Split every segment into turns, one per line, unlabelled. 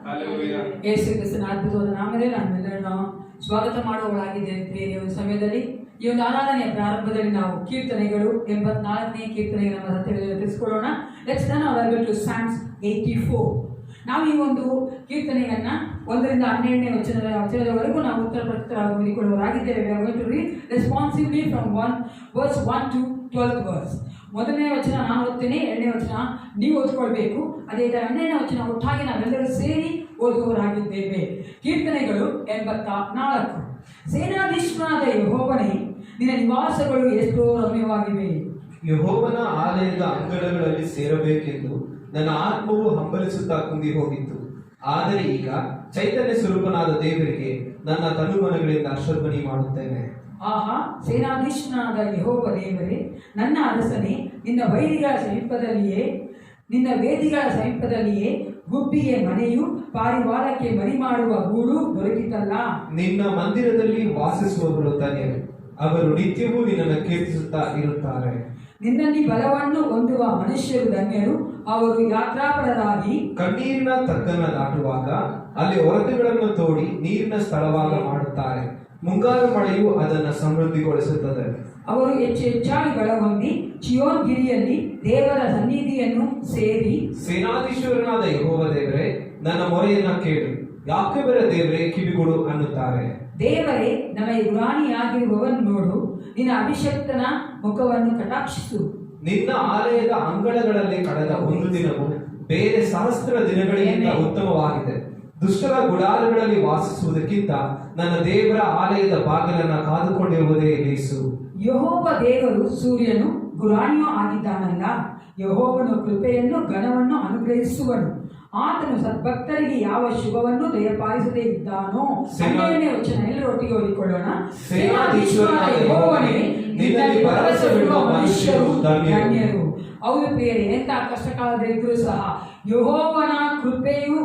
Hallelujah. ಯೇಸು ಕ್ರಿಸ್ತನ ಅದ್ಭುತವಾದ ನಾಮದಲ್ಲಿ ನಮ್ಮೆಲ್ಲರನ್ನು ಸ್ವಾಗತ ಮಾಡುವವಳಾಗಿದ್ದೇನೆ. ಪ್ರಿಯರೇ, ಒಂದು ಸಮಯದಲ್ಲಿ ಈ ಒಂದು ಆರಾಧನೆಯ ಪ್ರಾರಂಭದಲ್ಲಿ ನಾವು ಕೀರ್ತನೆಗಳು 84ನೇ ಕೀರ್ತನೆಗೆ ನಮ್ಮ ಸತ್ಯಗಳನ್ನು ತಿಳಿಸ್ಕೊಳ್ಳೋಣ. Let's turn our Bible to Psalms 84. ನಾವು ಈ ಒಂದು ಕೀರ್ತನೆಯನ್ನ 1ರಿಂದ 12ನೇ ವಚನದವರೆಗೂ ನಾವು ಉತ್ತರ ಪ್ರತ್ಯುತ್ತರವಾಗಿ ಓದಿಕೊಳ್ಳುವವರಾಗಿದ್ದೇವೆ. We are going to read responsively from verse 1 to 12th verse. ಮೊದಲನೇ ವಚನ ನಾನು ಓದ್ತೇನೆ, 2ನೇ ವಚನ ನೀವು ಓದ್ಕೊಳ್ಬೇಕು. ಅದೇ ತರ 12ನೇ ವಚನ ಒಟ್ಟಾಗಿ ನಾವೆಲ್ಲರೂ ಸೇರಿ ಓದುವವರಾಗಿದ್ದೇವೆ. ಕೀರ್ತನೆಗಳು 84. ಸೇನಾಧೀಶ್ವರನಾದ ಯೆಹೋವನೇ, ನಿನ್ನ ನಿವಾಸಗಳು ಎಷ್ಟೋ ರಮ್ಯವಾಗಿವೆ.
ಯೆಹೋವನ ಆಲಯದ ಅಂಗಳಗಳಲ್ಲಿ ಸೇರಬೇಕೆಂದು ನನ್ನ ಆತ್ಮವು ಹಂಬಲಿಸುತ್ತಾ ಕುಂದಿ ಹೋಗಿತ್ತು. ಆದರೆ ಈಗ ಚೈತನ್ಯ ಸ್ವರೂಪನಾದ ದೇವರಿಗೆ ನನ್ನ ತನುಮನಗಳಿಂದ ಅಶ್ವಧ್ವನಿ ಮಾಡುತ್ತೇನೆ.
ಆಹಾ, ಸೇನಾಧೀಶ್ವರನಾದ ಯೆಹೋವ ದೇವರೇ, ನನ್ನ ಅರಸನೇ, ನಿನ್ನ ವೈರಿಗಳ ಸಮೀಪದಲ್ಲಿಯೇ, ನಿನ್ನ ವೇದಿಗಳ ಸಮೀಪದಲ್ಲಿಯೇ ಗುಬ್ಬಿಗೆ ಮನೆಯು, ಪಾರಿವಾಳಕ್ಕೆ ಮರಿ ಮಾಡುವ ಗೂಡು ದೊರಕಿತಲ್ಲ.
ನಿನ್ನ ಮಂದಿರದಲ್ಲಿ ವಾಸಿಸುವವರು ಧನ್ಯರು, ಅವರು ನಿತ್ಯವೂ ನಿನ್ನನ್ನು ಕೀರ್ತಿಸುತ್ತಾ ಇರುತ್ತಾರೆ.
ನಿನ್ನಲ್ಲಿ ಬಲವನ್ನು ಹೊಂದುವ ಮನುಷ್ಯರು ಧನ್ಯರು, ಅವರು ಯಾತ್ರಾಪರರಾಗಿ
ಕಣ್ಣೀರಿನ ತಗ್ಗನ್ನು ದಾಟುವಾಗ ಅಲ್ಲಿ ಒರತೆಗಳನ್ನು ತೋಡಿ ನೀರಿನ ಸ್ಥಳವಾಗ ಮಾಡುತ್ತಾರೆ. ಮುಂಗಾರು ಮಳೆಯು ಅದನ್ನು ಸಮೃದ್ಧಿಗೊಳಿಸುತ್ತದೆ.
ಅವರು ಹೆಚ್ಚಾಗಿ ಬಲ ಹೊಂದಿ ಚಿಯೋನ್ ಗಿರಿಯಲ್ಲಿ ದೇವರ ಸನ್ನಿಧಿಯನ್ನು ಸೇರಿ,
ಸೇನಾಧೀಶ್ವರನಾದ ಯೆಹೋವ ದೇವರೇ, ನನ್ನ ಮೊರೆಯನ್ನ ಕೇಳು, ಯಾಕೋಬರ ದೇವರೇ ಕಿವಿಗೊಡು ಅನ್ನುತ್ತಾರೆ.
ದೇವರೇ, ನಮಗೆ ಗುರಾಣಿಯಾಗಿರುವವನು ನೋಡು, ನಿನ್ನ ಅಭಿಷಕ್ತನ ಮುಖವನ್ನು ಕಟಾಕ್ಷಿಸು.
ನಿನ್ನ ಆಲಯದ ಅಂಗಳಗಳಲ್ಲಿ ಕಳೆದ ಒಂದು ದಿನವು ಬೇರೆ ಸಹಸ್ರ ದಿನಗಳಿಗಿಂತ ಉತ್ತಮವಾಗಿದೆ. ದುಷ್ಟರ ಗುಡಾರಗಳಲ್ಲಿ ವಾಸಿಸುವುದಕ್ಕಿಂತ ನನ್ನ ದೇವರ ಆಲಯದ ಬಾಗಿಲನ್ನು ಕಾದುಕೊಂಡಿರುವುದೇ ಲೇಸು.
ಯೆಹೋವ ದೇವರು ಸೂರ್ಯನು ಗುರಾಣಿಯೂ ಆಗಿದ್ದಾನಲ್ಲ. ಯೆಹೋವನು ಕೃಪೆಯನ್ನು ಘನವನ್ನು ಅನುಗ್ರಹಿಸುವನು. ಆತನು ಸದ್ಭಕ್ತರಿಗೆ ಯಾವ ಶುಭವನ್ನು ದಯಪಾಲಿಸದೇ ಇದ್ದಾನೋ. 12ನೇ ವಚನ ಎಲ್ಲರೊಟ್ಟಿಗೆ ಓದಿಕೊಳ್ಳೋಣ. ಸೇನಾಧೀಶ್ವರನಾದ ಯೆಹೋವನೇ, ನಿನ್ನಲ್ಲಿ ಭರವಸವಿಡುವ ಮನುಷ್ಯರು ಧನ್ಯರು. ಹೌದು ಪ್ರಿಯರೇ, ಎಂಥ ಕಷ್ಟಕಾಲದಲ್ಲಿದ್ದರೂ ಸಹ ಯೆಹೋವನ ಕೃಪೆಯು,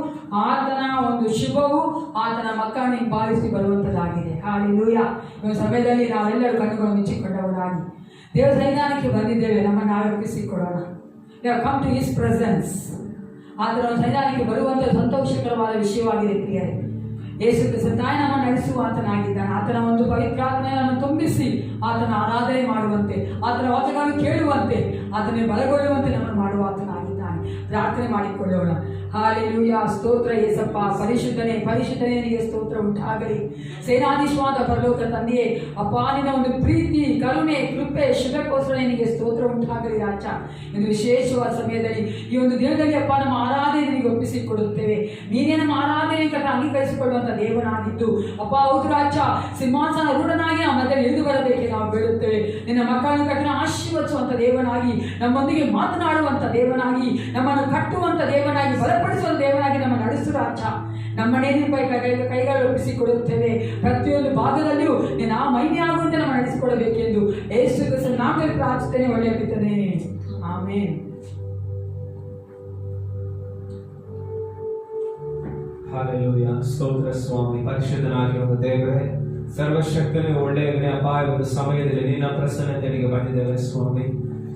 ಆತನ ಒಂದು ಶುಭವು ಆತನ ಮಕ್ಕಳನ್ನು ಹಿಂಬಾಲಿಸಿ ಬರುವಂತದ್ದಾಗಿದೆ. ಹಾಲೆಲೂಯಾ. ಈ ಸಮಯದಲ್ಲಿ ನಾವೆಲ್ಲರೂ ಕಣ್ಣುಗಳು ಮುಚ್ಚಿಕೊಂಡವರಾಗಿ ದೇವರ ಸನ್ನಿಧಾನಕ್ಕೆ ಬಂದಿದ್ದೇವೆ. ನಮ್ಮನ್ನು ಆರೋಪಿಸಿಕೊಡೋಣ. We have come to his presence. ಆತನ ಸನ್ನಿಧಾನಕ್ಕೆ ಬರುವಂತ ಸಂತೋಷಕರವಾದ ವಿಷಯವಾಗಿದೆ ಪ್ರಿಯರೇ. ಯೇಸು ಕ್ರಿಸ್ತ ತಾಯಿ ನಮ್ಮ ನಡೆಸುವ ಆತನಾಗಿದ್ದಾನೆ. ಆತನ ಒಂದು ಪವಿತ್ರಾತ್ಮೆಯನ್ನು ತುಂಬಿಸಿ ಆತನ ಆರಾಧನೆ ಮಾಡುವಂತೆ, ಆತನ ವಾಕ್ಯಗಳನ್ನು ಕೇಳುವಂತೆ, ಆತನೇ ಬಲಗೊಳ್ಳುವಂತೆ ನಮ್ಮನ್ನು ಮಾಡುವ ಆತನಾಗಿದ್ದಾನೆ. ಪ್ರಾರ್ಥನೆ ಮಾಡಿಕೊಳ್ಳೋಣ. ಹಾಲೆಲೂಯಾ. ಸ್ತೋತ್ರ ಯೇಸಪ್ಪ. ಪರಿಶುದ್ಧನೇ, ಪರಿಶುದ್ಧನೇ, ನಿನಗೆ ಸ್ತೋತ್ರ ಉಂಟಾಗಲಿ. ಸೇನಾಧೀಶ್ವರನಾದ ಪರಲೋಕ ತಂದೆಯೇ, ಅಪ್ಪ, ನಿನ್ನ ಒಂದು ಪ್ರೀತಿ, ಕರುಣೆ, ಕೃಪೆ, ಶುಭಕ್ಕೋಸ್ಕರ ನಿನಗೆ ಸ್ತೋತ್ರ ಉಂಟಾಗಲಿ ರಾಜ. ಒಂದು ವಿಶೇಷವಾದ ಸಮಯದಲ್ಲಿ ಈ ಒಂದು ದಿನದಲ್ಲಿ ಅಪ್ಪ, ನಮ್ಮ ಆರಾಧನೆ ನಿನಗೆ ಒಪ್ಪಿಸಿಕೊಡುತ್ತೇವೆ. ನೀನೇ ನಮ್ಮ ಆರಾಧನೆ ಕಟ್ಟ ಅಂಗೀಕರಿಸಿಕೊಳ್ಳುವಂತ ದೇವನಾಗಿದ್ದು ಅಪ್ಪ, ಹೌದು ರಾಜ, ಸಿಂಹಾಸನ ರೂಢನಾಗಿ ನಮ್ಮ ಮಧ್ಯೆ ಇಳಿದು ಬರಬೇಕೆ ನಾವು ಬೇಡುತ್ತೇವೆ. ನಿನ್ನ ಮಕ್ಕಳನ್ನು ಕಟ್ಟಿನ ಆಶೀರ್ವದಿಸುವಂತ ದೇವನಾಗಿ, ನಮ್ಮೊಂದಿಗೆ ಮಾತನಾಡುವಂತ ದೇವನಾಗಿ, ನಮ್ಮನ್ನು ಕಟ್ಟುವಂತ ದೇವನಾಗಿ, ಬಲಪಡಿಸುವ ದೇವನಾಗಿ ನಮ್ಮ ನಡೆಸು ರಾಜ. ನಮ್ಮನ್ನೇ ಕೈಗಳು ಒಪ್ಪಿಸಿಕೊಡುತ್ತೇವೆ. ಪ್ರತಿಯೊಂದು ಭಾಗದಲ್ಲಿಯೂ ನಿನ್ನ ಮಹಿಮೆ ಆಗುವಂತೆ ನಮ್ಮ ನಡೆಸಿಕೊಳ್ಳಬೇಕೆಂದು ಯೇಸು ಕ್ರಿಸ್ತನ ನಾಮದಲ್ಲಿ ಪ್ರಾರ್ಥನೆ ಒಳ್ಳೆಯ ಪಿತನೇ, ಆಮೆನ್.
ಹಾಲೆಲೂಯಾ. ಸ್ತೋತ್ರ ಸ್ವಾಮಿ. ಪರಿಶುದ್ಧನಾಗಿರುವ ದೇವರೇ, ಸರ್ವಶಕ್ತನೇ, ಒಳ್ಳೆಯವನೇ, ಅಪಾಯ ಒಂದು ಸಮಯದಲ್ಲಿ ನಿನ್ನ ಪ್ರಸನ್ನತೆಗೆ ಬಂದಿದ್ದೇವೆ ಸ್ವಾಮಿ.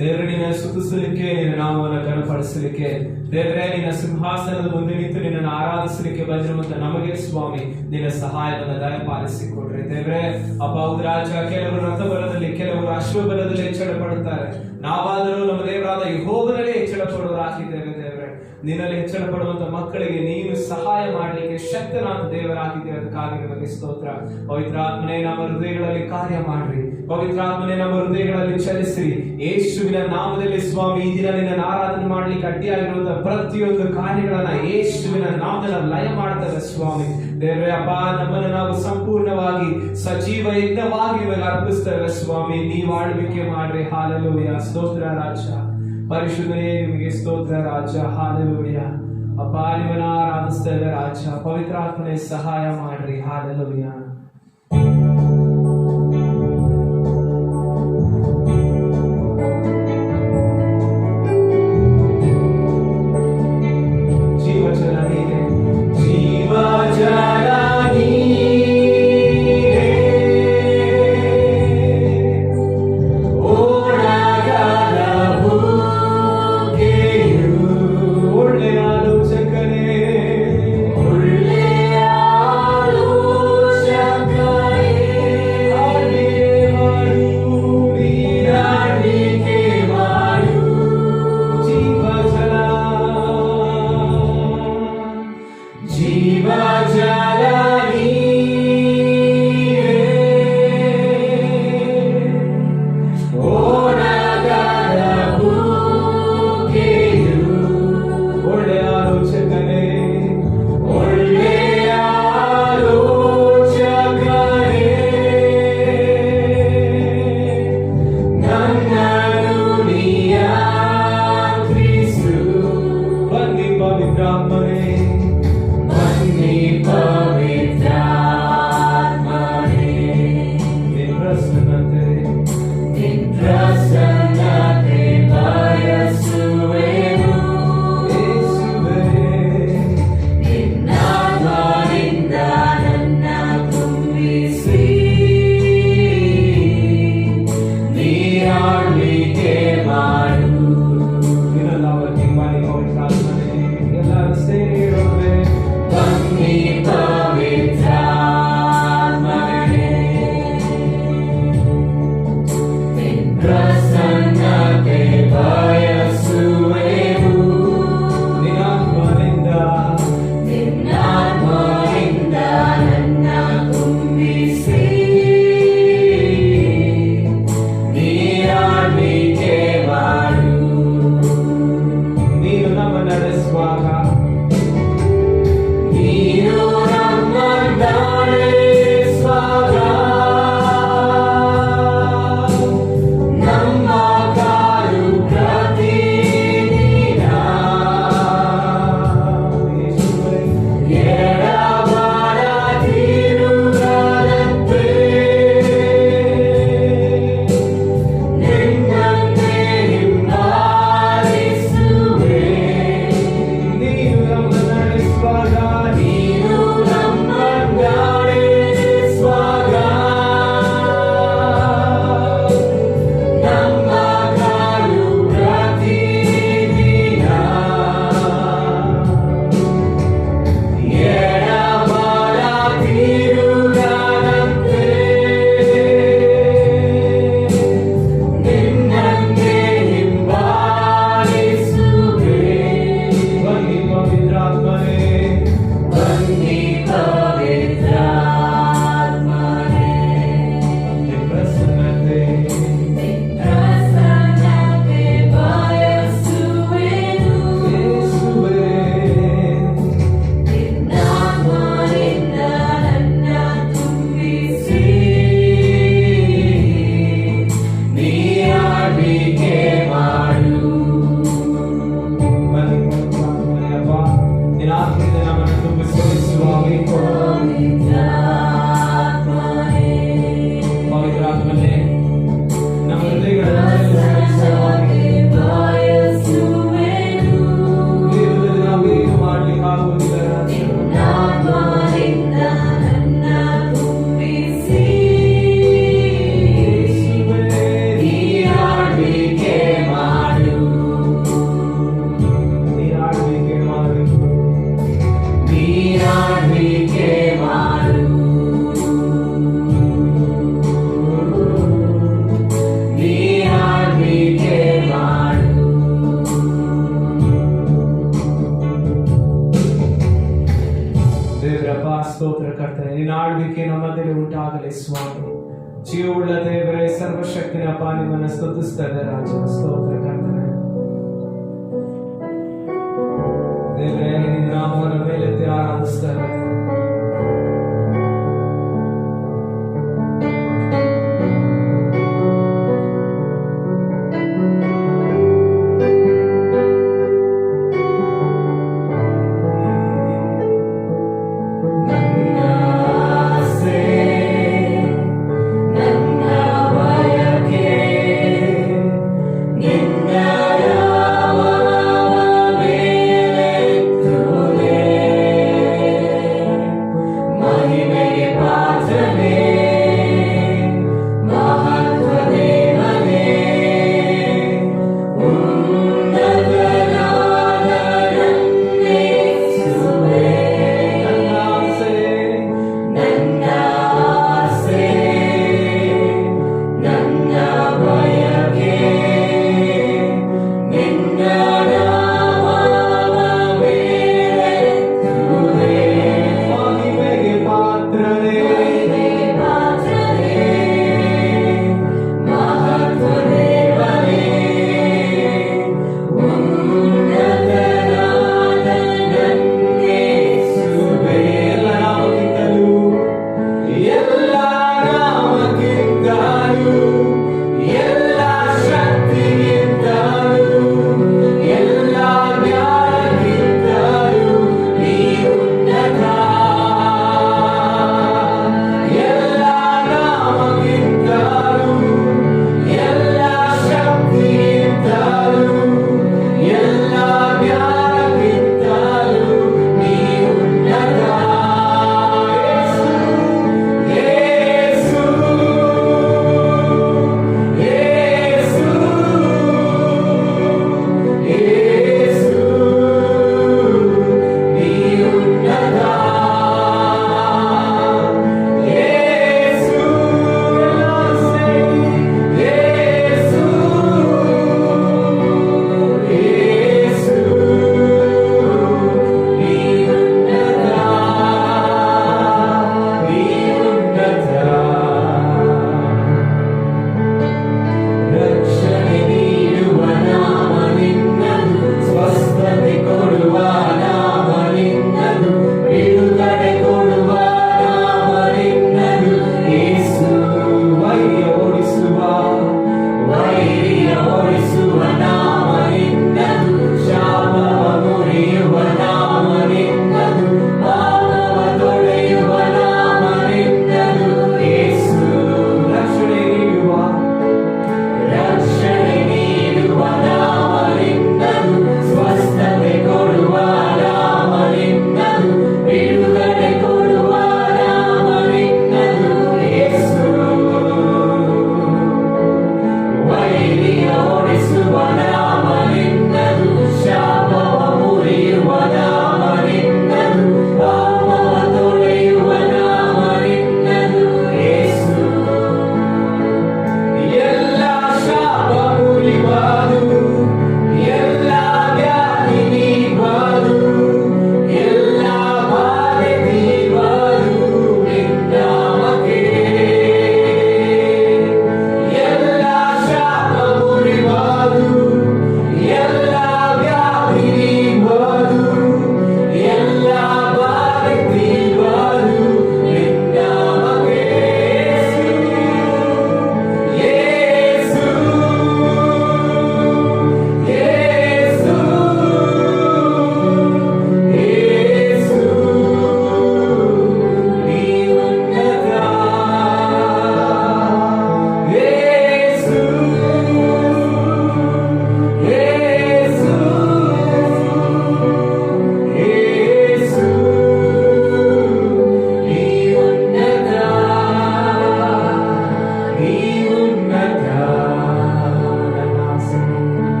ದೇವರೇ, ನಿನ್ನ ಸ್ತುತಿಸಲಿಕ್ಕೆ, ನಿನ್ನ ನಾಮವನ್ನು ಘನಪಡಿಸಲಿಕ್ಕೆ, ದೇವರೇ, ನಿನ್ನ ಸಿಂಹಾಸನದ ಮುಂದೆ ನಿಂತು ನಿನ್ನನ್ನು ಆರಾಧಿಸಲಿಕ್ಕೆ ಬಂದಿರುವಂತ ನಮಗೆ ಸ್ವಾಮಿ ನಿನ್ನ ಸಹಾಯವನ್ನು ದಯಪಾಲಿಸಿಕೊಡ್ರಿ ದೇವರೇ. ಅಪ್ಪ, ರಾಜ, ಕೆಲವರು ರಥಬಲದಲ್ಲಿ, ಕೆಲವರು ಅಶ್ವಬಲದಲ್ಲಿ ಹೆಚ್ಚಳ ಪಡುತ್ತಾರೆ. ನಾವಾದರೂ ನಮ್ಮ ದೇವರಾದ ಯೆಹೋವನಲ್ಲಿ ಹೆಚ್ಚಳ ಪಡುವರಾಗಿದ್ದೇವೆ ದೇವರೇ. ನಿನ್ನಲ್ಲಿ ಹೆಚ್ಚಳ ಪಡುವಂತ ಮಕ್ಕಳಿಗೆ ನೀನು ಸಹಾಯ ಮಾಡಲಿಕ್ಕೆ ಶಕ್ತನಾದ ದೇವರಾಗಿದ್ದೇವೆ. ಅದಕ್ಕಾಗಿ ನಿಮಗೆ ಸ್ತೋತ್ರ. ಪವಿತ್ರಾತ್ಮನೇ, ನಮ್ಮ ಹೃದಯಗಳಲ್ಲಿ ಕಾರ್ಯ ಮಾಡ್ರಿ. ಪವಿತ್ರಾತ್ಮನೇ, ನಮ್ಮ ಹೃದಯಗಳಲ್ಲಿ ಚಲಿಸಿರಿ. ಯೇಸುವಿನ ನಾಮದಲ್ಲಿ ಸ್ವಾಮಿ, ಈ ದಿನ ನಿನ್ನ ಆರಾಧನೆ ಮಾಡ್ಲಿಕ್ಕೆ ಅಡ್ಡಿಯಾಗಿರುವಂತಹ ಪ್ರತಿಯೊಂದು ಕಾರ್ಯಗಳನ್ನ ಯೇಸುವಿನ ನಾಮದಲ್ಲಿ ಲಯ ಮಾಡ್ತಾರೆ ಸ್ವಾಮಿ. ದೇವರೇ ಅಪ್ಪ, ನಮ್ಮನ್ನು ನಾವು ಸಂಪೂರ್ಣವಾಗಿ ಸಜೀವ ಯಜ್ಞವಾಗಿ ನಿಮಗೆ ಅರ್ಪಿಸ್ತೇವೆ ಸ್ವಾಮಿ. ನೀವು ಆಳ್ವಿಕೆ ಮಾಡ್ರಿ. ಹಾಲೆಲೂಯಾ. ಸ್ತೋತ್ರ ರಾಜ. ಪರಿಶುದ್ಧನೇ, ನಿಮಗೆ ಸ್ತೋತ್ರ ರಾಜ. ಹಾಲೆಲೂಯಾ. ಅಪ್ಪ, ನಿಮ್ಮನ್ನ ಆರಾಧಿಸ್ತೇವೆ ರಾಜ. ಪವಿತ್ರಾತ್ಮನೇ, ಸಹಾಯ ಮಾಡ್ರಿ. ಹಾಲೆಲೂಯಾ. ಒಳ್ಳೆಯ ಆಲೋಚಕನೇ, ಸ್ತೋತ್ರ ಕರ್ತನೆ. ನಿನ್ನ ಆಳ್ವಿಕೆ ನಮ್ಮದಲ್ಲಿ ಉಂಟಾಗಲಿ ಸ್ವಾಮಿ. ಜೀವವುಳ್ಳ ದೇವರೇ, ಸರ್ವಶಕ್ತಿನ ಅಪ್ಪ ನಿಮ್ಮನ್ನು ಸ್ತುತಿಸ್ತಾ ಇದೆ ರಾಜನ. ಸ್ತೋತ್ರ ಕರ್ತನೆ. ದೇವರೇ, ನಿನ್ನ ನಾಮವನ್ನು ಮೇಲೆತ್ತಿ ಆರಾಧಿಸ್ತಾರೆ.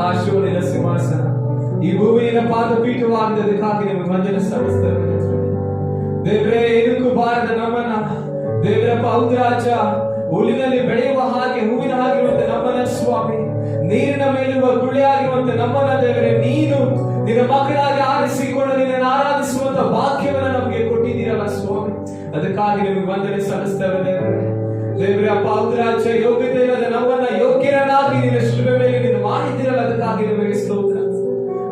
ಆಕಾಶವನಿನ ಸಿಂಹಾಸನ ಈ ಭೂಮಿಯ ಪಾದಪೀಠವಾಗದಕ್ಕಾಗಿ ನಿಮಗೆ ವಂದನೆ ಸಲ್ಲಿಸ್ತೇವೆ ದೇವರೇ. ಏನಕ್ಕೂ ಬಾರದ ನಮ್ಮನ್ನ ದೇವರ ಪೌದ್ರಾಜ ಹುಲ್ಲಿನಲ್ಲಿ ಬೆಳೆಯುವ ಹಾಗೆ ಹೂವಿನ ಹಾಗಿರುವಂತೆ ನಮ್ಮನ್ನ ಸ್ವಾಮಿ, ನೀರಿನ ಮೇಲಿರುವ ಗುಳ್ಳೆಯಾಗಿರುವಂತೆ ನಮ್ಮನ್ನ ದೇವರೇ ನೀನು ನಿನ್ನ ಮಕ್ಕಳಾಗಿ ಆರಿಸಿಕೊಂಡು ನಿನ್ನನ್ನು ಆರಾಧಿಸುವಂತ ಭಾಗ್ಯವನ್ನ ನಮಗೆ ಕೊಟ್ಟಿದ್ದೀರಲ್ಲ ಸ್ವಾಮಿ, ಅದಕ್ಕಾಗಿ ನಿಮಗೆ ವಂದನೆ ಸಲ್ಲಿಸ್ತೇವೆ ದೇವರೇ. ದೇವರೇ ಪೌದ್ರಾಜ ಯೋಗ್ಯತೆ ಇಲ್ಲದ ನಮ್ಮನ್ನ ಯೋಗ್ಯರನ್ನಾಗಿ ನಿನ್ನ ಶಿಲುಬೆ ಮೇಲೆ ನೀನು ಮಾಡಿದ್ದೀರಲ್ಲ, ಅದಕ್ಕಾಗಿ ನಿಮಗೆ ಸ್ತೋತ್ರ.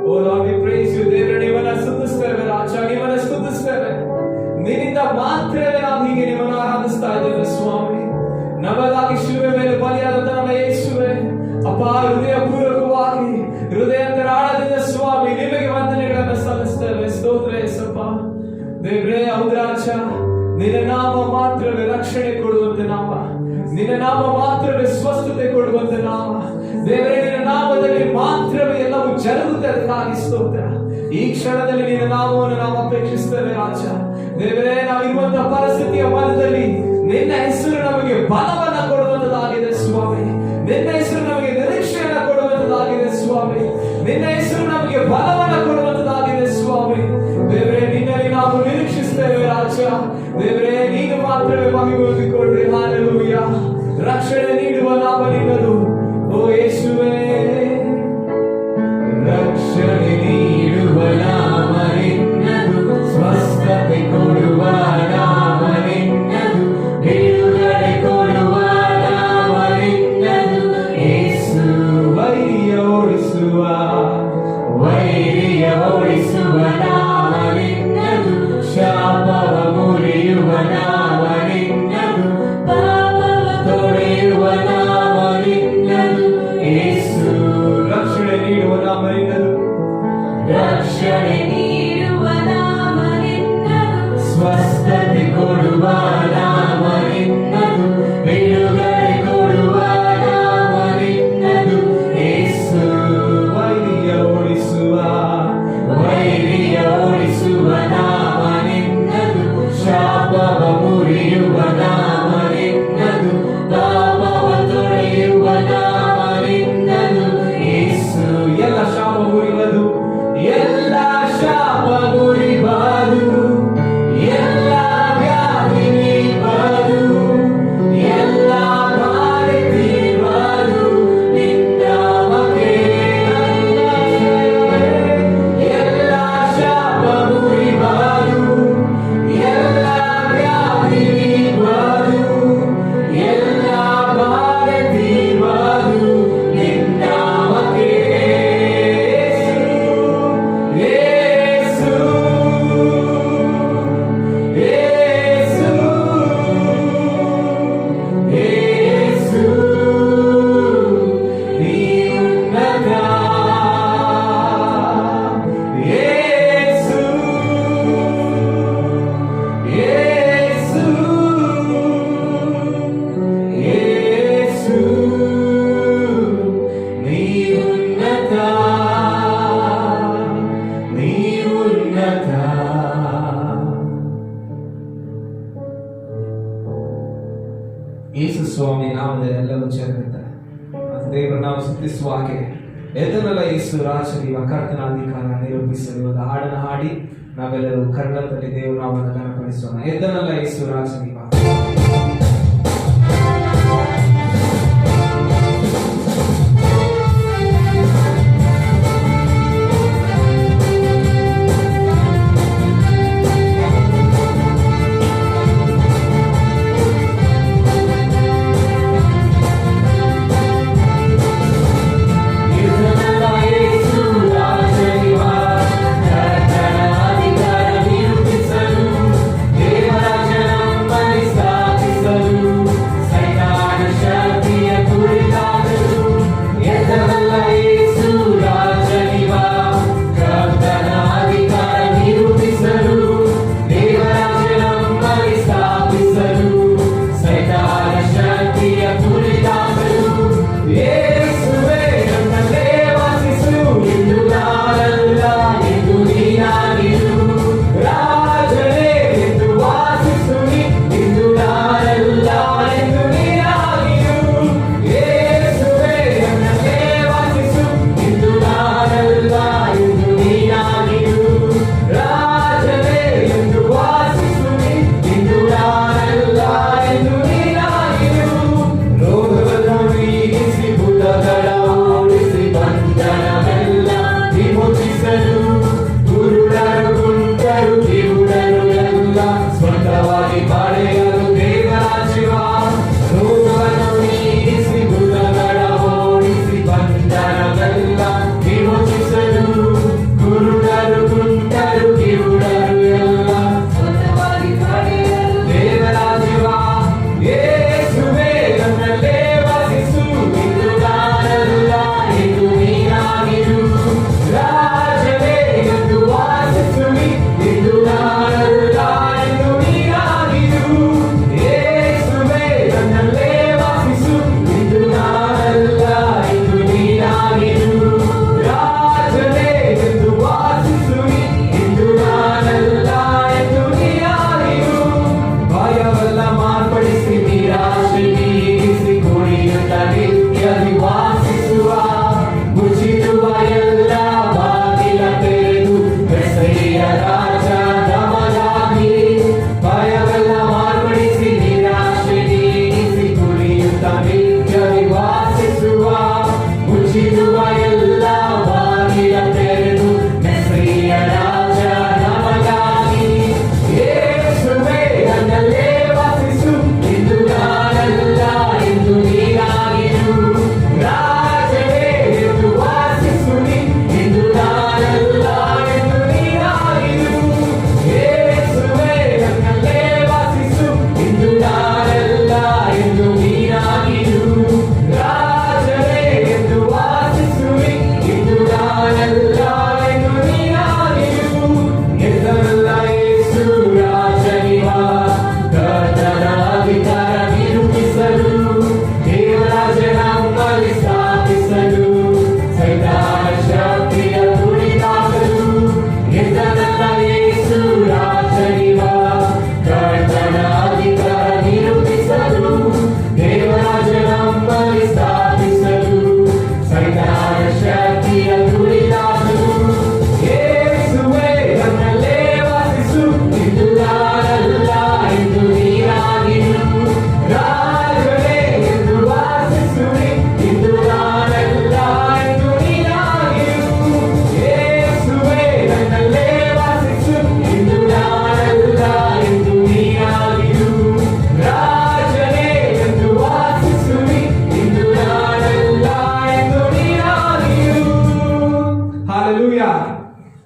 ಓ ಲಾರ್ಡ್ ವಿ ಪ್ರೈಸ್ ಯು ದೇವರೇ, ನಿಮ್ಮನ್ನ ಸ್ತುತಿಸ್ತೇವೆ ರಾಜ, ನಿಮ್ಮನ್ನ ಸ್ತುತಿಸ್ತೇವೆ. ನಿನ್ನಿಂದ ಮಾತ್ರವೇ ನಾವು ಹೀಗೆ ನಿಮ್ಮನ್ನು ಆರಾಧಿಸ್ತಾ ಇದ್ದೇವೆ ಸ್ವಾಮಿ. ನಮಗಾಗಿ ಶಿಲುಬೆ ಮೇಲೆ ಬಲಿಯಾದಂತ ನನ್ನ ಯೇಸುವೆ ಅಪ್ಪ, ಹೃದಯ ಪೂರ್ವಕವಾಗಿ ಹೃದಯಂತರ ಆಳದಿಂದ ಸ್ವಾಮಿ ನಿಮಗೆ ವಂದನೆಗಳನ್ನು ಸಲ್ಲಿಸ್ತೇವೆ. ಸ್ತೋತ್ರ ಯೇಸಪ್ಪ. ದೇವರೇ ಔದ್ರಾಜ, ನಿನ್ನ ನಾಮ ಮಾತ್ರವೇ ರಕ್ಷಣೆ ಕೊಡುವಂತ ನಾಮ, ನಿನ್ನ ನಾಮ ಮಾತ್ರವೇ ಸ್ವಸ್ಥತೆ ಕೊಡುವಂತ ನಾಮ ದೇವರೇ. ನಿನ್ನ ನಾಮದಲ್ಲಿ ಮಾತ್ರವೇ ಎಲ್ಲವೂ ಜರುಗುತ್ತೆ, ಅದಕ್ಕಾಗಿ ಸ್ತೋತ್ರ. ಈ ಕ್ಷಣದಲ್ಲಿ ನಿನ್ನ ನಾಮವನ್ನು ನಾವು ಅಪೇಕ್ಷಿಸ್ತೇವೆ ರಾಜ. ದೇವರೇ, ನಾವಿರುವಂತಹ ಪರಿಸ್ಥಿತಿಯ ಮಧ್ಯದಲ್ಲಿ ನಿನ್ನ ಹೆಸರು ನಮಗೆ ಬಲವನ್ನ ಕೊಡುವಂತದಾಗಿದೆ ಸ್ವಾಮಿ. ನಿನ್ನ ಹೆಸರು ನಮಗೆ ನಿರೀಕ್ಷೆಯನ್ನ ಕೊಡುವಂತದಾಗಿದೆ ಸ್ವಾಮಿ. ನಿನ್ನ ಹೆಸರು ನಮಗೆ ಬಲವನ್ನ ಕೊಡುವಂತದಾಗಿದೆ ಸ್ವಾಮಿ. ದೇವರೇ, ನಿನ್ನಲ್ಲಿ ನಾವು ನಿರೀಕ್ಷಿಸ್ತೇವೆ ರಾಜ. ದೇವರೇ, ನೀನು ಮಾತ್ರವೇ ಮಹಿಮೆ ಹೊಂದಿಕೊಳ್ಳ್ರಿ. ಹಾಲೆಲೂಯಾ. ರಕ್ಷಣೆ ನೀಡುವ ನಾಮ ನಿನ್ನದು ಓ ಯೇಸುವೇ. ರಕ್ಷಣೆ ನೀಡುವ ನಾಮ ನಿನ್ನದು, ಸ್ವಸ್ಥತೆ ಕೊಡುವ ನಾಮ ನಿನ್ನದು, ಬಿಡುಗಡೆ ಕೊಡುವ ನಾಮ ನಿನ್ನದು. ಯೇಸು ವೈರಿಯ ಓಡಿಸುವ ನಾಮ ನಿನ್ನದು, ಶಾಪವ ಮುರಿಯುವ ನಾಮ ನಿನ್ನದು, ಪಾಪವ ತೊಳೆಯುವ ನಾಮ ನಿನ್ನದು. ಯೇಸು ರಕ್ಷಣೆ ನೀಡುವ ನಾಮ ನಿನ್ನದು, ರಕ್ಷಣೆ ನೀಡುವ ನಾಮ ನಿನ್ನದು, ಸ್ವಸ್ಥತೆ ಕೊಡುವ ನಾಮ ನಿನ್ನದು, ಬಿಡುಗಡೆ ಕೊಡುವ ನಾಮ ನಿನ್ನದು. ಯೇಸು ವೈರಿಯ ಓಡಿಸುವ ನಾಮ ನಿನ್ನದು, ಶಾಪವ ಮುರಿಯುವ ನಾಮ ನಿನ್ನದು, ಪಾಪವ ತೊಳೆಯುವ ನಾಮ ನಿನ್ನದು. ಯೇಸು ಎಲ್ಲ ಶಾಪ ಮುರಿಯುವುದು, ಎಲ್ಲ ಶಾಪ ಮುರಿಬಾರು, ಎಲ್ಲ ವ್ಯಾಧಿ ನೀಬಾರು, ಎಲ್ಲ ಬಾರಿ ತೀರ್ಬಾರು. ನಿನ್ನ ನಾಮಕ್ಕೆ ಎಲ್ಲ ಶಾಪ ಮುರಿಬಾರು, ಎಲ್ಲ ವ್ಯಾಧಿ ನೀಬಾರು, ಎಲ್ಲ ಬಾರಿ ತೀರ್ಬಾರು. ನಿನ್ನ ನಾಮಕ್ಕೆ ಯೇಸು ಸ್ವಾಮಿ ನಾಮದಲ್ಲಿ ಎಲ್ಲವೂ ಜರುಗುತ್ತೆ. ದೇವರು ನಾವು ಸ್ತುತಿಸುವ ಹಾಗೆ ಎದನ್ನೆಲ್ಲ ಯೇಸು ರಾಜನೀವ ಕರ್ತನಾಧಿಕಾರ ನಿರೂಪಿಸಲು ಒಂದು ಹಾಡನ್ನು ಹಾಡಿ ನಾವೆಲ್ಲರೂ ಕನ್ನಡದಲ್ಲಿ ದೇವರು ನಾಮವನ್ನು ಘನಪಡಿಸೋಣ. ಎದನ್ನೆಲ್ಲ ಯೇಸು ರಾಜನೀವ.
ದೇವರಾಜನ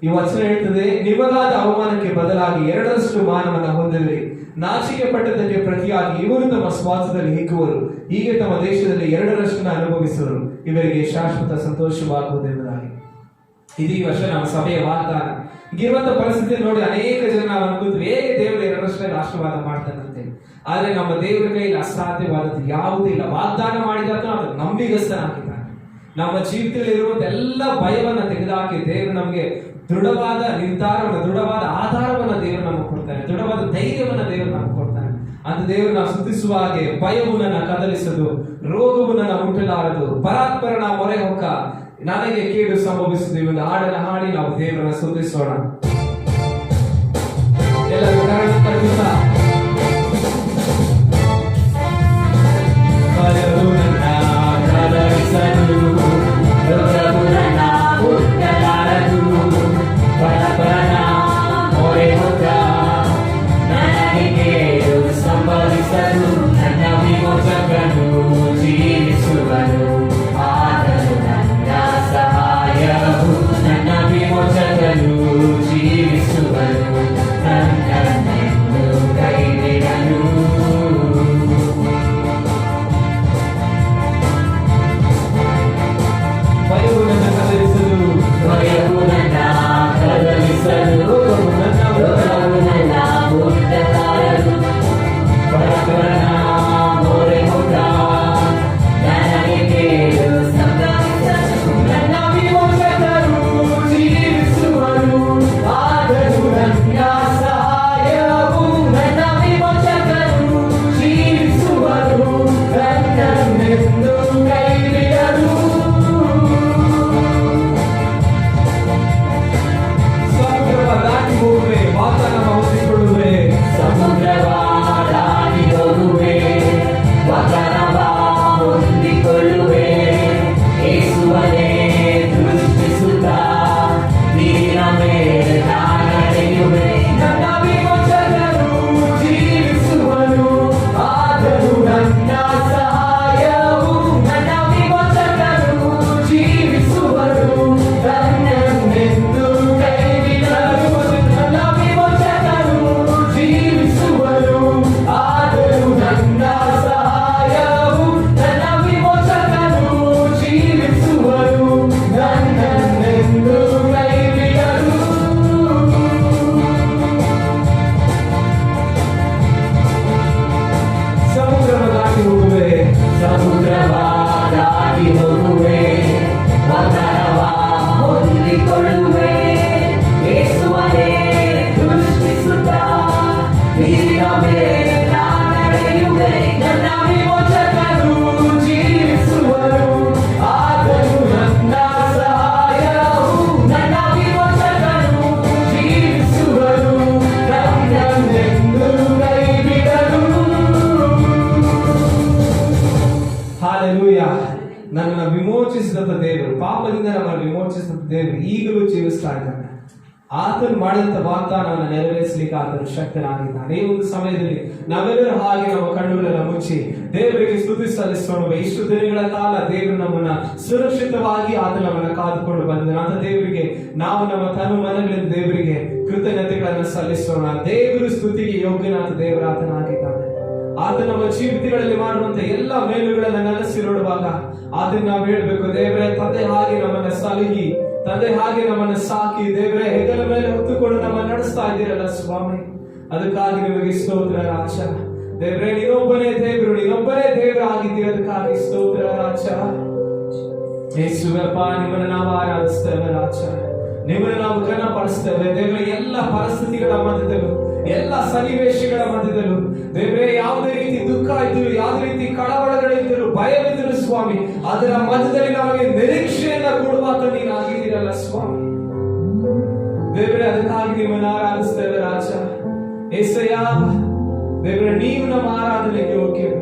ಈ ವಚನ ಹೇಳ್ತದೆ, ನಿಮಗಾದ ಅವಮಾನಕ್ಕೆ ಬದಲಾಗಿ 2ರಷ್ಟು ಮಾನವನ್ನು ಹೊಂದಿದ್ರಿ, ನಾಚಿಕೆ ಪಟ್ಟದಕ್ಕೆ ಪ್ರತಿಯಾಗಿ ಇವರು ತಮ್ಮ ಸ್ವಾಸ್ಥ್ಯದಲ್ಲಿ ಹಿಕ್ಕುವರು, ಹೀಗೆ ತಮ್ಮ ದೇಶದಲ್ಲಿ 2ರಷ್ಟನ್ನು ಅನುಭವಿಸುವರು, ಇವರಿಗೆ ಶಾಶ್ವತ ಸಂತೋಷವಾಗುವುದೆಂಬುದಾಗಿ. ಇದು ಈ ವರ್ಷ ನಮ್ಮ ಸಭೆಯ ವಾಗ್ದಾನ. ಈಗಿರುವಂತ ಪರಿಸ್ಥಿತಿ ನೋಡಿ ಅನೇಕ ಜನ ನಾವು ಅನ್ಕೊಂತೀವಿ, ಹೇಗೆ ದೇವರು 2ರಷ್ಟರಲ್ಲಿ ಆಶೀರ್ವಾದ ಮಾಡ್ತಾನಂತೆ. ಆದ್ರೆ ನಮ್ಮ ದೇವರ ಕೈಯಲ್ಲಿ ಅಸಾಧ್ಯವಾದದ್ದು ಯಾವುದೂ ಇಲ್ಲ. ವಾಗ್ದಾನ ಮಾಡಿದಾಗ ಅದು ನಂಬಿಗಸ್ತನಾಗಿದ್ದಾನೆ. ನಮ್ಮ ಜೀವಿತದಲ್ಲಿ ಇರುವಂತ ಎಲ್ಲ ಭಯವನ್ನ ತೆಗೆದುಹಾಕಿ ದೇವರು ನಮಗೆ ದೃಢವಾದ ನಿರ್ಧಾರವನ್ನು, ದೃಢವಾದ ಆಧಾರವನ್ನ ದೇವರು ನಮಗೆ ಕೊಡ್ತಾನೆ, ದೃಢವಾದ ಧೈರ್ಯವನ್ನ ದೇವರು ನಮಗೆ ಕೊಡ್ತಾನೆ. ಅಂತ ದೇವರು ನಾವು ಸ್ತುತಿಸುವ ಹಾಗೆ ಭಯವು ನನ್ನ ಕದಲಿಸದು, ರೋಗವು ನನ್ನ ಮುಟ್ಟಲಾರದು, ಪರಾತ್ಪರನ ಮೊರೆ ಹೊಕ್ಕ ನನಗೆ ಕೇಡು ಸಂಭವಿಸುವುದು. ಒಂದು ಹಾಡನ್ನ ಹಾಡಿ ನಾವು ದೇವರನ್ನ ಸ್ತುತಿಸೋಣ. ಎಲ್ಲರೂ ಕರೆಯುತ್ತಾ ಭಯವು ನನ್ನ ಕದಲಿಸದು, ರೋಗವು ನನ್ನ ಮುಟ್ಟಲಾರದು, ಪರಾತ್ಪರನ ಮೊರೆ ಹೊಕ್ಕ ನನಗೆ ಕೇಡು ಸಂಭವಿಸದು, ನನ್ನ ವಿಮೋಚಕನು ಜೀವಿಸುವನು, ಆದರೂ ನನ್ನ ಸಹಾಯವು, ನನ್ನ ವಿಮೋಚಕನು ಜೀವಿಸುವನು, ನನ್ನನ್ನೆಂದೂ ಕೈಬಿಡನು. ಭಯವು ನನ್ನ ಕದಲಿಸಲು, ಭಯವು ನನ್ನ ಕದಲಿಸಲು, ರೋಗವು ನನ್ನ ಮುಟ್ಟಲಾರದು, ಪರಾತ್ಪರನ ಮೊರೆ ಹೊಕ್ಕ ನನಗೆ ಕೇಡು ಸಂಭವಿಸದು, ನನ್ನ ವಿಮೋಚಕನು ಜೀವಿಸುವನು, ಆದರೂ ನನ್ನ ಸಹಾಯವು, ನನ್ನ ವಿಮೋಚಕನು ಜೀವಿಸುವನು, ನನ್ನನ್ನೆಂದೂ ಕೈಬಿಡನು. ಸಮುದ್ರವ ದಾಟಿ ಹೋಗುವೆ, ವಾಗ್ದಾನ ಹೊಂದಿಕೊಳ್ಳುವೆ, ಸಮುದ್ರವ ದಾಟಿ ಹೋಗುವೆ, ವಾಗ್ದಾನವ ಹೊಂದಿಕೊಳ್ಳುವೆ, ಯೇಸುವನ್ನೇ ದೃಷ್ಟಿಸುತ್ತಾ ನೀರಿನ ಮೇಲೆ ನಾನು ನಡೆಯುವೆ, ನನ್ನ ವಿಮೋಚಕನು ಜೀವಿಸುವನು, ಆದರೂ ನನ್ನ ಸಹಾಯವು, ನನ್ನ ವಿಮೋಚಕನು ಜೀವಿಸುವನು, ನನ್ನನ್ನೆಂದೂ ಕೈಬಿಡನು, ನನ್ನ ವಿಮೋಚಕನು ಜೀವಿಸುವನು, ಆದರೂ ನನ್ನ ಸಹಾಯವು, ನನ್ನ ವಿಮೋಚಕನು ಜೀವಿಸುವನು, ನನ್ನನ್ನೆಂದೂ ಕೈಬಿಡನು. ಸಮುದ್ರವ ದಾಟಿ ಹೋಗುವೆ, ಸಮುದ್ರವ ದಾಟಿ ಹೋಗುವೆ, ವಾಗ್ದಾನವ ಹೊಂದಿಕೊಳ್ಳುವೆ, ಯೇಸುವನ್ನೇ ದೃಷ್ಟಿಸುತ್ತಾ ನೀರಿನ ಮೇಲೆ ನಾನು ನಡೆಯುವೆ, ನನ್ನ ವಿಮೋಚಕನು ಜೀವಿಸುವನು, ಆದರೂ ನನ್ನ ಸಹಾಯವು, ನನ್ನ ವಿಮೋಚಕನು ಜೀವಿಸುವನು, ನನ್ನನ್ನೆಂದೂ ಕೈಬಿಡನು. ಹಾಲೆಲೂಯಾ. ನನ್ನನ್ನು ವಿಮೋಚಿಸಿದಂತ ದೇವರು, ಪಾಪದಿಂದ ನಮ್ಮನ್ನು ವಿಮೋಚಿಸಿದಂತ ದೇವರು ಈಗಲೂ ಜೀವಿಸ್ತಾ ಇದ್ದಾನೆ. ಆತನು ಮಾಡಿದಂತ ವಾಗ್ದಾನವನ್ನು ನೆರವೇರಿಸಲಿಕ್ಕೆ ಆತನು ಶಕ್ತನಾಗಿದ್ದಾನೆ. ಈ ಒಂದು ಸಮಯದಲ್ಲಿ ನಾವೆಲ್ಲರೂ ಹಾಗೆ ನಮ್ಮ ಕಣ್ಣುಗಳನ್ನು ಮುಚ್ಚಿ ದೇವರಿಗೆ ಸ್ತುತಿ ಸಲ್ಲಿಸೋಣ. ಇಷ್ಟು ದಿನಗಳ ಕಾಲ ದೇವರು ನಮ್ಮನ್ನ ಸುರಕ್ಷಿತವಾಗಿ ಆತನು ನಮ್ಮನ್ನ ಕಾದುಕೊಂಡು ಬಂದ ಅಂತ ದೇವರಿಗೆ ನಾವು ನಮ್ಮ ತನು ಮನಗಳಿಂದ ದೇವರಿಗೆ ಕೃತಜ್ಞತೆಗಳನ್ನು ಸಲ್ಲಿಸೋಣ. ದೇವರು ಸ್ತುತಿಗೆ ಯೋಗ್ಯನಾದ ದೇವರಾತನಾಗಿದ್ದಾನೆ. ಆತ ನಮ್ಮ ಜೀವಿತಗಳಲ್ಲಿ ಮಾಡುವಂತ ಎಲ್ಲ ಮೇಲುಗಳನ್ನ ನೆನೆಸಿ ನೋಡುವಾಗ ಅದನ್ನ ನಾವು ಹೇಳ್ಬೇಕು, ದೇವರೇ ತಂದೆ ಹಾಗೆ ನಮ್ಮನ್ನ ಸಲಹಿ, ತಂದೆ ಹಾಗೆ ನಮ್ಮನ್ನ ಸಾಕಿ, ದೇವರೇ ಹೆಗಲ ಮೇಲೆ ಹೊತ್ತುಕೊಂಡು ನಮ್ಮನ್ನ ನಡೆಸ್ತಾ ಇದ್ದೀರಲ್ಲ ಸ್ವಾಮಿ, ಅದಕ್ಕಾಗಿ ನಿಮಗೆ ಸ್ತೋತ್ರ ರಾಜ. ದೇವರೇ ನೀನೊಬ್ಬನೇ ದೇವರು, ನೀನೊಬ್ಬನೇ ದೇವರು ಆಗಿದ್ದೀರಿ, ಅದಕ್ಕಾಗಿ ಸ್ತೋತ್ರ ರಾಜ. ಯೇಸುವಪ್ಪ, ನಿಮ್ಮನ್ನ ನಾವು ಆರಾಧಿಸ್ತೇವೆ ರಾಜ, ನಿಮ್ಮನ್ನ ನಾವು ಘನಪಡಿಸ್ತೇವೆ ದೇವರೇ. ಎಲ್ಲ ಪರಿಸ್ಥಿತಿಗಳ ಮಧ್ಯದಲ್ಲೂ, ಎಲ್ಲ ಸನ್ನಿವೇಶಗಳ ಮಧ್ಯದಲ್ಲೂ ದೇವರೇ, ಯಾವುದೇ ರೀತಿ ದುಃಖ ಇದ್ದರು, ಯಾವುದೇ ರೀತಿ ಕಳವಳಗಳಿದ್ದರು, ಭಯವಿದ್ದರು ಸ್ವಾಮಿ, ಅದರ ಮಧ್ಯದಲ್ಲಿ ನಮಗೆ ನಿರೀಕ್ಷೆಯನ್ನ ಕೊಡುವಾಗ ನೀನು ಆಗಿದ್ದೀರಲ್ಲ ಸ್ವಾಮಿ ದೇವರೇ, ಅದಕ್ಕಾಗಿ ನಿಮ್ಮನ್ನು ಆರಾಧಿಸ್ತೇವೆ ರಾಜ. ಏಸಯ್ಯ ದೇವರೇ, ನೀವು ನಮ್ಮ ಆರಾಧನೆಗೆ ಯೋಗ್ಯರು.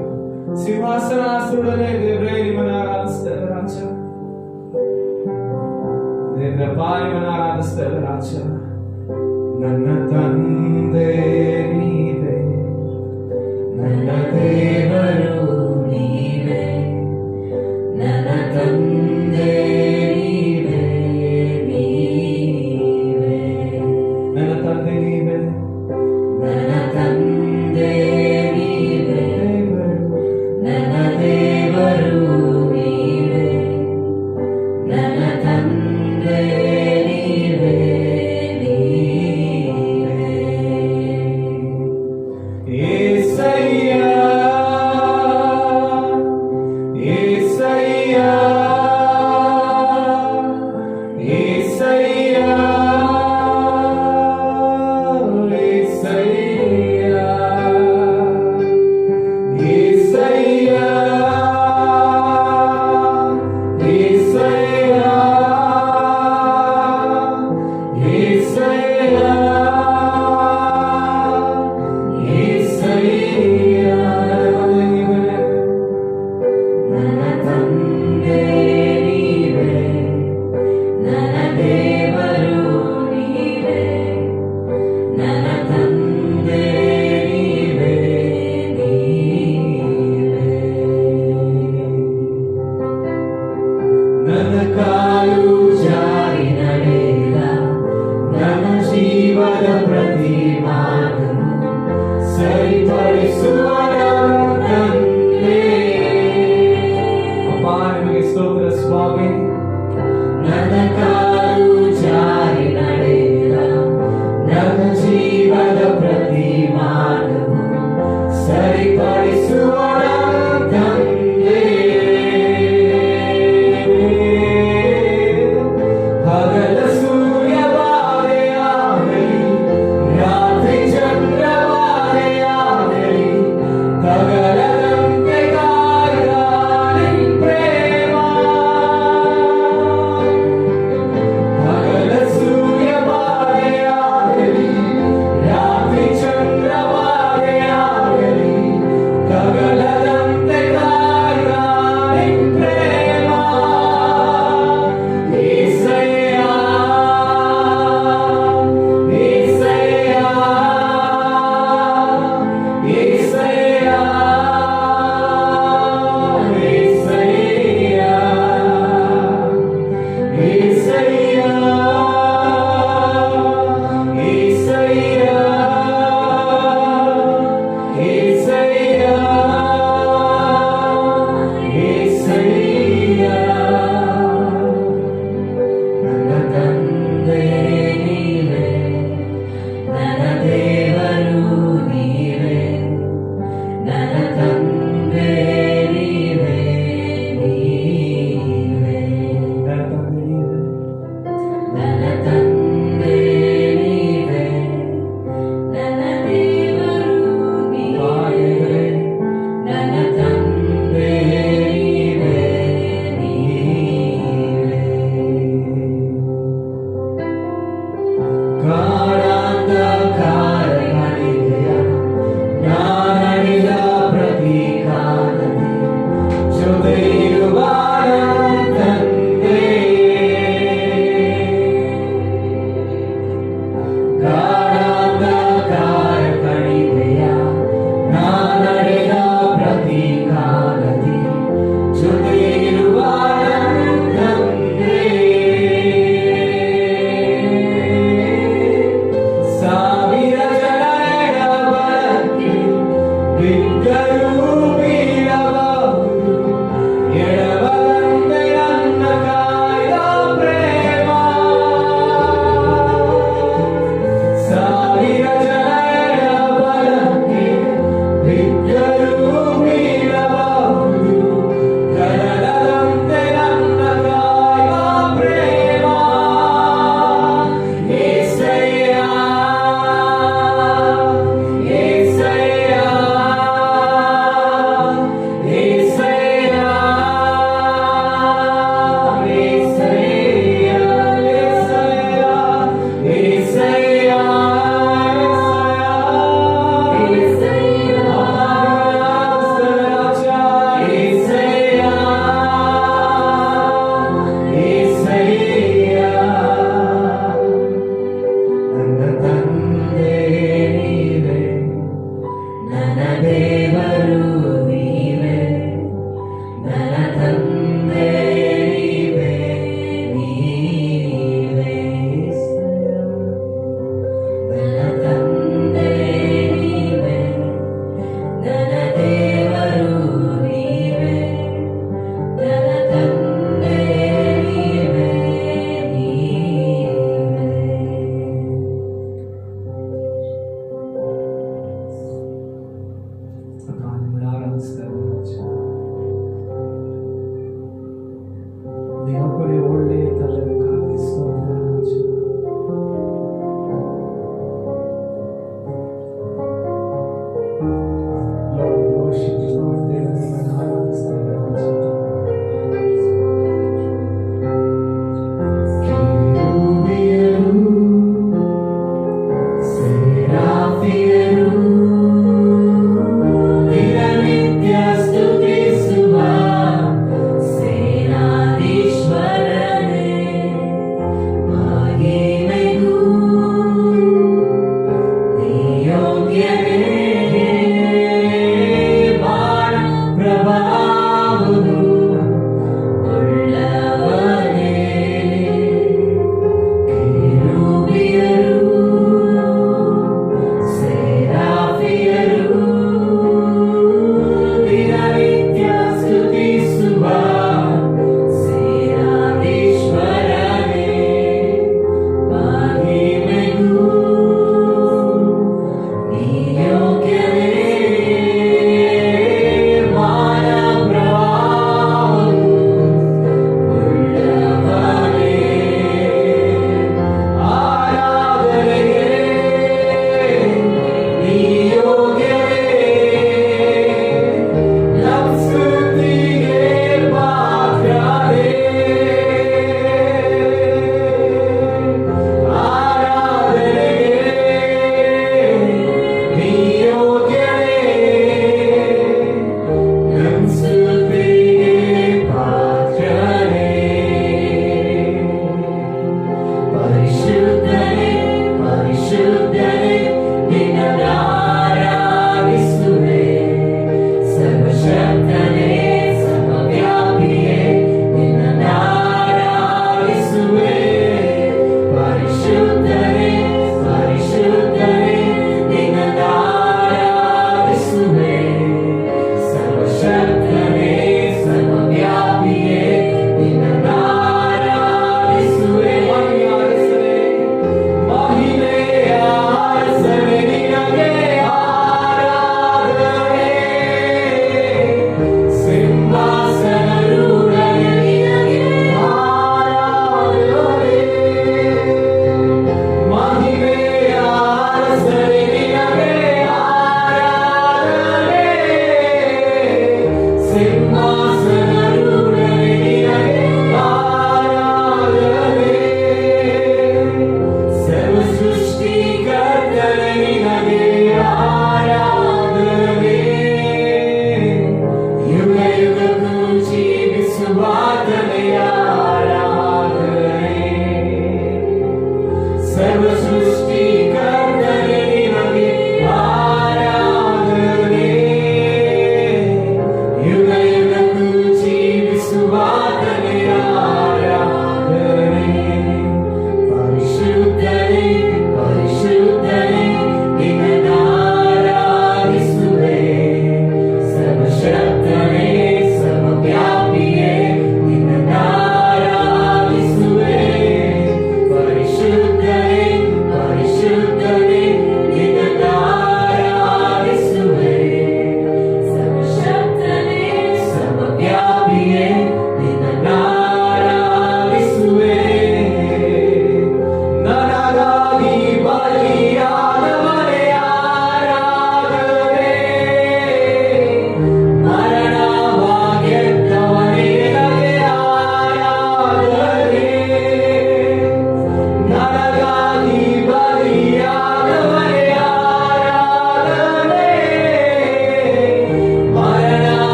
ಸಿಂಹಾಸನಾಸನೊಡನೆ ದೇವರೇ ನಿಮ್ಮನ್ನು ಆರಾಧಿಸ್ತೇವೆ ರಾಜ. ದೇವರಪ್ಪ, ನಿಮ್ಮನ್ನು ಆರಾಧಿಸ್ತೇವೆ ರಾಜ. ನನ್ನ ತಂದೆ ನೀವೇ, ನನ್ನ ದೇವರು ನೀವೇ, ನನ್ನ ತಂದೆ ನೀವೇ, ನೀವೇ. ನನ್ನ ಕಾಲು ಜಾರಿ ನಡೆದ ನನ್ನ ಜೀವದ ಪ್ರತಿಮಾನನು ಸರಿಪಡಿಸುವನು ತಂದೆ. ಅಪ್ಪ ನಿಮಗೆ ಸ್ತೋತ್ರ ಸ್ವಾಮಿ. ನನ್ನ ಕಾಲು ಜಾರಿ ನಡೆದ ನನ್ನ ಜೀವದ ಪ್ರತಿಮಾನನು ಸರಿಪಡಿಸುವನು ತಂದೆ. ಹಗಲ ಸೂರ್ಯವಾದೆಯಾಗಲಿ ರಾತ್ರಿ ಚಂದ್ರವಾದೆಯಾಗಲಿ ತಗಲದಂತೆ ಕಾಯ್ದ ನಿನ್ ಪ್ರೇಮ.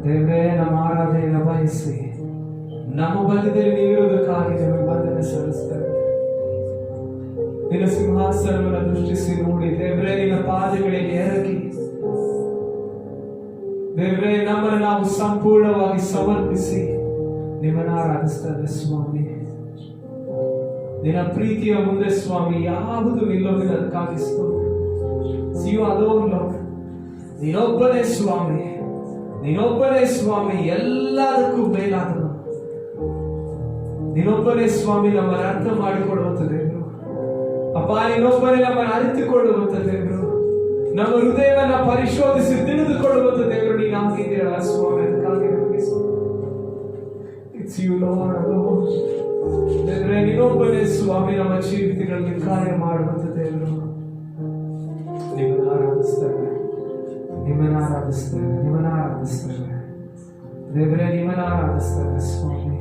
ದೇವರೇ, ನಮ್ಮ ಆರಾಧನೆಯನ್ನು ಬಯಸಿ ನಮ್ಮ ಮಧ್ಯದಲ್ಲಿ ನೀವಿರುವುದಕ್ಕಾಗಿ ನಿಮಗೆ ವಂದನೆ ಸಲ್ಲಿಸ್ತೇವೆ. ನಿನ್ನ ಸಿಂಹಾಸನವನ್ನು ದೃಷ್ಟಿಸಿ ನೋಡಿ ದೇವರೇ, ನಿನ್ನ ಪಾದಗಳಿಗೆ ಎರಗಿ ದೇವರೇ, ನಮ್ಮನ್ನು ನಾವು ಸಂಪೂರ್ಣವಾಗಿ ಸಮರ್ಪಿಸಿ ನಿಮ್ಮನ್ನು ಆರಾಧಿಸ್ತೇವೆ ಸ್ವಾಮಿ. ನಿನ್ನ ಪ್ರೀತಿಯ ಮುಂದೆ ಸ್ವಾಮಿ ಯಾವುದು ನಿಲ್ಲೋದಕ್ಕಾಗಿ ನೀನೊಬ್ಬನೇ ಸ್ವಾಮಿ, ನೀನೊಬ್ಬನೇ ಸ್ವಾಮಿ, ಎಲ್ಲದಕ್ಕೂ ಮೇಲಾದನು ನೀನೊಬ್ಬನೇ ಸ್ವಾಮಿ. ನಮ್ಮನ್ನು ಅರ್ಥ ಮಾಡಿಕೊಳ್ಳುವಂತ ದೇವರು ಅಪ್ಪ, ನೀನೊಬ್ಬನೇ ನಮ್ಮನ್ನು ಅರಿತುಕೊಳ್ಳುವಂತ ದೇವರು, ನಮ್ಮ ಹೃದಯವನ್ನ ಪರಿಶೋಧಿಸಿ ತಿಳಿದುಕೊಳ್ಳುವಂತ ದೇವರು ನೀನು ಆಗಿದ್ದೀರಲ್ಲ ಸ್ವಾಮಿ. ಅದಕ್ಕಾಗಿ ದೇವರೇ, ನೀನೊಬ್ಬನೇ ಸ್ವಾಮಿ ನಮ್ಮ ಜೀವಿತಗಳಲ್ಲಿ ಕಾರ್ಯ ಮಾಡುವಂತ ದೇವರು. ನಿಮ್ಮನ್ನು ಆರಾಧಿಸ್ತೇವೆ, ನಿಮ್ಮನ್ನು ಆರಾಧಿಸ್ತೇವೆ, ನಿಮ್ಮನ್ನು ಆರಾಧಿಸ್ತೇವೆ ದೇವರೇ, ನಿಮ್ಮನ್ನು ಆರಾಧಿಸ್ತೇವೆ ಸ್ವಾಮಿ.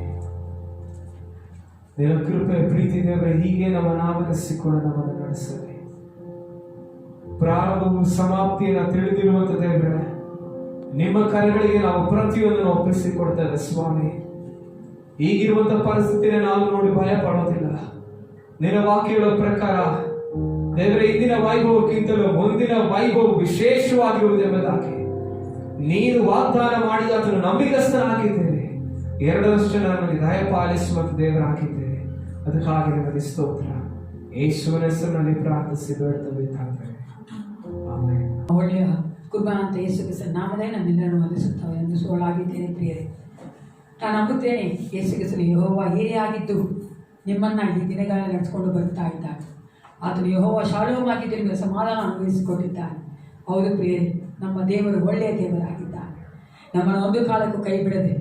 ನಿನ್ನ ಕೃಪೆ ಪ್ರೀತಿ ದೇವರೇ ಹೀಗೆ ನಮ್ಮನ್ನು ಆವರಿಸಿಕೊಂಡು ನಮ್ಮನ್ನು ನಡೆಸಲಿ. ಪ್ರಾರಂಭವು ಸಮಾಪ್ತಿಯನ್ನು ತಿಳಿದಿರುವಂತ ದೇವರೇ, ನಿಮ್ಮ ಕರೆಗಳಿಗೆ ನಾವು ಪ್ರತಿಯೊಂದನ್ನು ಒಪ್ಪಿಸಿಕೊಡ್ತೇವೆ ಸ್ವಾಮಿ. ಈಗಿರುವಂತಹ ಪರಿಸ್ಥಿತಿನ ನಾವು ನೋಡಿ ಭಯ ಪಡೋದಿಲ್ಲ. ನಿನ್ನ ವಾಕ್ಯಗಳ ಪ್ರಕಾರ ದೇವರೇ, ಇಂದಿನ ವೈಭವಕ್ಕಿಂತಲೂ ಮುಂದಿನ ವೈಭವ ವಿಶೇಷವಾಗಿರುವುದೆಂಬುದಾಗಿ ನೀನು ವಾಗ್ದಾನ ಮಾಡಿದ ಅದನ್ನು ನಂಬಿಕಸ್ಥನಾಗಿದ್ದೇವೆ. 2 ವರ್ಷ ನಮಗೆ ದಯಪಾಲಿಸುವಂತ ದೇವರಾಗಿದ್ದೇವೆ. ಅದಕ್ಕಾಗಿ ನಿಮಗೆ ಸ್ತೋತ್ರ. ಯೇಸುವಿನ ಹೆಸರಿನಲ್ಲಿ ಪ್ರಾರ್ಥಿಸಿ ಬೇಡ್ತೇವೆ ತಂದೆ, ಆಮೆನ್.
ಒಳ್ಳೆಯ ಕುರ್ಬಾನ ಅಂತ ಯೇಸು ಕ್ರಿಸ್ತನ ನಾಮದಲ್ಲಿ ನನ್ನೆಲ್ಲರನ್ನು ವಂದಿಸುತ್ತೇವೆ ಎಂದು ಸೋಲಾಗಿದ್ದೇನೆ ಪ್ರಿಯರೇ. ನಾನು ನಂಬುತ್ತೇನೆ ಯೇಸು ಕ್ರಿಸ್ತನು ಯೆಹೋವ ಏನೇ ಆಗಿದ್ದು ನಿಮ್ಮನ್ನು ಈ ದಿನಗಳ ನಡೆಸಿಕೊಂಡು ಬರ್ತಾ ಇದ್ದಾನೆ. ಆತನು ಯೆಹೋವ ಶಾಲೋಮ್ ಆಗಿದ್ದು ನಿಮಗೆ ಸಮಾಧಾನ ಅನುಭವಿಸಿಕೊಟ್ಟಿದ್ದಾನೆ. ಹೌದು ಪ್ರಿಯರೇ, ನಮ್ಮ ದೇವರು ಒಳ್ಳೆಯ ದೇವರಾಗಿದ್ದಾನೆ. ನಮ್ಮನ್ನು ಒಂದು ಕಾಲಕ್ಕೂ ಕೈ ಬಿಡದೆ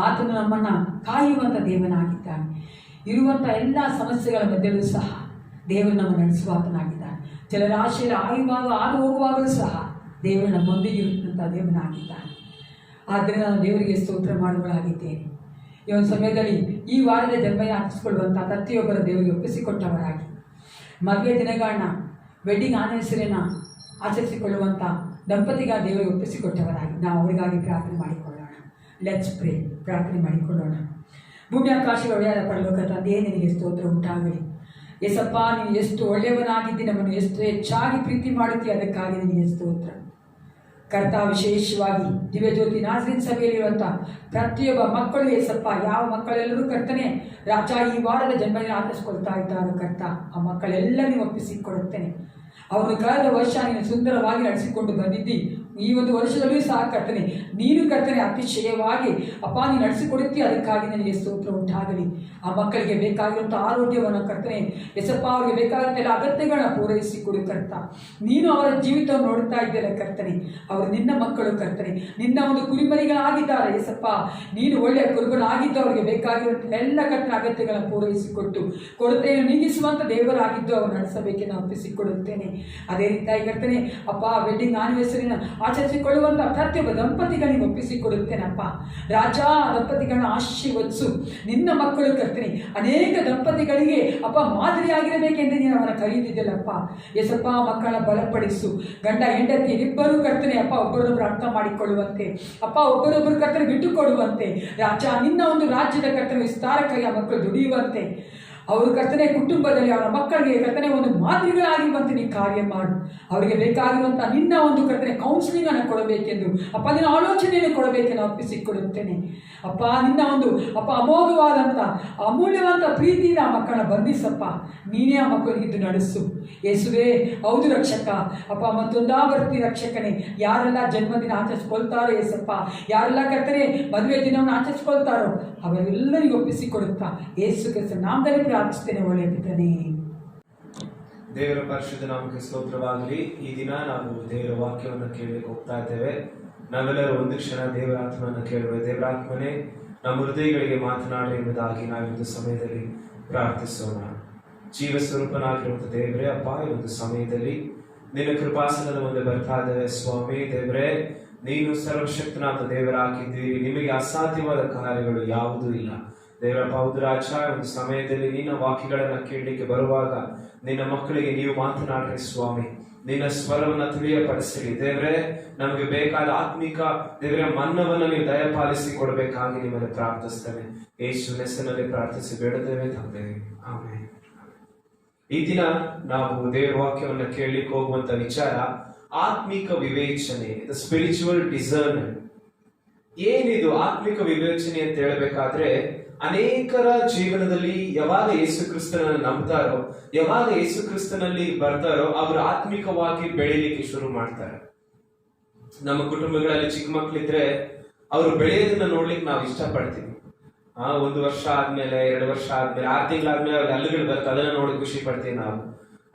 ಆತನು ನಮ್ಮನ್ನು ಕಾಯುವಂಥ ದೇವನಾಗಿದ್ದಾನೆ. ಇರುವಂಥ ಎಲ್ಲ ಸಮಸ್ಯೆಗಳ ಮಧ್ಯೆಯೂ ಸಹ ದೇವರು ನಮ್ಮನ್ನು ನಡೆಸುವ ಆತನಾಗಿದ್ದಾನೆ. ಜಲರಾಶಿಯಲ್ಲಿ ಆಯುವಾಗ ಹಾದು ಹೋಗುವಾಗಲೂ ಸಹ ದೇವರು ನಮ್ಮೊಂದಿಗೆ ಇರುವಂಥ ದೇವನಾಗಿದ್ದಾನೆ. ಆದ್ದರಿಂದ ನಾನು ದೇವರಿಗೆ ಸ್ತೋತ್ರ ಮಾಡುವಳಾಗಿದ್ದೇನೆ. ಈ ಒಂದು ಸಮಯದಲ್ಲಿ ಈ ವಾರದ ಜನ್ಮಯ ಆಚರಿಸಿಕೊಳ್ಳುವಂಥ ಪ್ರತಿಯೊಬ್ಬರ ದೇವರಿಗೆ ಒಪ್ಪಿಸಿಕೊಟ್ಟವರಾಗಿ, ಮದುವೆ ದಿನಗಳನ್ನ ವೆಡ್ಡಿಂಗ್ ಆನಿವರ್ಸರಿಯನ್ನು ಆಚರಿಸಿಕೊಳ್ಳುವಂಥ ದಂಪತಿಗಳ ದೇವರಿಗೆ ಒಪ್ಪಿಸಿಕೊಟ್ಟವರಾಗಿ ನಾವು ಅವರಿಗಾಗಿ ಪ್ರಾರ್ಥನೆ ಮಾಡಿಕೊಳ್ಳೋಣ. Let's pray. ಪ್ರಾರ್ಥನೆ ಮಾಡಿಕೊಳ್ಳೋಣ. ಭೂಮಿ ಆಕಾಶಗಳ ಒಳ್ಳೆಯದ ಪರಲೋಕ ತಂದೆಯೇ, ನಿನಗೆ ಸ್ತೋತ್ರ ಉಂಟಾಗಲಿ. ಯೇಸಪ್ಪ, ನೀನು ಎಷ್ಟು ಒಳ್ಳೆಯವನಾಗಿದ್ದಿ, ನಮ್ಮನ್ನು ಎಷ್ಟು ಹೆಚ್ಚಾಗಿ ಪ್ರೀತಿ ಮಾಡುತ್ತೀಯ, ಅದಕ್ಕಾಗಿ ನಿನಗೆ ಸ್ತೋತ್ರ. ಕರ್ತ, ವಿಶೇಷವಾಗಿ ದಿವ್ಯಜ್ಯೋತಿ ನಾಜರಿನ್ ಸಭೆಯಲ್ಲಿರುವಂಥ ಪ್ರತಿಯೊಬ್ಬ ಮಕ್ಕಳು ಯೇಸಪ್ಪ, ಯಾವ ಮಕ್ಕಳೆಲ್ಲರೂ ಕರ್ತನೆ ರಾಜ ಈ ವಾರದ ಜನ್ಮದಿನ ಆಚರಿಸ್ಕೊಳ್ತಾ ಇದ್ದಾರೋ ಕರ್ತ, ಆ ಮಕ್ಕಳೆಲ್ಲರಿಗೂ ಒಪ್ಪಿಸಿಕೊಡುತ್ತೇನೆ. ಅವರು ಕಳೆದ ವರ್ಷ ನೀನು ಸುಂದರವಾಗಿ ನಡೆಸಿಕೊಂಡು ಬಂದಿದ್ದಿ. ಈ ಒಂದು ವರ್ಷದಲ್ಲಿಯೂ ಸಹ ಕರ್ತನೆ ನೀನು ಕರ್ತನೆ ಅತಿಶಯವಾಗಿ ಅಪ್ಪ ನೀನು ನಡೆಸಿಕೊಡುತ್ತೀಯ, ಅದಕ್ಕಾಗಿ ನನಗೆ ಸ್ತೋತ್ರ ಉಂಟಾಗಲಿ. ಆ ಮಕ್ಕಳಿಗೆ ಬೇಕಾಗಿರುವಂಥ ಆರೋಗ್ಯವನ್ನು ಕರ್ತನೆ ಯೇಸಪ್ಪ, ಅವರಿಗೆ ಬೇಕಾದಂಥ ಎಲ್ಲ ಅಗತ್ಯಗಳನ್ನ ಪೂರೈಸಿಕೊಡು ಕರ್ತ. ನೀನು ಅವರ ಜೀವಿತವನ್ನು ನೋಡ್ತಾ ಇದ್ದೇನೆ ಕರ್ತನೆ. ಅವರು ನಿನ್ನ ಮಕ್ಕಳು ಕರ್ತನೆ, ನಿನ್ನ ಒಂದು ಕುರಿಮರಿಗಳಾಗಿದ್ದಾರೆ ಯೇಸಪ್ಪ. ನೀನು ಒಳ್ಳೆಯ ಕುರುಬನಾಗಿದ್ದು ಅವರಿಗೆ ಬೇಕಾಗಿರುವಂಥ ಎಲ್ಲ ಕರ್ತನ ಅಗತ್ಯಗಳನ್ನು ಪೂರೈಸಿಕೊಟ್ಟು ಕೊರತೆಯನ್ನು ನೀಗಿಸುವಂಥ ದೇವರಾಗಿದ್ದು ಅವರು ನಡೆಸಬೇಕೆಂದು ಒಪ್ಪಿಸಿಕೊಡುತ್ತೇನೆ. ಅದೇ ರೀತಿಯಾಗಿ ಕರ್ತನೆ ಅಪ್ಪ, ವೆಡ್ಡಿಂಗ್ ಆನಿವರ್ಸರಿನ ಆಚರಿಸಿಕೊಳ್ಳುವಂಥ ಪ್ರತಿಯೊಬ್ಬ ದಂಪತಿಗಳಿಗೆ ಒಪ್ಪಿಸಿಕೊಡುತ್ತೇನಪ್ಪ. ರಾಜ, ದಂಪತಿಗಳನ್ನ ಆಶೀರ್ವದಿಸು. ನಿನ್ನ ಮಕ್ಕಳು ಕರ್ತನೆ ಅನೇಕ ದಂಪತಿಗಳಿಗೆ ಅಪ್ಪ ಮಾದರಿಯಾಗಿರಬೇಕೆಂದು ನೀನು ಅವರ ಕರೆಯುತ್ತಿದ್ದಲ್ಲಪ್ಪ. ಯೇಸಪ್ಪ, ಮಕ್ಕಳನ್ನ ಬಲಪಡಿಸು. ಗಂಡ ಹೆಂಡತಿ ಇಬ್ಬರು ಕರ್ತನೆ ಅಪ್ಪ ಒಬ್ಬರೊಬ್ಬರು ಅರ್ಥ ಮಾಡಿಕೊಳ್ಳುವಂತೆ ಅಪ್ಪ, ಒಬ್ಬರೊಬ್ಬರು ಕರ್ತನೆ ಬಿಟ್ಟುಕೊಡುವಂತೆ ರಾಜ, ನಿನ್ನ ಒಂದು ರಾಜ್ಯದ ಕರ್ತನೆ ವಿಸ್ತಾರಕ್ಕಾಗಿ ಆ ಮಕ್ಕಳು ದುಡಿಯುವಂತೆ ಅವರು ಕರ್ತನೆ ಕುಟುಂಬದಲ್ಲಿ ಅವರ ಮಕ್ಕಳಿಗೆ ಕರ್ತನೆ ಒಂದು ಮಾದರಿಗಳಾಗಿರುವಂತೆ ನೀನು ಕಾರ್ಯ ಮಾಡು. ಅವರಿಗೆ ಬೇಕಾಗಿರುವಂಥ ನಿನ್ನ ಒಂದು ಕರ್ತನೆ ಕೌನ್ಸಿಲಿಂಗನ್ನು ಕೊಡಬೇಕೆಂದು ಅಪ್ಪ, ನಿನ್ನ ಆಲೋಚನೆಯನ್ನು ಕೊಡಬೇಕೆಂದು ಒಪ್ಪಿಸಿಕೊಡುತ್ತೇನೆ ಅಪ್ಪ. ನಿನ್ನ ಒಂದು ಅಪ್ಪ ಅಮೋಘವಾದಂಥ ಅಮೂಲ್ಯವಾದಂಥ ಪ್ರೀತಿಯಿಂದ ಆ ಮಕ್ಕಳನ್ನ ಬಂಧಿಸಪ್ಪ. ನೀನೇ ಆ ಮಕ್ಕಳಿಗಿದ್ದು ನಡೆಸು ಯೇಸುವೇ. ಹೌದು ರಕ್ಷಕ ಅಪ್ಪ, ಮತ್ತೊಂದಾವರ್ತಿ ರಕ್ಷಕನೇ, ಯಾರೆಲ್ಲ ಜನ್ಮದಿನ ಆಚರಿಸ್ಕೊಳ್ತಾರೋ ಯೇಸಪ್ಪ, ಯಾರೆಲ್ಲ ಕರ್ತನೆ ಮದುವೆ ದಿನವನ್ನು ಆಚರಿಸ್ಕೊಳ್ತಾರೋ ಅವರೆಲ್ಲರಿಗೂ ಒಪ್ಪಿಸಿಕೊಡುತ್ತಾ ಯೇಸು ಕ್ರಿಸ್ತನ ನಾಮದಲ್ಲಿ ಪ್ರಾರ್ಥಿಸ್ತೇನೆ. ಒಳ್ಳೆಯ ಪಿತನೇ.
ದೇವರ ಪರಿಶುದ್ಧ ನಾಮಕ್ಕೆ ಸ್ತೋತ್ರವಾಗಲಿ. ಈ ದಿನ ನಾವು ದೇವರ ವಾಕ್ಯವನ್ನು ಕೇಳಲಿಕ್ಕೆ ಹೋಗ್ತಾ ಇದ್ದೇವೆ. ನಾವೆಲ್ಲರೂ ಒಂದು ಕ್ಷಣ ದೇವರ ಆತ್ಮವನ್ನು ಕೇಳುವ. ದೇವರಾತ್ಮನೇ ನಮ್ಮ ಹೃದಯಗಳಿಗೆ ಮಾತನಾಡಿ ಎಂಬುದಾಗಿ ನಾವಿಂದು ಸಮಯದಲ್ಲಿ ಪ್ರಾರ್ಥಿಸೋಣ. ಜೀವ ಸ್ವರೂಪನಾಗಿರುವಂಥ ದೇವರೇ ಅಪ್ಪ, ಈ ಒಂದು ಸಮಯದಲ್ಲಿ ನಿನ್ನ ಕೃಪಾಸನದ ಮುಂದೆ ಬರ್ತಾ ಇದ್ದೇವೆ ಸ್ವಾಮಿ. ದೇವರೇ, ನೀನು ಸರ್ವಶಕ್ತನಾದ ದೇವರಾಗಿದ್ದೀರಿ. ನಿಮಗೆ ಅಸಾಧ್ಯವಾದ ಕಾರ್ಯಗಳು ಯಾವುದೂ ಇಲ್ಲ ದೇವರಪ್ಪ. ಹೌದು ರಾಜ, ಒಂದು ಸಮಯದಲ್ಲಿ ನಿನ್ನ ವಾಕ್ಯಗಳನ್ನು ಕೇಳಲಿಕ್ಕೆ ಬರುವಾಗ ನಿನ್ನ ಮಕ್ಕಳಿಗೆ ನೀವು ಮಾತನಾಡ್ರಿ ಸ್ವಾಮಿ. ನಿನ್ನ ಸ್ವರವನ್ನ ತಿಳಿಯಪಡಿಸಿರಿ ದೇವರೇ. ನಮಗೆ ಬೇಕಾದ ಆತ್ಮಿಕ ದೇವರ ಮನ್ನವನ್ನು ನೀವು ದಯಪಾಲಿಸಿ ಕೊಡಬೇಕಾಗಿ ನಿಮ್ಮನ್ನು ಪ್ರಾರ್ಥಿಸ್ತೇನೆ. ಯೇಸುವಿನ ಹೆಸರಿನಲ್ಲಿ ಪ್ರಾರ್ಥಿಸಿ ಬೇಡುತ್ತೇವೆ ತಂದೆ, ಆಮೆನ್. ಈ ದಿನ ನಾವು ದೇವರ ವಾಕ್ಯವನ್ನು ಕೇಳಲಿಕ್ಕೆ ಹೋಗುವಂತ ವಿಚಾರ ಆತ್ಮಿಕ ವಿವೇಚನೆ, ದ ಸ್ಪಿರಿಚುವಲ್ ಡಿಸರ್ನ್ಮೆಂಟ್. ಏನಿದು ಆತ್ಮಿಕ ವಿವೇಚನೆ ಅಂತ ಹೇಳಬೇಕಾದ್ರೆ, ಅನೇಕರ ಜೀವನದಲ್ಲಿ ಯಾವಾಗ ಯೇಸು ಕ್ರಿಸ್ತನನ್ನು ನಂಬ್ತಾರೋ, ಯಾವಾಗ ಯೇಸು ಕ್ರಿಸ್ತನಲ್ಲಿ ಬರ್ತಾರೋ, ಅವರು ಆತ್ಮಿಕವಾಗಿ ಬೆಳೀಲಿಕ್ಕೆ ಶುರು ಮಾಡ್ತಾರೆ. ನಮ್ಮ ಕುಟುಂಬಗಳಲ್ಲಿ ಚಿಕ್ಕ ಮಕ್ಕಳಿದ್ರೆ ಅವರು ಬೆಳೆಯೋದನ್ನ ನೋಡ್ಲಿಕ್ಕೆ ನಾವು ಇಷ್ಟಪಡ್ತೀವಿ. 1 ವರ್ಷ ಆದ್ಮೇಲೆ, 2 ವರ್ಷ ಆದ್ಮೇಲೆ, 6 ತಿಂಗಳಾದ್ಮೇಲೆ ಅವ್ರಿಗೆ ಹಲ್ಲುಗಳು ಬರುತ್ತೆ, ಅದನ್ನ ನೋಡಿ ಖುಷಿ ಪಡ್ತೀವಿ ನಾವು.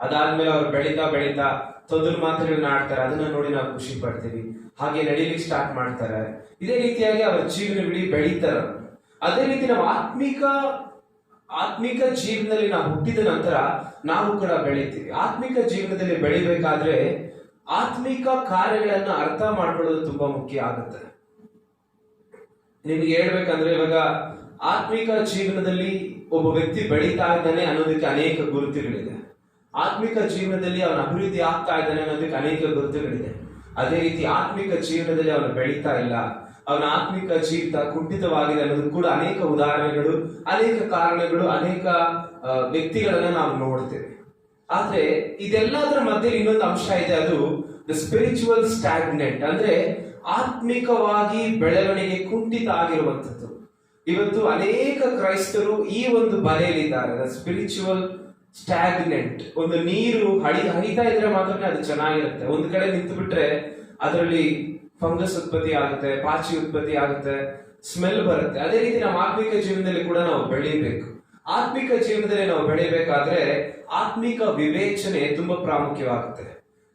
ಅದಾದ್ಮೇಲೆ ಅವ್ರು ಬೆಳೀತಾ ತೊದಲು ಮಾತುಗಳನ್ನ ಆಡ್ತಾರೆ, ಅದನ್ನ ನೋಡಿ ನಾವು ಖುಷಿ ಪಡ್ತೀವಿ. ಹಾಗೆ ನಡೀಲಿಕ್ಕೆ ಸ್ಟಾರ್ಟ್ ಮಾಡ್ತಾರೆ. ಇದೇ ರೀತಿಯಾಗಿ ಅವರ ಜೀವನವಿಡೀ ಬೆಳೀತಾರೆ. ಅದೇ ರೀತಿ ನಾವು ಆತ್ಮಿಕ ಜೀವನದಲ್ಲಿ ನಾವು ಹುಟ್ಟಿದ ನಂತರ ನಾವು ಕೂಡ ಬೆಳೀತೀವಿ. ಆತ್ಮಿಕ ಜೀವನದಲ್ಲಿ ಬೆಳಿಬೇಕಾದ್ರೆ ಆತ್ಮಿಕ ಕಾರ್ಯಗಳನ್ನ ಅರ್ಥ ಮಾಡ್ಕೊಳ್ಳೋದು ತುಂಬಾ ಮುಖ್ಯ ಆಗುತ್ತೆ. ನಿಮ್ಗೆ ಹೇಳ್ಬೇಕಂದ್ರೆ, ಇವಾಗ ಆತ್ಮಿಕ ಜೀವನದಲ್ಲಿ ಒಬ್ಬ ವ್ಯಕ್ತಿ ಬೆಳೀತಾ ಇದ್ದಾನೆ ಅನ್ನೋದಕ್ಕೆ ಅನೇಕ ಗುರುತುಗಳಿದೆ. ಆತ್ಮಿಕ ಜೀವನದಲ್ಲಿ ಅವನ ಅಭಿವೃದ್ಧಿ ಆಗ್ತಾ ಇದ್ದಾನೆ ಅನ್ನೋದಕ್ಕೆ ಅನೇಕ ಗುರುತುಗಳಿದೆ. ಅದೇ ರೀತಿ ಆತ್ಮಿಕ ಜೀವನದಲ್ಲಿ ಅವನು ಬೆಳೀತಾ ಇಲ್ಲ, ಅವನ ಆತ್ಮಿಕ ಜೀವಿತ ಕುಂಠಿತವಾಗಿದೆ ಅನ್ನೋದು ಕೂಡ ಅನೇಕ ಉದಾಹರಣೆಗಳು, ಅನೇಕ ಕಾರಣಗಳು, ಅನೇಕ ವ್ಯಕ್ತಿಗಳನ್ನ ನಾವು ನೋಡ್ತೇವೆ. ಆದ್ರೆ ಇದೆಲ್ಲದರ ಮಧ್ಯೆ ಇನ್ನೊಂದು ಅಂಶ ಇದೆ, ಅದು ದ ಸ್ಪಿರಿಚುವಲ್ ಸ್ಟಾಗ್ನೆಂಟ್, ಅಂದ್ರೆ ಆತ್ಮಿಕವಾಗಿ ಬೆಳವಣಿಗೆ ಕುಂಠಿತ ಆಗಿರುವಂಥದ್ದು. ಇವತ್ತು ಅನೇಕ ಕ್ರೈಸ್ತರು ಈ ಒಂದು ಬಲೆಯಲ್ಲಿದ್ದಾರೆ, ದ ಸ್ಪಿರಿಚುವಲ್ ಸ್ಟಾಗ್ನೆಂಟ್. ಒಂದು ನೀರು ಹರಿತಾ ಇದ್ರೆ ಮಾತ್ರ ಅದು ಚೆನ್ನಾಗಿರುತ್ತೆ. ಒಂದು ಕಡೆ ನಿಂತು ಬಿಟ್ರೆ ಅದರಲ್ಲಿ ಫಂಗಸ್ ಉತ್ಪತ್ತಿ ಆಗುತ್ತೆ, ಪಾಚಿ ಉತ್ಪತ್ತಿ ಆಗುತ್ತೆ, ಸ್ಮೆಲ್ ಬರುತ್ತೆ. ಅದೇ ರೀತಿ ನಮ್ಮ ಆತ್ಮಿಕ ಜೀವನದಲ್ಲಿ ಕೂಡ ನಾವು ಬೆಳೀಬೇಕು. ಆತ್ಮಿಕ ಜೀವನದಲ್ಲಿ ನಾವು ಬೆಳಿಬೇಕಾದ್ರೆ ಆತ್ಮಿಕ ವಿವೇಚನೆ ತುಂಬಾ ಪ್ರಾಮುಖ್ಯವಾಗುತ್ತೆ.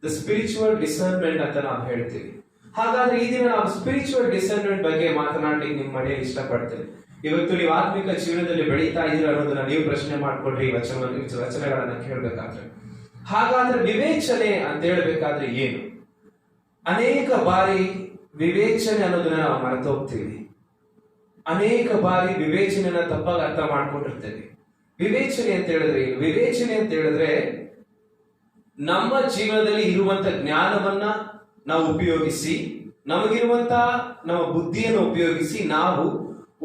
ದ ಸ್ಪಿರಿಚುವಲ್ ಡಿಸರ್ನ್ಮೆಂಟ್ ಅಂತ ನಾವು ಹೇಳ್ತೀವಿ. ಹಾಗಾದ್ರೆ ಈ ದಿನ ನಾವು ಸ್ಪಿರಿಚುವಲ್ ಡಿಸರ್ನ್ಮೆಂಟ್ ಬಗ್ಗೆ ಮಾತನಾಡ್ಲಿಕ್ಕೆ ನಿಮ್ಮ ಮನೆಯಲ್ಲಿ ಇಷ್ಟಪಡ್ತೇವೆ. ಇವತ್ತು ನೀವು ಆತ್ಮಿಕ ಜೀವನದಲ್ಲಿ ಬೆಳೀತಾ ಇದ್ದೀರಾ ಅನ್ನೋದನ್ನ ನೀವು ಪ್ರಶ್ನೆ ಮಾಡ್ಕೊಂಡ್ರಿ ಈ ವಚನಗಳನ್ನ ಕೇಳಬೇಕಾದ್ರೆ. ಹಾಗಾದ್ರೆ ವಿವೇಚನೆ ಅಂತ ಹೇಳ್ಬೇಕಾದ್ರೆ ಏನು? ಅನೇಕ ಬಾರಿ ವಿವೇಚನೆ ಅನ್ನೋದನ್ನ ನಾವು ಮರೆತು ಹೋಗ್ತೀವಿ. ಅನೇಕ ಬಾರಿ ವಿವೇಚನೆಯನ್ನ ತಪ್ಪಾಗಿ ಅರ್ಥ ಮಾಡ್ಕೊಂಡಿರ್ತೇವೆ. ವಿವೇಚನೆ ಅಂತ ಹೇಳಿದ್ರೆ ಏನು? ವಿವೇಚನೆ ಅಂತ ಹೇಳಿದ್ರೆ ನಮ್ಮ ಜೀವನದಲ್ಲಿ ಇರುವಂತ ಜ್ಞಾನವನ್ನ ನಾವು ಉಪಯೋಗಿಸಿ, ನಮಗಿರುವಂತ ನಮ್ಮ ಬುದ್ಧಿಯನ್ನು ಉಪಯೋಗಿಸಿ ನಾವು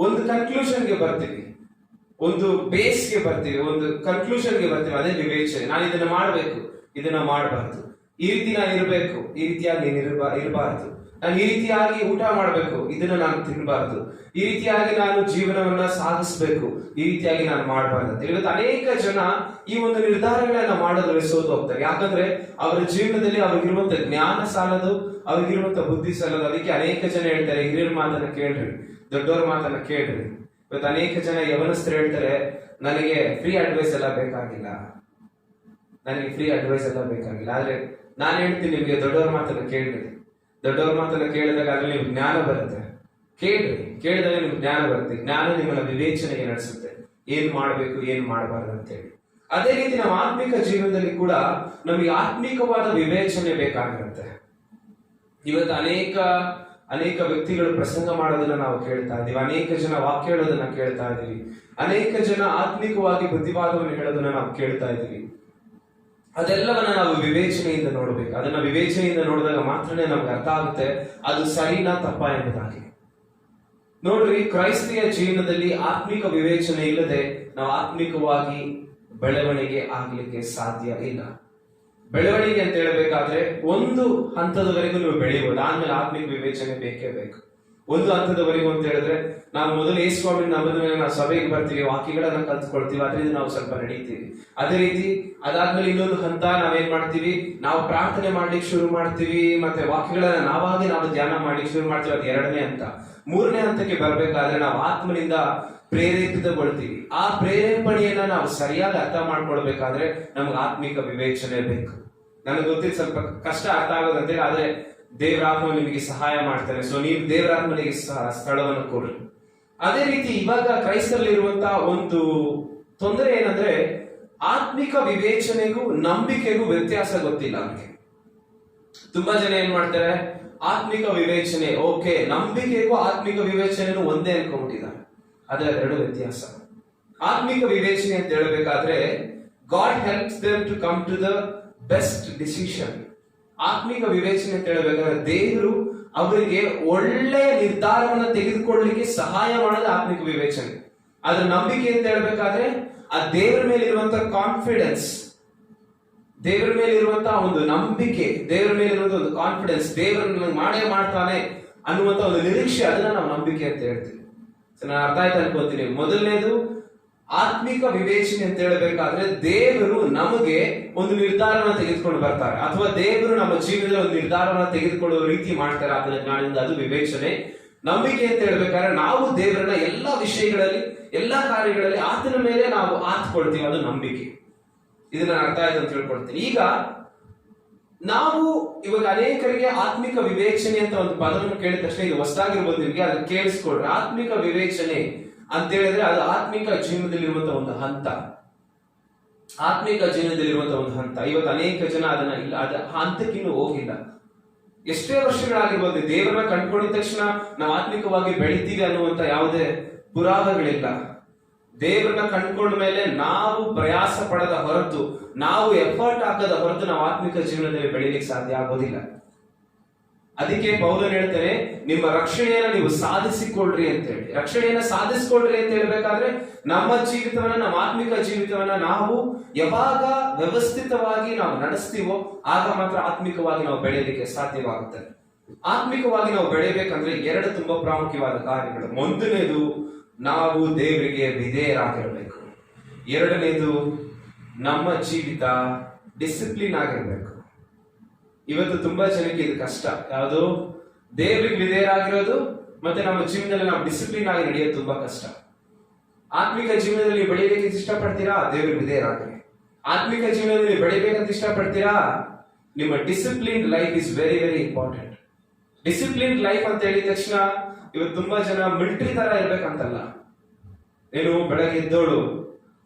ಒಂದು ಕನ್ಕ್ಲೂಷನ್ಗೆ ಬರ್ತೀವಿ, ಒಂದು ಬೇಸ್ಗೆ ಬರ್ತೀವಿ, ಒಂದು ಕನ್ಕ್ಲೂಷನ್ಗೆ ಬರ್ತೀವಿ. ಅದೇ ವಿವೇಚನೆ. ನಾನು ಇದನ್ನ ಮಾಡಬೇಕು, ಇದನ್ನ ಮಾಡಬಾರ್ದು, ಈ ರೀತಿ ನಾನು ಇರಬೇಕು, ಈ ರೀತಿಯಾಗಿ ನೀನು ಇರಬಾರ್ದು, ನಾನು ಈ ರೀತಿಯಾಗಿ ಊಟ ಮಾಡಬೇಕು, ಇದನ್ನ ನಾನು ತಿನ್ನಬಾರ್ದು, ಈ ರೀತಿಯಾಗಿ ನಾನು ಜೀವನವನ್ನ ಸಾಗಿಸ್ಬೇಕು, ಈ ರೀತಿಯಾಗಿ ನಾನು ಮಾಡಬಾರ್ದು ಅಂತ. ಇವತ್ತು ಅನೇಕ ಜನ ಈ ಒಂದು ನಿರ್ಧಾರಗಳನ್ನ ಮಾಡೋದ್ರಲ್ಲಿ ಸೋತು ಹೋಗ್ತಾರೆ. ಯಾಕಂದ್ರೆ ಅವರ ಜೀವನದಲ್ಲಿ ಅವ್ರಿಗಿರುವಂತ ಜ್ಞಾನ ಸಾಲದು, ಅವ್ರಿಗಿರುವಂತ ಬುದ್ಧಿ ಸಾಲದು. ಅದಕ್ಕೆ ಅನೇಕ ಜನ ಹೇಳ್ತಾರೆ, ಹಿರಿಯರ ಮಾತನ್ನ ಕೇಳ್ರಿ, ದೊಡ್ಡವ್ರ ಮಾತನ್ನ ಕೇಳ್ರಿ. ಇವತ್ತು ಅನೇಕ ಜನ ಯವನಸ್ಥರು ಹೇಳ್ತಾರೆ, ನನಗೆ ಫ್ರೀ ಅಡ್ವೈಸ್ ಎಲ್ಲ ಬೇಕಾಗಿಲ್ಲ, ನನಗೆ ಫ್ರೀ ಅಡ್ವೈಸ್ ಎಲ್ಲ ಬೇಕಾಗಿಲ್ಲ. ಆದ್ರೆ ನಾನು ಹೇಳ್ತೀನಿ ನಿಮ್ಗೆ, ದೊಡ್ಡವ್ರ ಮಾತನ್ನ ಕೇಳ್ರಿ. ದೊಡ್ಡವ್ರ ಮಾತನ್ನ ಕೇಳಿದಾಗ ಅದ್ರಲ್ಲಿ ನಿಮ್ಗೆ ಜ್ಞಾನ ಬರುತ್ತೆ. ಕೇಳಿದಾಗ ನಿಮ್ಗೆ ಜ್ಞಾನ ಬರುತ್ತೆ. ಜ್ಞಾನ ನಿಮ್ಮನ್ನ ವಿವೇಚನೆಗೆ ನಡೆಸುತ್ತೆ, ಏನ್ ಮಾಡ್ಬೇಕು ಏನ್ ಮಾಡಬಾರ್ದು ಅಂತೇಳಿ. ಅದೇ ರೀತಿ ನಮ್ಮ ಆತ್ಮಿಕ ಜೀವನದಲ್ಲಿ ಕೂಡ ನಮಗೆ ಆತ್ಮಿಕವಾದ ವಿವೇಚನೆ ಬೇಕಾಗಿರುತ್ತೆ. ಇವತ್ತು ಅನೇಕ ವ್ಯಕ್ತಿಗಳು ಪ್ರಸಂಗ ಮಾಡೋದನ್ನ ನಾವು ಕೇಳ್ತಾ ಇದ್ದೀವಿ, ಅನೇಕ ಜನ ವಾಕ್ಯ ಹೇಳೋದನ್ನ ಕೇಳ್ತಾ ಇದ್ದೀವಿ, ಅನೇಕ ಜನ ಆತ್ಮಿಕವಾಗಿ ಬುದ್ಧಿವಾದವನ್ನು ಹೇಳೋದನ್ನ ನಾವು ಕೇಳ್ತಾ ಇದ್ದೀವಿ. ಅದೆಲ್ಲವನ್ನ ನಾವು ವಿವೇಚನೆಯಿಂದ ನೋಡ್ಬೇಕು. ಅದನ್ನ ವಿವೇಚನೆಯಿಂದ ನೋಡಿದಾಗ ಮಾತ್ರನೇ ನಮ್ಗೆ ಅರ್ಥ ಆಗುತ್ತೆ ಅದು ಸರಿನಾ ತಪ್ಪಾ ಎಂಬುದಾಗಿ. ನೋಡ್ರಿ, ಕ್ರೈಸ್ತಿಯ ಜೀವನದಲ್ಲಿ ಆತ್ಮಿಕ ವಿವೇಚನೆ ಇಲ್ಲದೆ ನಾವು ಆತ್ಮಿಕವಾಗಿ ಬೆಳವಣಿಗೆ ಆಗ್ಲಿಕ್ಕೆ ಸಾಧ್ಯ ಇಲ್ಲ. ಬೆಳವಣಿಗೆ ಅಂತ ಹೇಳ್ಬೇಕಾದ್ರೆ ಒಂದು ಹಂತದವರೆಗೂ ನೀವು ಬೆಳೆಯಬಹುದು, ಆದ್ಮೇಲೆ ಆತ್ಮಿಕ ವಿವೇಚನೆ ಬೇಕೇ ಬೇಕು. ಒಂದು ಹಂತದವರೆಗೂ ಅಂತ ಹೇಳಿದ್ರೆ, ನಾವು ಮೊದಲು ಯೇಸುಸ್ವಾಮಿ ನಂಬಿದ ಮೇಲೆ ನಾವು ಸಭೆಗೆ ಬರ್ತೀವಿ, ವಾಕ್ಯಗಳನ್ನ ಕಲ್ತ್ಕೊಳ್ತೀವಿ, ಅದರಿಂದ ನಾವು ಸ್ವಲ್ಪ ನಡೀತೀವಿ. ಅದೇ ರೀತಿ ಅದಾದ್ಮೇಲೆ ಇನ್ನೊಂದು ಹಂತ ನಾವೇನ್ ಮಾಡ್ತೀವಿ, ನಾವು ಪ್ರಾರ್ಥನೆ ಮಾಡ್ಲಿಕ್ಕೆ ಶುರು ಮಾಡ್ತೀವಿ, ಮತ್ತೆ ವಾಕ್ಯಗಳನ್ನ ನಾವು ಧ್ಯಾನ ಮಾಡ್ಲಿಕ್ಕೆ ಶುರು ಮಾಡ್ತೀವಿ. ಅದು 2ನೇ ಹಂತ. 3ನೇ ಹಂತಕ್ಕೆ ಬರ್ಬೇಕಾದ್ರೆ ನಾವು ಆತ್ಮನಿಂದ ಪ್ರೇರೇಪಿತಗೊಳ್ತೀವಿ. ಆ ಪ್ರೇರೇಪಣೆಯನ್ನ ನಾವು ಸರಿಯಾಗಿ ಅರ್ಥ ಮಾಡ್ಕೊಳ್ಬೇಕಾದ್ರೆ ನಮ್ಗೆ ಆತ್ಮಿಕ ವಿವೇಚನೆ ಬೇಕು. ನನಗೆ ಗೊತ್ತಿದ್ದು ಸ್ವಲ್ಪ ಕಷ್ಟ ಅರ್ಥ ಆಗೋದಂತೇಳಿ, ಆದ್ರೆ ದೇವರಾತ್ಮ ನಿಮಗೆ ಸಹಾಯ ಮಾಡ್ತಾರೆ. ಸೊ ನೀವು ದೇವರಾತ್ಮನಿಗೆ ಸ್ಥಳವನ್ನು ಕೊಡ್ರಿ. ಅದೇ ರೀತಿ ಇವಾಗ ಕ್ರೈಸ್ತರಲ್ಲಿರುವಂತಹ ಒಂದು ತೊಂದರೆ ಏನಂದ್ರೆ, ಆತ್ಮಿಕ ವಿವೇಚನೆಗೂ ನಂಬಿಕೆಗೂ ವ್ಯತ್ಯಾಸ ಗೊತ್ತಿಲ್ಲ ಅವ್ರಿಗೆ. ತುಂಬಾ ಜನ ಏನ್ ಮಾಡ್ತಾರೆ, ಆತ್ಮಿಕ ವಿವೇಚನೆ ಓಕೆ, ನಂಬಿಕೆಗೂ ಆತ್ಮಿಕ ವಿವೇಚನೆಗೂ ಒಂದೇ ಅನ್ಕೊಂಡ್ಬಿಟ್ಟಿದ್ದಾರೆ. ಅದೇ 2 ವ್ಯತ್ಯಾಸ. ಆತ್ಮಿಕ ವಿವೇಚನೆ ಅಂತ ಹೇಳಬೇಕಾದ್ರೆ God helps them to come to the best decision. ಆತ್ಮಿಕ ವಿವೇಚನೆ ಅಂತ ಹೇಳ್ಬೇಕಾದ್ರೆ ದೇವರು ಅವರಿಗೆ ಒಳ್ಳೆಯ ನಿರ್ಧಾರವನ್ನ ತೆಗೆದುಕೊಳ್ಳಲಿಕ್ಕೆ ಸಹಾಯ ಮಾಡೋದು ಆತ್ಮಿಕ ವಿವೇಚನೆ. ಅದ್ರ ನಂಬಿಕೆ ಅಂತ ಹೇಳ್ಬೇಕಾದ್ರೆ ಆ ದೇವರ ಮೇಲೆ ಇರುವಂತಹ ಕಾನ್ಫಿಡೆನ್ಸ್, ದೇವರ ಮೇಲೆ ಇರುವಂತಹ ಒಂದು ನಂಬಿಕೆ, ದೇವರ ಮೇಲೆ ಇರುವಂತಹ ಒಂದು ಕಾನ್ಫಿಡೆನ್ಸ್, ದೇವರನ್ನ ಮಾಡೇ ಮಾಡ್ತಾನೆ ಅನ್ನುವಂತ ಒಂದು ನಿರೀಕ್ಷೆ, ಅದನ್ನ ನಾವು ನಂಬಿಕೆ ಅಂತ ಹೇಳ್ತೀವಿ. ನಾನು ಅರ್ಥ ಆಯ್ತು ಅನ್ಕೋತೀನಿ. ಮೊದಲನೇದು ಆತ್ಮಿಕ ವಿವೇಚನೆ ಅಂತ ಹೇಳ್ಬೇಕಾದ್ರೆ ದೇವರು ನಮಗೆ ಒಂದು ನಿರ್ಧಾರವನ್ನ ತೆಗೆದುಕೊಂಡು ಬರ್ತಾರೆ, ಅಥವಾ ದೇವರು ನಮ್ಮ ಜೀವನದಲ್ಲಿ ಒಂದು ನಿರ್ಧಾರವನ್ನ ತೆಗೆದುಕೊಳ್ಳುವ ರೀತಿ ಮಾಡ್ತಾರೆ. ಅದನ್ನ ಜ್ಞಾನದಿಂದ ಅದು ವಿವೇಚನೆ. ನಂಬಿಕೆ ಅಂತ ಹೇಳ್ಬೇಕಾದ್ರೆ ನಾವು ದೇವರನ್ನ ಎಲ್ಲಾ ವಿಷಯಗಳಲ್ಲಿ, ಎಲ್ಲಾ ಕಾರ್ಯಗಳಲ್ಲಿ ಆತನ ಮೇಲೆ ನಾವು ಆತ್ಕೊಳ್ತೀವಿ, ಅದು ನಂಬಿಕೆ. ಇದನ್ನ ಅರ್ಥ ಆಯ್ತು ಅಂತ ತಿಳ್ಕೊಳ್ತೀನಿ. ಈಗ ನಾವು ಇವಾಗ ಅನೇಕರಿಗೆ ಆತ್ಮಿಕ ವಿವೇಚನೆ ಅಂತ ಒಂದು ಪದವನ್ನು ಕೇಳಿದ ತಕ್ಷಣ ಇದು ಹೊಸದಾಗಿರ್ಬೋದು ನಿಮ್ಗೆ, ಅದನ್ನ ಕೇಳಿಸ್ಕೊಡ್ರಿ. ಆತ್ಮಿಕ ವಿವೇಚನೆ ಅಂತ ಹೇಳಿದ್ರೆ ಅದು ಆತ್ಮಿಕ ಜೀವನದಲ್ಲಿರುವಂತಹ ಒಂದು ಹಂತ, ಆತ್ಮಿಕ ಜೀವನದಲ್ಲಿರುವಂತಹ ಒಂದು ಹಂತ. ಇವತ್ತು ಅನೇಕ ಜನ ಅದನ್ನ ಇಲ್ಲ, ಅದ ಹಂತಕ್ಕಿನ್ನೂ ಹೋಗಿಲ್ಲ. ಎಷ್ಟೇ ವರ್ಷಗಳಾಗಿರ್ಬೋದು, ದೇವರನ್ನ ಕಂಡುಕೊಂಡಿದ ತಕ್ಷಣ ನಾವು ಆತ್ಮಿಕವಾಗಿ ಬೆಳಿತೀವಿ ಅನ್ನುವಂತ ಯಾವುದೇ ಪುರಾವೆಗಳಿಲ್ಲ. ದೇವರನ್ನ ಕಂಡುಕೊಂಡ ಮೇಲೆ ನಾವು ಪ್ರಯಾಸ ಪಡದ ಹೊರತು, ನಾವು ಎಫರ್ಟ್ ಹಾಕದ ಹೊರತು ನಾವು ಆತ್ಮಿಕ ಜೀವನದಲ್ಲಿ ಬೆಳೀಲಿಕ್ಕೆ ಸಾಧ್ಯ ಆಗೋದಿಲ್ಲ. ಅದಕ್ಕೆ ಪೌಲನು ಹೇಳ್ತಾರೆ, ನಿಮ್ಮ ರಕ್ಷಣೆಯನ್ನ ನೀವು ಸಾಧಿಸಿಕೊಳ್ಳ್ರಿ ಅಂತ ಹೇಳಿ. ರಕ್ಷಣೆಯನ್ನ ಸಾಧಿಸಿಕೊಳ್ಳ್ರಿ ಅಂತ ಹೇಳ್ಬೇಕಾದ್ರೆ ನಮ್ಮ ಜೀವಿತವನ್ನ, ನಮ್ಮ ಆತ್ಮಿಕ ಜೀವಿತವನ್ನ ನಾವು ಯಾವಾಗ ವ್ಯವಸ್ಥಿತವಾಗಿ ನಾವು ನಡೆಸ್ತೀವೋ ಆಗ ಮಾತ್ರ ಆತ್ಮಿಕವಾಗಿ ನಾವು ಬೆಳೆಯಲಿಕ್ಕೆ ಸಾಧ್ಯವಾಗುತ್ತದೆ. ಆತ್ಮಿಕವಾಗಿ ನಾವು ಬೆಳೆಯಬೇಕಂದ್ರೆ ಎರಡು ತುಂಬಾ ಪ್ರಾಮುಖ್ಯವಾದ ಕಾರ್ಯಗಳು. ಮೊದಲನೇದು, ನಾವು ದೇವರಿಗೆ ವಿಧೇಯರಾಗಿರ್ಬೇಕು. ಎರಡನೇದು, ನಮ್ಮ ಜೀವಿತ ಡಿಸಿಪ್ಲಿನ್ ಆಗಿರ್ಬೇಕು. ಇವತ್ತು ತುಂಬಾ ಜನಕ್ಕೆ ಇದು ಕಷ್ಟ. ಯಾವುದು? ದೇವರಿಗೆ ವಿಧೇಯರಾಗಿರೋದು ಮತ್ತೆ ನಮ್ಮ ಜೀವನದಲ್ಲಿ ನಾವು ಡಿಸಿಪ್ಲಿನ್ ಆಗಿ ನಡೆಯೋದು ತುಂಬಾ ಕಷ್ಟ. ಆತ್ಮಿಕ ಜೀವನದಲ್ಲಿ ಬೆಳೆಯಲಿಕ್ಕೆ ಇಷ್ಟಪಡ್ತೀರಾ? ದೇವರಿಗೆ ವಿಧೇಯರಾಗ್ರಿ. ಆತ್ಮಿಕ ಜೀವನದಲ್ಲಿ ಬೆಳಿಬೇಕಂತ ಇಷ್ಟಪಡ್ತೀರಾ? ನಿಮ್ಮ discipline life is very very important. Discipline life ಅಂತ ಹೇಳಿದ ತಕ್ಷಣ ಇವತ್ತು ತುಂಬಾ ಜನ ಮಿಲಿಟರಿ ತರ ಇರ್ಬೇಕಂತಲ್ಲ. ಏನು, ಬೆಳಗ್ಗೆ ಎದ್ದೋಳು,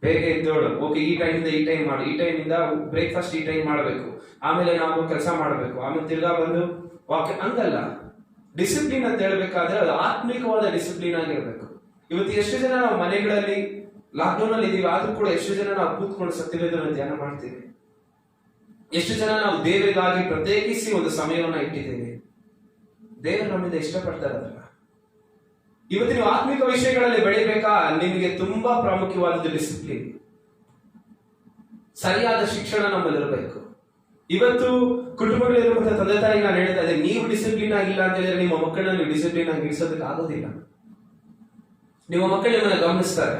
ಬೇಗ ಎದ್ದೋಳು, ಓಕೆ ಈ ಟೈಮ್ ಇಂದ ಈ ಟೈಮ್ ಮಾಡಿ, ಈ ಟೈಮ್ ಇಂದ ಬ್ರೇಕ್ಫಾಸ್ಟ್ ಈ ಟೈಮ್ ಮಾಡಬೇಕು, ಆಮೇಲೆ ನಾವು ಕೆಲಸ ಮಾಡಬೇಕು, ಆಮೇಲೆ ತಿರ್ಗಾ ಬಂದು ವಾಕ್ ಅಂತಲ್ಲ. ಡಿಸಿಪ್ಲಿನ್ ಅಂತ ಹೇಳ್ಬೇಕಾದ್ರೆ ಅದು ಆತ್ಮಿಕವಾದ ಡಿಸಿಪ್ಲಿನ್ ಆಗಿರ್ಬೇಕು. ಇವತ್ತು ಎಷ್ಟು ಜನ ನಾವು ಮನೆಗಳಲ್ಲಿ ಲಾಕ್ಡೌನ್ ಅಲ್ಲಿ ಇದೀವಿ, ಆದ್ರೂ ಕೂಡ ಎಷ್ಟು ಜನ ನಾವು ಕೂತ್ಕೊಂಡು ಸತ್ಯವೇದನ ಧ್ಯಾನ ಮಾಡ್ತೀವಿ? ಎಷ್ಟು ಜನ ನಾವು ದೇವರಿಗಾಗಿ ಪ್ರತ್ಯೇಕಿಸಿ ಒಂದು ಸಮಯವನ್ನ ಇಟ್ಟಿದ್ದೇವೆ? ದೇವರು ನಮ್ಮಿಂದ ಇಷ್ಟಪಡ್ತಾರಲ್ಲ. ಇವತ್ತು ನೀವು ಆತ್ಮಿಕ ವಿಷಯಗಳಲ್ಲಿ ಬೆಳಿಬೇಕಾ? ನಿಮಗೆ ತುಂಬಾ ಪ್ರಾಮುಖ್ಯವಾದದ್ದು ಡಿಸಿಪ್ಲಿನ್, ಸರಿಯಾದ ಶಿಕ್ಷಣ ನಮ್ಮಲ್ಲಿರಬೇಕು. ಇವತ್ತು ಕುಟುಂಬಗಳಿರುವಂತಹ ತಂದೆ ತಾಯಿ ನಾನು ಹೇಳ್ತಾ ಇದ್ದೇನೆ, ನೀವು ಡಿಸಿಪ್ಲಿನ್ ಆಗಿಲ್ಲ ಅಂತ ಹೇಳಿದ್ರೆ ನಿಮ್ಮ ಮಕ್ಕಳನ್ನ ನೀವು ಡಿಸಿಪ್ಲಿನ್ ಆಗಿ ಇರಿಸೋದಕ್ಕೆ ಆಗೋದಿಲ್ಲ. ನಿಮ್ಮ ಮಕ್ಕಳು ನಿಮ್ಮನ್ನ ಗಮನಿಸ್ತಾರೆ.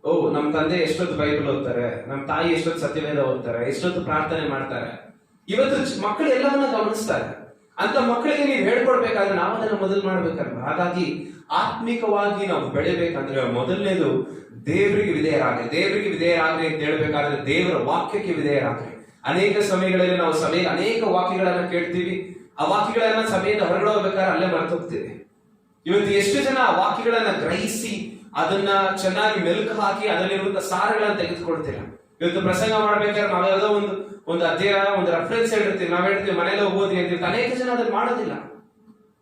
ಓ, ನಮ್ಮ ತಂದೆ ಎಷ್ಟೊತ್ತು ಬೈಬಲ್ ಓದ್ತಾರೆ, ನಮ್ಮ ತಾಯಿ ಎಷ್ಟೊತ್ತು ಸತ್ಯವೇದ ಓದ್ತಾರೆ, ಎಷ್ಟೊತ್ತು ಪ್ರಾರ್ಥನೆ ಮಾಡ್ತಾರೆ. ಇವತ್ತು ಮಕ್ಕಳು ಎಲ್ಲವನ್ನ ಗಮನಿಸ್ತಾರೆ. ಅಂತ ಮಕ್ಕಳಿಗೆ ನೀವು ಹೇಳ್ಕೊಡ್ಬೇಕಾದ್ರೆ ನಾವು ಅದನ್ನ ಮೊದಲು ಮಾಡ್ಬೇಕಲ್ವ. ಹಾಗಾಗಿ ಆತ್ಮಿಕವಾಗಿ ನಾವು ಬೆಳಿಬೇಕಂದ್ರೆ ಮೊದಲನೇದು ದೇವರಿಗೆ ವಿಧೇಯರಾಗ್ರಿ. ದೇವರಿಗೆ ವಿಧೇಯರಾಗ್ರಿ ಅಂತ ಹೇಳ್ಬೇಕಾದ್ರೆ ದೇವರ ವಾಕ್ಯಕ್ಕೆ ವಿಧೇಯರಾಗ್ರಿ. ಅನೇಕ ಸಮಯಗಳಲ್ಲಿ ನಾವು ಸಭೆಯಲ್ಲಿ ಅನೇಕ ವಾಕ್ಯಗಳನ್ನ ಕೇಳ್ತೀವಿ, ಆ ವಾಕ್ಯಗಳನ್ನ ಸಭೆಯಿಂದ ಹೊರಗಡೆ ಹೋಗ್ಬೇಕಾದ್ರೆ ಅಲ್ಲೇ ಮರೆತೋಗ್ತೀವಿ. ಇವತ್ತು ಎಷ್ಟು ಜನ ಆ ವಾಕ್ಯಗಳನ್ನ ಗ್ರಹಿಸಿ ಅದನ್ನ ಚೆನ್ನಾಗಿ ಮೆಲುಕು ಹಾಕಿ ಅದರಲ್ಲಿರುವಂತಹ ಸಾರಗಳನ್ನ ತೆಗೆದುಕೊಳ್ತೀರ. ಇವತ್ತು ಪ್ರಸಂಗ ಮಾಡ್ಬೇಕಾದ್ರೆ ನಾವು ಯಾವುದೋ ಒಂದು ಅಧ್ಯಾಯ, ಒಂದು ರೆಫರೆನ್ಸ್ ಹೇಳಿರ್ತೀವಿ, ನಾವ್ ಹೇಳ್ತೀವಿ ಮನೇಲಿ ಹೋಗ್ಬೋದು ಅಂತೀವಿ. ಅನೇಕ ಜನ ಅದನ್ನ ಮಾಡೋದಿಲ್ಲ.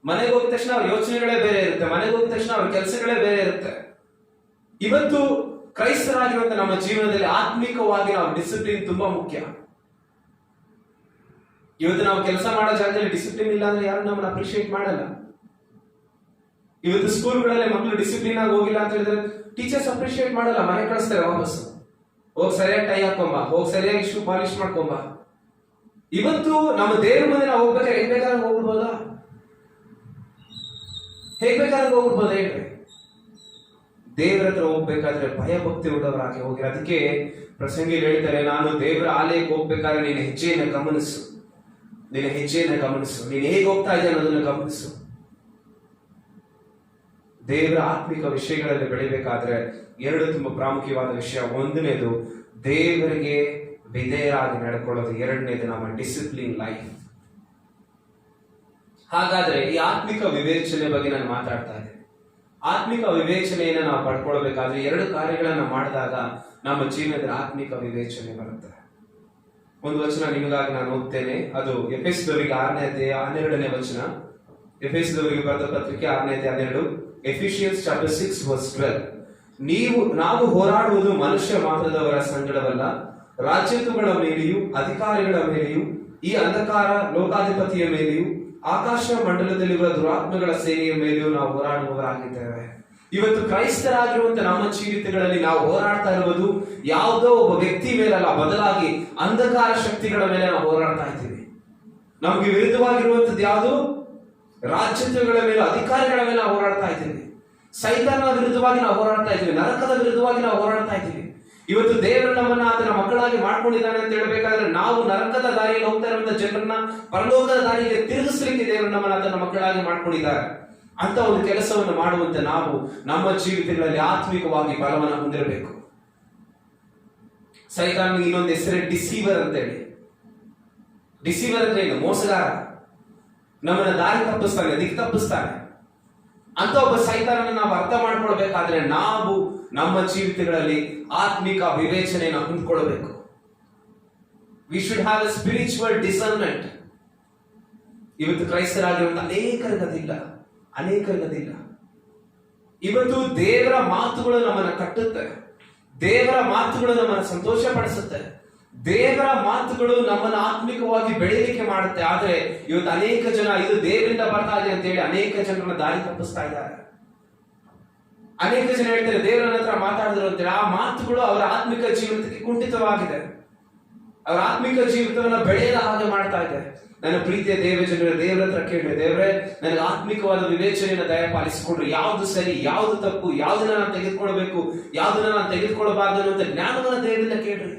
ಮನೆಗೆ ಹೋಗಿದ ತಕ್ಷಣ ಅವ್ರ ಯೋಚನೆಗಳೇ ಬೇರೆ ಇರುತ್ತೆ, ಮನೆಗೆ ಹೋಗಿದ ತಕ್ಷಣ ಅವ್ರ ಕೆಲಸಗಳೇ ಬೇರೆ ಇರುತ್ತೆ. ಇವತ್ತು ಕ್ರೈಸ್ತರಾಗಿರುವಂತ ನಮ್ಮ ಜೀವನದಲ್ಲಿ ಆತ್ಮಿಕವಾಗಿ ನಾವು ಡಿಸಿಪ್ಲಿನ್ ತುಂಬಾ ಮುಖ್ಯ. ಇವತ್ತು ನಾವು ಕೆಲಸ ಮಾಡೋ ಜಾಗದಲ್ಲಿ ಡಿಸಿಪ್ಲಿನ್ ಇಲ್ಲ ಅಂದ್ರೆ ಯಾರು ನಮ್ಮನ್ನ ಅಪ್ರಿಶಿಯೇಟ್ ಮಾಡಲ್ಲ. ಇವತ್ತು ಸ್ಕೂಲ್ಗಳಲ್ಲಿ ಮಕ್ಕಳು ಡಿಸಿಪ್ಲಿನ್ ಆಗಿ ಹೋಗಿಲ್ಲ ಅಂತ ಹೇಳಿದ್ರೆ ಟೀಚರ್ಸ್ ಅಪ್ರಿಶಿಯೇಟ್ ಮಾಡಲ್ಲ, ಮನೆ ಕಳಿಸ್ತಾರೆ ವಾಪಸ್. ಹೋಗಿ ಸರಿಯಾಗಿ ಟೈ ಹಾಕೊಂಬ, ಹೋಗಿ ಸರಿಯಾಗಿ ಶೂ ಪಾಲಿಶ್ ಮಾಡ್ಕೊಂಬ. ಇವತ್ತು ನಮ್ಮ ದೇವ್ರ ಮುಂದೆ ನಾವು ಹೋಗ್ಬೇಕಾದ್ರೆ ಹೇಗ್ ಬೇಕಾದ್ರೆ ಹೋಗ್ಬಿಡ್ಬೋದಾ? ಹೇಗ್ ಬೇಕಾದ್ರೆ ಹೋಗ್ಬಿಡ್ಬೋದ ಹೇಳ್ರಿ? ದೇವರ ಹತ್ರ ಹೋಗ್ಬೇಕಾದ್ರೆ ಭಯ ಭಕ್ತಿ ಉಳ್ಳವರಾಗಿ ಹೋಗಿ. ಅದಕ್ಕೆ ಪ್ರಸಂಗಿ ಹೇಳ್ತಾರೆ, ನಾನು ದೇವರ ಆಲಯಕ್ಕೆ ಹೋಗ್ಬೇಕಾದ್ರೆ ನಿನ್ನ ಹೆಜ್ಜೆಯನ್ನು ಗಮನಿಸು, ನಿನ್ನ ಹೆಜ್ಜೆಯನ್ನು ಗಮನಿಸು, ನೀನು ಹೇಗೆ ಹೋಗ್ತಾ ಇದೆಯಾ ಅನ್ನೋದನ್ನ ಗಮನಿಸು. ದೇವರ ಆತ್ಮಿಕ ವಿಷಯಗಳಲ್ಲಿ ಬೆಳಿಬೇಕಾದ್ರೆ ಎರಡು ತುಂಬಾ ಪ್ರಾಮುಖ್ಯವಾದ ವಿಷಯ. ಒಂದನೇದು ದೇವರಿಗೆ ವಿಧೇಯರಾಗಿ ನಡ್ಕೊಳ್ಳೋದು, ಎರಡನೇದು ನಮ್ಮ ಡಿಸಿಪ್ಲಿನ್ ಲೈಫ್. ಹಾಗಾದ್ರೆ ಈ ಆತ್ಮಿಕ ವಿವೇಚನೆ ಬಗ್ಗೆ ನಾನು ಮಾತಾಡ್ತಾ ಇದ್ದೇನೆ. ಆತ್ಮಿಕ ವಿವೇಚನೆಯನ್ನ ನಾವು ಪಡ್ಕೊಳ್ಬೇಕಾದ್ರೆ ಎರಡು ಕಾರ್ಯಗಳನ್ನ ಮಾಡಿದಾಗ ನಮ್ಮ ಜೀವನದಲ್ಲಿ ಆತ್ಮಿಕ ವಿವೇಚನೆ ಬರುತ್ತೆ. ಒಂದು ವಚನ ನಿಮಗಾಗಿ ನಾನು ಓದ್ತೇನೆ. ಅದು ಎಫೆಸದವರಿಗೆ 6ನೇ ಅಧ್ಯಾಯ 12ನೇ ವಚನ. ಎಫೆಸದವರಿಗೆ ಬರೆದ ಪತ್ರಿಕೆ 6ನೇ ಅಧ್ಯಾಯ 12. Ephesians chapter 6 verse 12. ನಾವು ಹೋರಾಡುವುದು ಮನುಷ್ಯ ಮಾತ್ರದವರ ಸಂಗಡವಲ್ಲ, ರಾಜ್ಯತ್ವಗಳ ಮೇಲೆಯೂ ಅಧಿಕಾರಿಗಳ ಮೇಲೆಯೂ ಈ ಅಂಧಕಾರ ಲೋಕಾಧಿಪತಿಯ ಮೇಲೆಯೂ ಆಕಾಶ ಮಂಡಲದಲ್ಲಿರುವ ದುರಾತ್ಮಗಳ ಸೇನೆಯ ಮೇಲೆಯೂ ನಾವು ಹೋರಾಡುವವರಾಗಿದ್ದೇವೆ. ಇವತ್ತು ಕ್ರೈಸ್ತರಾಗಿರುವಂತ ನಮ್ಮ ಜೀವಿತಗಳಲ್ಲಿ ನಾವು ಹೋರಾಡ್ತಾ ಇರುವುದು ಯಾವುದೋ ಒಬ್ಬ ವ್ಯಕ್ತಿ ಮೇಲಲ್ಲ, ಬದಲಾಗಿ ಅಂಧಕಾರ ಶಕ್ತಿಗಳ ಮೇಲೆ ನಾವು ಹೋರಾಡ್ತಾ ಇದ್ದೀವಿ. ನಮ್ಗೆ ವಿರುದ್ಧವಾಗಿರುವಂತದ್ದು ಯಾವುದು? ರಾಜ್ಯಗಳ ಮೇಲೆ, ಅಧಿಕಾರಿಗಳ ಮೇಲೆ ನಾವು ಹೋರಾಡ್ತಾ ಇದ್ದೀವಿ. ಸೈತಾನನ ವಿರುದ್ಧವಾಗಿ ನಾವು ಹೋರಾಡ್ತಾ ಇದ್ದೀವಿ. ನರಕದ ವಿರುದ್ಧವಾಗಿ ನಾವು ಹೋರಾಡ್ತಾ ಇದ್ದೀವಿ. ಇವತ್ತು ದೇವರು ನಮ್ಮನ್ನ ಆತನ ಮಕ್ಕಳಾಗಿ ಮಾಡ್ಕೊಂಡಿದ್ದಾನೆ ಅಂತ ಹೇಳ್ಬೇಕಾದ್ರೆ ನಾವು ನರಕದ ದಾರಿಯಲ್ಲಿ ಹೋಗ್ತಾ ಇರುವಂತ ಜನರನ್ನ ಪರಲೋಕದ ದಾರಿಗೆ ತಿರುಗಿಸ್ಲಿಕ್ಕೆ ದೇವರು ನಮ್ಮನ್ನ ಆತನ ಮಕ್ಕಳಾಗಿ ಮಾಡ್ಕೊಂಡಿದ್ದಾರೆ. ಅಂತ ಒಂದು ಕೆಲಸವನ್ನು ಮಾಡುವಂತೆ ನಾವು ನಮ್ಮ ಜೀವಿತಗಳಲ್ಲಿ ಆತ್ಮಿಕವಾಗಿ ಬಲವನ್ನು ಹೊಂದಿರಬೇಕು. ಸೈತಾನಿಗೆ ಇನ್ನೊಂದು ಹೆಸರೇ ಡಿಸೀವರ್ ಅಂತೇಳಿ. ಡಿಸೀವರ್ ಅಂದ್ರೆ ಏನು? ಮೋಸಗಾರ. ನಮ್ಮನ್ನ ದಾರಿ ತಪ್ಪಿಸ್ತಾನೆ, ದಿಕ್ಕು ತಪ್ಪಿಸ್ತಾನೆ. ಅಂತ ಒಬ್ಬ ಸೈತಾನನ್ನು ನಾವು ಅರ್ಥ ಮಾಡ್ಕೊಳ್ಬೇಕಾದ್ರೆ ನಾವು ನಮ್ಮ ಜೀವಿತಗಳಲ್ಲಿ ಆತ್ಮಿಕ ವಿವೇಚನೆಯನ್ನು ಹೊಂದ್ಕೊಳ್ಬೇಕು. We should have a spiritual discernment. ಇವತ್ತು ಕ್ರೈಸ್ತರಾಗಿರುವಂತ ಅನೇಕರಿಗದಿಲ್ಲ. ಇವತ್ತು ದೇವರ ಮಾತುಗಳು ನಮ್ಮನ್ನ ಕಟ್ಟುತ್ತೆ, ದೇವರ ಮಾತುಗಳು ನಮ್ಮನ್ನ ಸಂತೋಷ ಪಡಿಸುತ್ತೆ, ದೇವರ ಮಾತುಗಳು ನಮ್ಮನ್ನ ಆತ್ಮಿಕವಾಗಿ ಬೆಳೆಯಲಿಕ್ಕೆ ಮಾಡುತ್ತೆ. ಆದ್ರೆ ಇವತ್ತು ಅನೇಕ ಜನ ಇದು ದೇವರಿಂದ ಬರ್ತಾ ಇದೆ ಅಂತ ಹೇಳಿ ಅನೇಕ ಜನರನ್ನ ದಾರಿ ತಪ್ಪಿಸ್ತಾ ಇದ್ದಾರೆ. ಅನೇಕ ಜನ ಹೇಳ್ತಾರೆ ದೇವರ ಹತ್ರ ಮಾತಾಡಿದ್ರು ಅಂತೇಳಿ. ಆ ಮಾತುಗಳು ಅವರ ಆತ್ಮಿಕ ಜೀವನಕ್ಕೆ ಕುಂಠಿತವಾಗಿದೆ, ಅವರ ಆತ್ಮಿಕ ಜೀವಿತವನ್ನ ಬೆಳೆಯದ ಹಾಗೆ ಮಾಡ್ತಾ ಇದೆ. ನನ್ನ ಪ್ರೀತಿಯ ದೇವರ ಹತ್ರ ಕೇಳಿ, ದೇವರೇ ನನಗೆ ಆತ್ಮಿಕವಾದ ವಿವೇಚನೆಯನ್ನು ದಯಪಾಲಿಸಿಕೊಂಡ್ರು. ಯಾವ್ದು ಸರಿ, ಯಾವ್ದು ತಪ್ಪು, ಯಾವ್ದನ್ನ ನಾನು ತೆಗೆದುಕೊಳ್ಬೇಕು, ಯಾವ್ದನ್ನ ನಾನು ತೆಗೆದುಕೊಳ್ಬಾರ್ದು ಅನ್ನುವಂತ ಜ್ಞಾನವನ್ನ ದೇವರಿಂದ ಕೇಳ್ರಿ.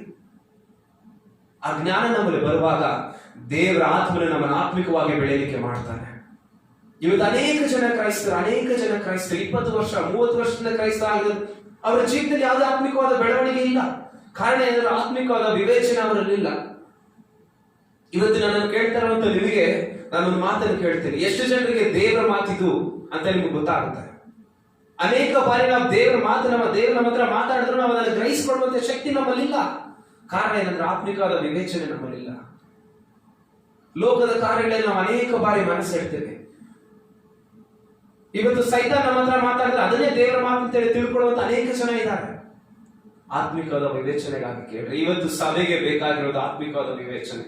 ಆ ಜ್ಞಾನ ನಮ್ಮಲ್ಲಿ ಬರುವಾಗ ದೇವರ ಆತ್ಮನ ನಮ್ಮನ್ನು ಆತ್ಮಿಕವಾಗಿ ಬೆಳೆಯಲಿಕ್ಕೆ ಮಾಡ್ತಾನೆ. ಇವತ್ತು ಅನೇಕ ಜನ ಕ್ರೈಸ್ತರು 20 ವರ್ಷ 30 ವರ್ಷದಿಂದ ಕ್ರೈಸ್ತ ಆಗಿರೋದು ಅವರ ಜೀವಿತದಲ್ಲಿ ಯಾವುದೇ ಆತ್ಮಿಕವಾದ ಬೆಳವಣಿಗೆ ಇಲ್ಲ. ಕಾರಣ ಏನಂದ್ರೆ ಆತ್ಮಿಕವಾದ ವಿವೇಚನೆ ಅವರಲ್ಲಿಲ್ಲ. ಇವತ್ತು ನನ್ನನ್ನು ಕೇಳ್ತಾ ಇರುವಂತ ನಿಮಗೆ ನಾನೊಂದು ಮಾತನ್ನು ಕೇಳ್ತೇನೆ, ಎಷ್ಟು ಜನರಿಗೆ ದೇವರ ಮಾತಿದು ಅಂತ ನಿಮ್ಗೆ ಗೊತ್ತಾಗುತ್ತೆ? ಅನೇಕ ಬಾರಿ ನಾವು ದೇವರ ನಮ್ಮ ಹತ್ರ ಮಾತಾಡಿದ್ರು ನಾವು ಅದನ್ನು ಗ್ರಹಿಸಿಕೊಳ್ಳುವಂತ ಶಕ್ತಿ ನಮ್ಮಲ್ಲಿಲ್ಲ. ಕಾರಣ ಏನಂದ್ರೆ ಆತ್ಮಿಕವಾದ ವಿವೇಚನೆ ನಮ್ಮಲ್ಲಿಲ್ಲ. ಲೋಕದ ಕಾರ್ಯಗಳಲ್ಲಿ ನಾವು ಅನೇಕ ಬಾರಿ ಮನಸ್ಸು ಹೇಳ್ತೇವೆ. ಇವತ್ತು ಸೈತಾನ್ ನಮ್ಮ ಹತ್ರ ಮಾತಾಡಿದ್ರೆ ಅದನ್ನೇ ದೇವರ ಮಾತು ಅಂತೇಳಿ ತಿಳ್ಕೊಳ್ಳುವಂತ ಅನೇಕ ಜನ ಇದ್ದಾರೆ. ಆತ್ಮಿಕವಾದ ವಿವೇಚನೆಗಾಗಿ ಕೇಳ್ರಿ. ಇವತ್ತು ಸಭೆಗೆ ಬೇಕಾಗಿರೋದು ಆತ್ಮಿಕವಾದ ವಿವೇಚನೆ.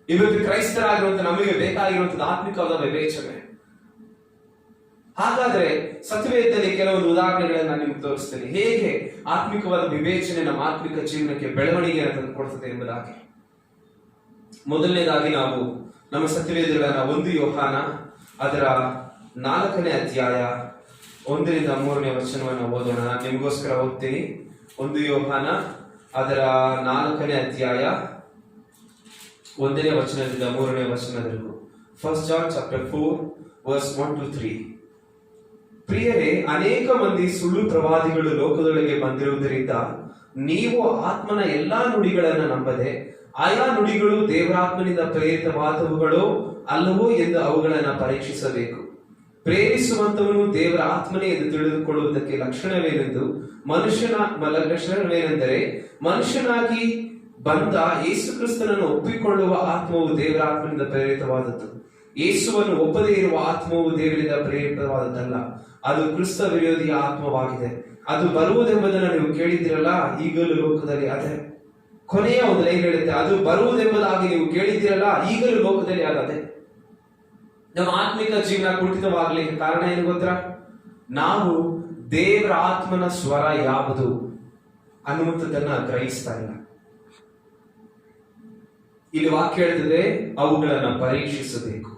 ಇವತ್ತು ಕ್ರೈಸ್ತರಾಗಿರುವಂತ ನಮಗೆ ಬೇಕಾಗಿರುವಂತದ್ದು ಆತ್ಮಿಕವಾದ ವಿವೇಚನೆ. ಹಾಗಾದ್ರೆ ಸತ್ಯವೇದದಲ್ಲಿ ಕೆಲವೊಂದು ಉದಾಹರಣೆಗಳನ್ನ ನಾನು ನಿಮ್ಗೆ ತೋರಿಸ್ತೇನೆ, ಹೇಗೆ ಆತ್ಮಿಕವಾದ ವಿವೇಚನೆ ನಮ್ಮ ಆತ್ಮಿಕ ಜೀವನಕ್ಕೆ ಬೆಳವಣಿಗೆಯನ್ನು ತಂದುಕೊಡ್ತದೆ ಎಂಬುದಾಗಿ. ಮೊದಲನೇದಾಗಿ ನಾವು ನಮ್ಮ ಸತ್ಯವೇದಗಳನ್ನ 1 ಯೋಹಾನ ಅದರ 4ನೇ ಅಧ್ಯಾಯ 1ರಿಂದ 3ನೇ ವಚನವನ್ನು ಓದೋಣ. ನಾನು ನಿಮಗೋಸ್ಕರ ಓದ್ತೀನಿ. 1 ಯೋಹಾನ ಅದರ 4ನೇ ಅಧ್ಯಾಯ 1ನೇ ವಚನದಿಂದ 3ನೇ ವಚನದವರೆಗೂ. 1 John chapter 4 verse 1 to 3. ಪ್ರಿಯರೇ, ಅನೇಕ ಮಂದಿ ಸುಳ್ಳು ಪ್ರವಾದಿಗಳು ಲೋಕದೊಳಗೆ ಬಂದಿರುವುದರಿಂದ ನೀವು ಆತ್ಮನ ಎಲ್ಲಾ ನುಡಿಗಳನ್ನು ನಂಬದೆ ಆಯಾ ನುಡಿಗಳು ದೇವರಾತ್ಮನಿಂದ ಪ್ರೇರಿತವಾದವುಗಳೋ ಅಲ್ಲವೋ ಎಂದು ಅವುಗಳನ್ನು ಪರೀಕ್ಷಿಸಬೇಕು. ಪ್ರೇರಿಸುವಂತವನು ದೇವರ ಆತ್ಮನೇ ಎಂದು ತಿಳಿದುಕೊಳ್ಳುವುದಕ್ಕೆ ಲಕ್ಷಣವೇನೆಂದರೆ ಮನುಷ್ಯನಾಗಿ ಬಂದ ಯೇಸು ಕ್ರಿಸ್ತನನ್ನು ಒಪ್ಪಿಕೊಳ್ಳುವ ಆತ್ಮವು ದೇವರ ಆತ್ಮನಿಂದ ಪ್ರೇರಿತವಾದದ್ದು. ಯೇಸುವನ್ನು ಒಪ್ಪದೇ ಇರುವ ಆತ್ಮವು ದೇವರಿಂದ ಪ್ರೇರಿತವಾದದ್ದಲ್ಲ, ಅದು ಕ್ರಿಸ್ತ ವಿರೋಧಿಯ ಆತ್ಮವಾಗಿದೆ. ಅದು ಬರುವುದೆಂಬುದನ್ನು ನೀವು ಕೇಳಿದ್ದೀರಲ್ಲ, ಈಗಲೂ ಲೋಕದಲ್ಲಿ ಅದೇ. ಕೊನೆಯ ಒಂದು ಲೈನ್ ಹೇಳುತ್ತೆ, ಅದು ಬರುವುದೆಂಬುದಾಗಿ ನೀವು ಕೇಳಿದ್ದೀರಲ್ಲ, ಈಗಲೂ ಲೋಕದಲ್ಲಿ ಅದೇ. ನಮ್ಮ ಆತ್ಮಿಕ ಜೀವನ ಕುಂಠಿತವಾಗ್ಲಿಕ್ಕೆ ಕಾರಣ ಏನು ಗೊತ್ತಾ? ನಾವು ದೇವರ ಆತ್ಮನ ಸ್ವರ ಯಾವುದು ಅನ್ನುವಂಥದ್ದನ್ನ ಗ್ರಹಿಸ್ತಾ ಇಲ್ಲ. ಇಲ್ಲಿ ವಾಕ್ಯ ಹೇಳ್ತದೆ ಅವುಗಳನ್ನ ಪರೀಕ್ಷಿಸಬೇಕು.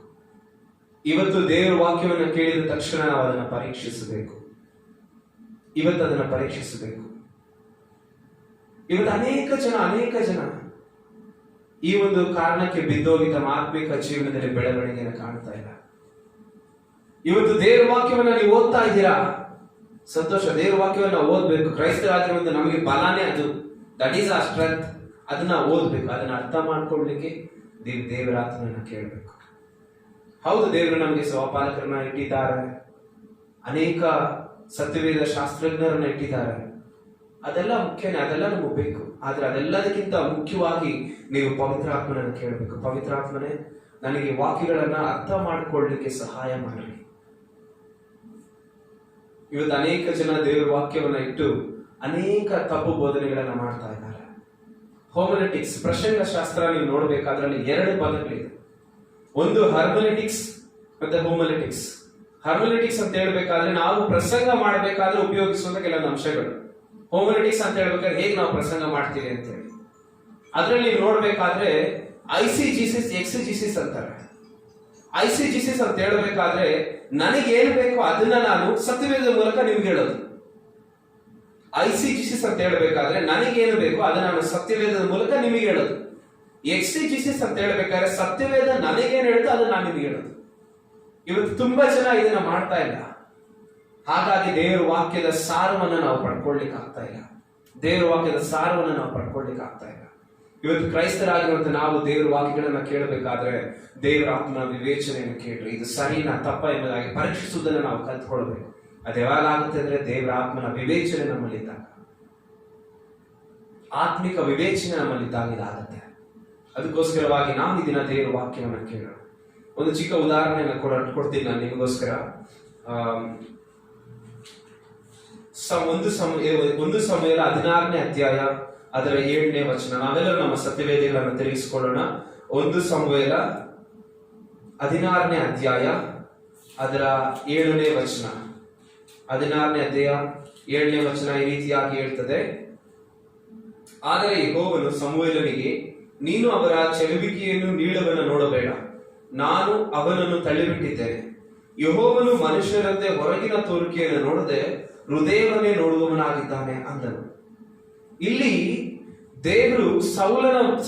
ಇವತ್ತು ದೇವರ ವಾಕ್ಯವನ್ನು ಕೇಳಿದ ತಕ್ಷಣ ನಾವು ಅದನ್ನು ಪರೀಕ್ಷಿಸಬೇಕು. ಇವತ್ತು ಅನೇಕ ಜನ ಈ ಒಂದು ಕಾರಣಕ್ಕೆ ಬಿದ್ದೋಗಿ ತಮ್ಮ ಆತ್ಮಿಕ ಜೀವನದಲ್ಲಿ ಬೆಳವಣಿಗೆಯನ್ನು ಕಾಣ್ತಾ ಇಲ್ಲ. ಇವತ್ತು ದೇವರ ವಾಕ್ಯವನ್ನ ನೀವು ಓದ್ತಾ ಇದ್ದೀರಾ, ಸಂತೋಷ. ದೇವರ ವಾಕ್ಯವನ್ನ ಓದ್ಬೇಕು. ಕ್ರೈಸ್ತರಾಗಿರುವಂತ ನಮಗೆ ಬಲಾನೇ ಅದು, ದಟ್ ಈಸ್ ಆ ಸ್ಟ್ರೆಂತ್. ಅದನ್ನ ಓದ್ಬೇಕು, ಅದನ್ನ ಅರ್ಥ ಮಾಡ್ಕೊಳ್ಲಿಕ್ಕೆ ದೇವರ ಆತ್ಮನ ಕೇಳಬೇಕು. ಹೌದು, ದೇವರು ನಮಗೆ ಸಹಪಾಲಕರನ್ನ ಇಟ್ಟಿದ್ದಾರೆ, ಅನೇಕ ಸತ್ಯವೇದ ಶಾಸ್ತ್ರಜ್ಞರನ್ನ ಇಟ್ಟಿದ್ದಾರೆ. ಅದೆಲ್ಲ ಮುಖ್ಯನೇ, ಅದೆಲ್ಲ ನಮಗೆ ಬೇಕು. ಆದ್ರೆ ಅದೆಲ್ಲದಕ್ಕಿಂತ ಮುಖ್ಯವಾಗಿ ನೀವು ಪವಿತ್ರಾತ್ಮನನ್ನು ಕೇಳಬೇಕು. ಪವಿತ್ರಾತ್ಮನೇ, ನನಗೆ ವಾಕ್ಯಗಳನ್ನ ಅರ್ಥ ಮಾಡ್ಕೊಳ್ಳಿಕ್ಕೆ ಸಹಾಯ ಮಾಡಿ. ಇವತ್ತು ಅನೇಕ ಜನ ದೇವರ ವಾಕ್ಯವನ್ನ ಇಟ್ಟು ಅನೇಕ ತಪ್ಪು ಬೋಧನೆಗಳನ್ನ ಮಾಡ್ತಾ ಇದ್ದಾರೆ. ಹೋಮಿಲೆಟಿಕ್ಸ್ ಪ್ರಸಂಗ ಶಾಸ್ತ್ರ ನೀವು ನೋಡ್ಬೇಕಾದ್ರೆ ಅಲ್ಲಿ 2 ಪದಗಳಿದೆ. ಒಂದು ಹರ್ಮಲೆಟಿಕ್ಸ್ ಮತ್ತೆ ಹೋಮಿಲೆಟಿಕ್ಸ್. ಹರ್ಮಲೆಟಿಕ್ಸ್ ಅಂತ ಹೇಳ್ಬೇಕಾದ್ರೆ ನಾವು ಪ್ರಸಂಗ ಮಾಡಬೇಕಾದ್ರೆ ಉಪಯೋಗಿಸುವಂತ ಕೆಲವೊಂದು ಅಂಶಗಳು. ಹೋಮಿಲೆಟಿಕ್ಸ್ ಅಂತ ಹೇಳ್ಬೇಕಾದ್ರೆ ಹೇಗೆ ನಾವು ಪ್ರಸಂಗ ಮಾಡ್ತೀವಿ ಅಂತ ಹೇಳಿ ಅದ್ರಲ್ಲಿ ನೀವು ನೋಡ್ಬೇಕಾದ್ರೆ ಐಸಿಜಿಸಿಸ್ ಎಕ್ಸಿಜಿಸಿಸ್ ಅಂತಾರೆ. ಐಸಿಜಿಸಿಸ್ ಅಂತ ಹೇಳ್ಬೇಕಾದ್ರೆ ನನಗೆ ಏನ್ ಬೇಕೋ ಅದನ್ನ ನಾನು ಸತ್ಯವೇದದ ಮೂಲಕ ನಿಮ್ಗೆ ಹೇಳೋದು. ಐಸಿಜಿಸಿಸ್ ಅಂತ ಹೇಳ್ಬೇಕಾದ್ರೆ ನನಗೇನು ಬೇಕೋ ಅದನ್ನ ನಾನು ಸತ್ಯವೇದದ ಮೂಲಕ ನಿಮಗೆ ಹೇಳೋದು. ಎಕ್ಸಿಜಿಸಿಸ್ ಅಂತ ಹೇಳ್ಬೇಕಾದ್ರೆ ಸತ್ಯವೇದ ನನಗೇನು ಹೇಳುತ್ತೋ ಅದನ್ನ ನಾನು ನಿಮಗೆ ಹೇಳೋದು. ಇವತ್ತು ತುಂಬಾ ಜನ ಇದನ್ನ ಮಾಡ್ತಾ ಇಲ್ಲ. ಹಾಗಾಗಿ ದೇವರ ವಾಕ್ಯದ ಸಾರವನ್ನು ನಾವು ಪಡ್ಕೊಳ್ಳಿಕ್ಕೆ ಆಗ್ತಾ ಇಲ್ಲ. ದೇವರ ವಾಕ್ಯದ ಸಾರವನ್ನು ನಾವು ಪಡ್ಕೊಳ್ಳಿಕ್ಕೆ ಆಗ್ತಾ ಇಲ್ಲ. ಇವತ್ತು ಕ್ರೈಸ್ತರಾಗಿರುವಂತ ನಾವು ದೇವರ ವಾಕ್ಯಗಳನ್ನ ಕೇಳಬೇಕಾದ್ರೆ ದೇವರ ಆತ್ಮನ ವಿವೇಚನೆಯನ್ನು ಕೇಳ್ರಿ. ಇದು ಸರಿನಾ ತಪ್ಪ ಎಂಬುದಾಗಿ ಪರೀಕ್ಷಿಸುವುದನ್ನು ನಾವು ಕಲ್ತ್ಕೊಳ್ಬೇಕು. ಅದು ಯಾವಾಗ ಆಗುತ್ತೆ ಅಂದ್ರೆ ದೇವರ ಆತ್ಮನ ವಿವೇಚನೆ ನಮ್ಮಲ್ಲಿದ್ದಾಗ, ಆತ್ಮಿಕ ವಿವೇಚನೆ ನಮ್ಮಲ್ಲಿದ್ದಾಗ ಇದಾಗುತ್ತೆ. ಅದಕ್ಕೋಸ್ಕರವಾಗಿ ನಾವು ಈ ದಿನ ದೇವರ ವಾಕ್ಯವನ್ನು ಕೇಳೋಣ. ಒಂದು ಚಿಕ್ಕ ಉದಾಹರಣೆಯನ್ನು ಕೊಡ್ತೀನಿ ನಾನು ನಿಮಗೋಸ್ಕರ. ಒಂದು ಸಮಯದ 16ನೇ ಅಧ್ಯಾಯ ಅದರ 7ನೇ ವಚನ. ನಾವೆಲ್ಲರೂ ನಮ್ಮ ಸತ್ಯವೇದಿಗಳನ್ನು ತಿರುಗಿಸಿಕೊಳ್ಳೋಣ. 1 ಸಮುವೇಲ 16ನೇ ಅಧ್ಯಾಯ ಅದರ 7ನೇ ವಚನ. 16ನೇ ಅಧ್ಯಾಯ 7ನೇ ವಚನ ಈ ರೀತಿಯಾಗಿ ಹೇಳ್ತದೆ. ಆದರೆ ಯೆಹೋವನು ಸಮುವೇಲನಿಗೆ, ನೀನು ಅವರ ಚೆಲುವಿಕೆಯನ್ನು ನೀಳವನ್ನು ನೋಡಬೇಡ, ನಾನು ಅವನನ್ನು ತಳ್ಳಿಬಿಟ್ಟಿದ್ದೇನೆ. ಯೆಹೋವನು ಮನುಷ್ಯರಂತೆ ಹೊರಗಿನ ತೋರಿಕೆಯನ್ನು ನೋಡದೆ ಹೃದಯವನ್ನೇ ನೋಡುವವನಾಗಿದ್ದಾನೆ ಅಂದನು. ಇಲ್ಲಿ ದೇವರು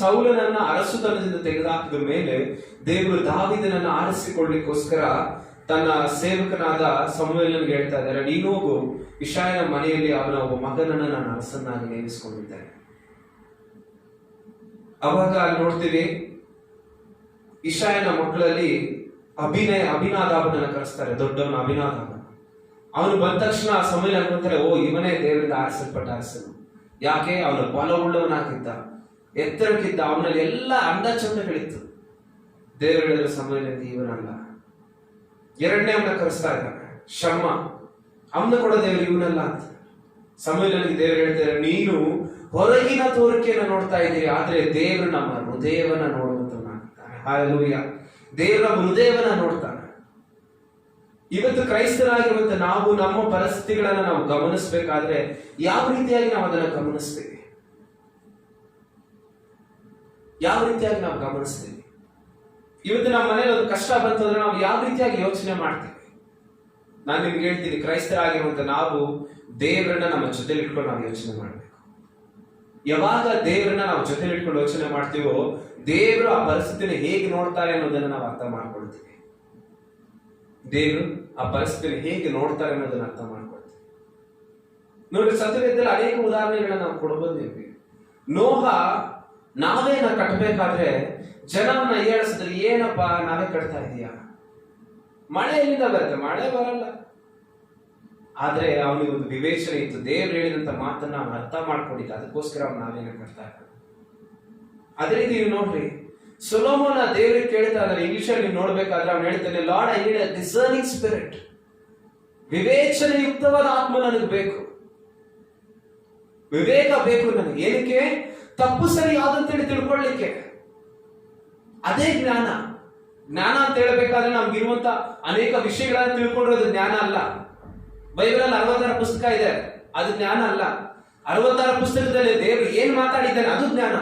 ಸೌಲನನ್ನ ಅರಸುತನದಿಂದ ತೆಗೆದುಹಾಕಿದ ಮೇಲೆ ದೇವರು ದಾವೀದನನ್ನ ಆರಿಸಿಕೊಳ್ಳಿಕ್ಕೋಸ್ಕರ ತನ್ನ ಸೇವಕನಾದ ಸಮುವೇಲನಿಗೆ ಹೇಳ್ತಾ ಇದ್ದಾರೆ, ನೀನು ಹೋಗು, ಇಷಯನ ಮನೆಯಲ್ಲಿ ಅವನ ಒಬ್ಬ ಮಗನನ್ನ ನಾನು ಅರಸನ್ನಾಗಿ ನೇಮಿಸಿಕೊಂಡಿದ್ದೇನೆ. ಅವಾಗ ಅಲ್ಲಿ ನೋಡ್ತೀವಿ, ಇಷಯನ ಮಕ್ಕಳಲ್ಲಿ ಅಭಿನಾದಾಬನನ್ನ ಕರೆಸ್ತಾರೆ. ದೊಡ್ಡವನ ಅಭಿನಾದಾಬ. ಅವನು ಬಂದ ತಕ್ಷಣ ಸಮಯ ಅನ್ಕೊಂತಾರೆ, ಓ ಇವನೇ ದೇವರಿಂದ ಆರಿಸಲ್ಪಟ್ಟ ಅರಸನು. ಯಾಕೆ? ಅವನು ಬಲವುಳ್ಳವನಾಗಿದ್ದ, ಎತ್ತರಕ್ಕಿದ್ದ, ಅವನಲ್ಲಿ ಎಲ್ಲ ಅಂದ ಚಂದಗಳಿತ್ತು. ದೇವರು ಹೇಳಿದ ಸಮಯದಲ್ಲಿ ಇವನಲ್ಲ. ಎರಡನೇ ಅವನ ಕರೆಸ್ತಾ ಇದ್ದಾನೆ, ಶಮ್ಮ. ಅವನ ಕೂಡ ದೇವರು ಇವನಲ್ಲ ಅಂತ. ಸಮಯದಲ್ಲಿ ದೇವರು ಹೇಳ್ತಾರೆ, ನೀನು ಹೊರಗಿನ ತೋರಿಕೆಯನ್ನು ನೋಡ್ತಾ ಇದ್ದೀರಿ, ಆದ್ರೆ ದೇವರು ನಮ್ಮ ಹೃದಯವನ್ನ ನೋಡುವಂತವನಾಗಿದ್ದಾನೆ. ಹಲ್ಲೆಲೂಯಾ. ದೇವರ ಹೃದಯವನ್ನ ನೋಡ್ತಾನೆ. ಇವತ್ತು ಕ್ರೈಸ್ತರಾಗಿರುವಂತ ನಾವು ನಮ್ಮ ಪರಿಸ್ಥಿತಿಗಳನ್ನ ನಾವು ಗಮನಿಸಬೇಕಾದ್ರೆ ಯಾವ ರೀತಿಯಾಗಿ ನಾವು ಅದನ್ನ ಗಮನಿಸ್ತೀವಿ? ಯಾವ ರೀತಿಯಾಗಿ ನಾವು ಗಮನಿಸ್ತೀವಿ? ಇವತ್ತು ನಮ್ಮ ಮನೇಲಿ ಒಂದು ಕಷ್ಟ ಬಂತಂದ್ರೆ ನಾವು ಯಾವ ರೀತಿಯಾಗಿ ಯೋಚನೆ ಮಾಡ್ತೀವಿ? ನಾನು ನಿಮ್ಗೆ ಹೇಳ್ತೀನಿ, ಕ್ರೈಸ್ತರಾಗಿರುವಂತ ನಾವು ದೇವರನ್ನ ನಮ್ಮ ಜೊತೆಲಿ ಇಟ್ಕೊಂಡು ನಾವು ಯೋಚನೆ ಮಾಡ್ಬೇಕು. ಯಾವಾಗ ದೇವರನ್ನ ನಾವು ಜೊತೆಲಿ ಇಟ್ಕೊಂಡು ಯೋಚನೆ ಮಾಡ್ತೀವೋ ದೇವರು ಆ ಪರಿಸ್ಥಿತಿನ ಹೇಗೆ ನೋಡ್ತಾರೆ ಅನ್ನೋದನ್ನ ನಾವು ಅರ್ಥ ಮಾಡ್ಕೊಳ್ತೀವಿ. ದೇವರು ಆ ಪರಿಸ್ಥಿತಿನ ಹೇಗೆ ನೋಡ್ತಾರೆ ಅನ್ನೋದನ್ನ ಅರ್ಥ ಮಾಡ್ಕೊಳ್ತೀವಿ. ನೋಡಿ, ಸತ್ಯವೇದದಲ್ಲಿ ಅನೇಕ ಉದಾಹರಣೆಗಳನ್ನ ನಾವು ಕೊಡಬಹುದು. ನೋಹ ನಾವೇನ ಕಟ್ಟಬೇಕಾದ್ರೆ ಜನವನ್ನ ಏಳಿಸಿದ್ರೆ, ಏನಪ್ಪಾ ನಾವೇ ಕಟ್ತಾ ಇದೀಯಾ? ಮಳೆ ಎಲ್ಲಿಂದ ಬರುತ್ತೆ? ಮಳೆ ಬರಲ್ಲ. ಆದ್ರೆ ಅವನಿಗೆ ಒಂದು ವಿವೇಚನೆ ಇತ್ತು. ದೇವ್ರು ಹೇಳಿದಂತ ಮಾತನ್ನ ಅವನು ಅರ್ಥ ಮಾಡ್ಕೊಂಡಿದ್ದ. ಅದಕ್ಕೋಸ್ಕರ ಅವ್ನು ನಾವೇನ ಕಟ್ತಾ ಇದ್ದ. ಅದೇ ರೀತಿ ನೀವು ನೋಡ್ರಿ, ಸೊಲೊಮೋನ ದೇವರಿಗೆ ಕೇಳ್ತಾ ಇದ್ದಾರೆ. ಇಂಗ್ಲಿಷ್ ಅಲ್ಲಿ ನೀವು ನೋಡ್ಬೇಕಾದ್ರೆ ಅವ್ನು ಹೇಳ್ತಾನೆ, Lord I need a discerning spirit. ವಿವೇಚನೆ ಯುಕ್ತವಾದ ಆತ್ಮ ನನಗೆ ಬೇಕು, ವಿವೇಕ ಬೇಕು ನನಗೆ. ಏನಕ್ಕೆ? ತಪ್ಪು ಸರಿ ಯಾವ್ದಂತೇಳಿ ತಿಳ್ಕೊಳ್ಳಿಕ್ಕೆ. ಅದೇ ಜ್ಞಾನ. ಜ್ಞಾನ ಅಂತ ಹೇಳ್ಬೇಕಾದ್ರೆ ನಮ್ಗಿರುವಂತ ಅನೇಕ ವಿಷಯಗಳನ್ನ ತಿಳ್ಕೊಂಡಿರೋದು ಜ್ಞಾನ ಅಲ್ಲ. ಬೈಬಲ್ ಅಲ್ಲಿ 66 ಪುಸ್ತಕ ಇದೆ, ಅದು ಜ್ಞಾನ ಅಲ್ಲ. 66 ಪುಸ್ತಕದಲ್ಲಿ ದೇವರು ಏನ್ ಮಾತಾಡಿದ್ದಾನೆ ಅದು ಜ್ಞಾನ.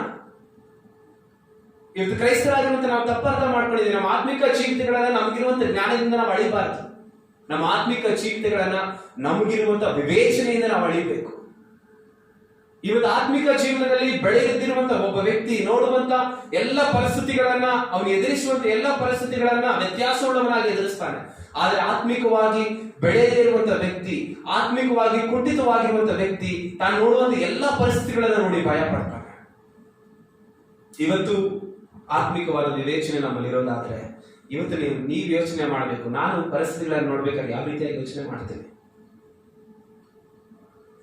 ಇವತ್ತು ಕ್ರೈಸ್ತರಾಗಿರುವಂತ ನಾವು ತಪ್ಪು ಅರ್ಥ ಮಾಡ್ಕೊಂಡಿದ್ದೀವಿ. ನಮ್ಮ ಆತ್ಮಿಕ ಜೀವಿತಗಳನ್ನ ನಮಗಿರುವಂತ ಜ್ಞಾನದಿಂದ ನಾವು ಅಳಿಬಾರದು. ನಮ್ಮ ಆತ್ಮಿಕ ಜೀವಿತಗಳನ್ನ ನಮಗಿರುವಂತ ವಿವೇಚನೆಯಿಂದ ನಾವು ಅಳಿಬೇಕು. ಇವತ್ತು ಆತ್ಮಿಕ ಜೀವನದಲ್ಲಿ ಬೆಳೆಯುತ್ತಿರುವಂತ ಒಬ್ಬ ವ್ಯಕ್ತಿ ನೋಡುವಂತ ಎಲ್ಲ ಪರಿಸ್ಥಿತಿಗಳನ್ನ, ಅವನು ಎದುರಿಸುವಂತ ಎಲ್ಲ ಪರಿಸ್ಥಿತಿಗಳನ್ನ ವ್ಯತ್ಯಾಸವುಳ್ಳವನಾಗಿ ಎದುರಿಸ್ತಾನೆ. ಆದ್ರೆ ಆತ್ಮಿಕವಾಗಿ ಬೆಳೆಯದೇ ಇರುವಂತ ವ್ಯಕ್ತಿ, ಆತ್ಮಿಕವಾಗಿ ಕುಂಠಿತವಾಗಿರುವಂತ ವ್ಯಕ್ತಿ ತಾನು ನೋಡುವಂತ ಎಲ್ಲ ಪರಿಸ್ಥಿತಿಗಳನ್ನ ನೋಡಿ ಭಯ ಪಡ್ತಾನೆ. ಇವತ್ತು ಆತ್ಮಿಕವಾದ ವಿವೇಚನೆ ನಮ್ಮಲ್ಲಿ ಇರೋದಾದ್ರೆ ಇವತ್ತು ನೀವು ಯೋಚನೆ ಮಾಡಬೇಕು, ನಾನು ಪರಿಸ್ಥಿತಿಗಳನ್ನ ನೋಡ್ಬೇಕಾದ್ರೆ ಯಾವ ರೀತಿಯಾಗಿ ಯೋಚನೆ ಮಾಡ್ತೇನೆ,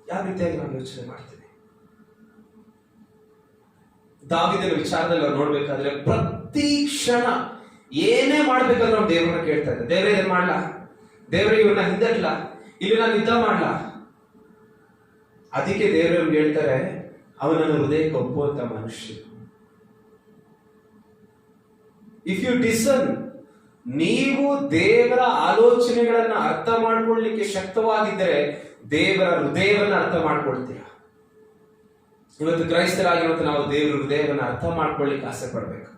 ಯಾವ ರೀತಿಯಾಗಿ ನಾವು ಯೋಚನೆ ಮಾಡ್ತೇವೆ. ದಾವೀದನ ವಿಚಾರದಲ್ಲಿ ನಾವು ನೋಡ್ಬೇಕಾದ್ರೆ ಪ್ರತಿ ಕ್ಷಣ ಏನೇ ಮಾಡ್ಬೇಕಾದ್ರೆ ನಾವು ದೇವರನ್ನ ಕೇಳ್ತಾ ಇದ್ದೆ. ದೇವರೇ ಇದನ್ನ ಮಾಡ್ಲಾ, ದೇವರೇ ಇವ್ರನ್ನ ಹಿಂದಟ್ಲಾ, ಇಲ್ಲಿ ನಾನು ಯುದ್ಧ ಮಾಡ್ಲಾ. ಅದಕ್ಕೆ ದೇವರವ್ರು ಹೇಳ್ತಾರೆ, ಅವನನ್ನು ಹೃದಯಕ್ಕೆ ಒಪ್ಪುವಂತ ಮನುಷ್ಯ. ಇಫ್ ಯು ಡಿಸರ್ನ್, ನೀವು ದೇವರ ಆಲೋಚನೆಗಳನ್ನ ಅರ್ಥ ಮಾಡ್ಕೊಳ್ಳಿಕ್ಕೆ ಶಕ್ತವಾಗಿದ್ದರೆ ದೇವರ ಹೃದಯವನ್ನ ಅರ್ಥ ಮಾಡ್ಕೊಳ್ತೀರ. ಇವತ್ತು ಕ್ರೈಸ್ತರಾಗಿರುವಂತ ನಾವು ದೇವರ ಹೃದಯವನ್ನ ಅರ್ಥ ಮಾಡ್ಕೊಳ್ಳಿಕ್ಕೆ ಆಸೆ ಪಡ್ಬೇಕು.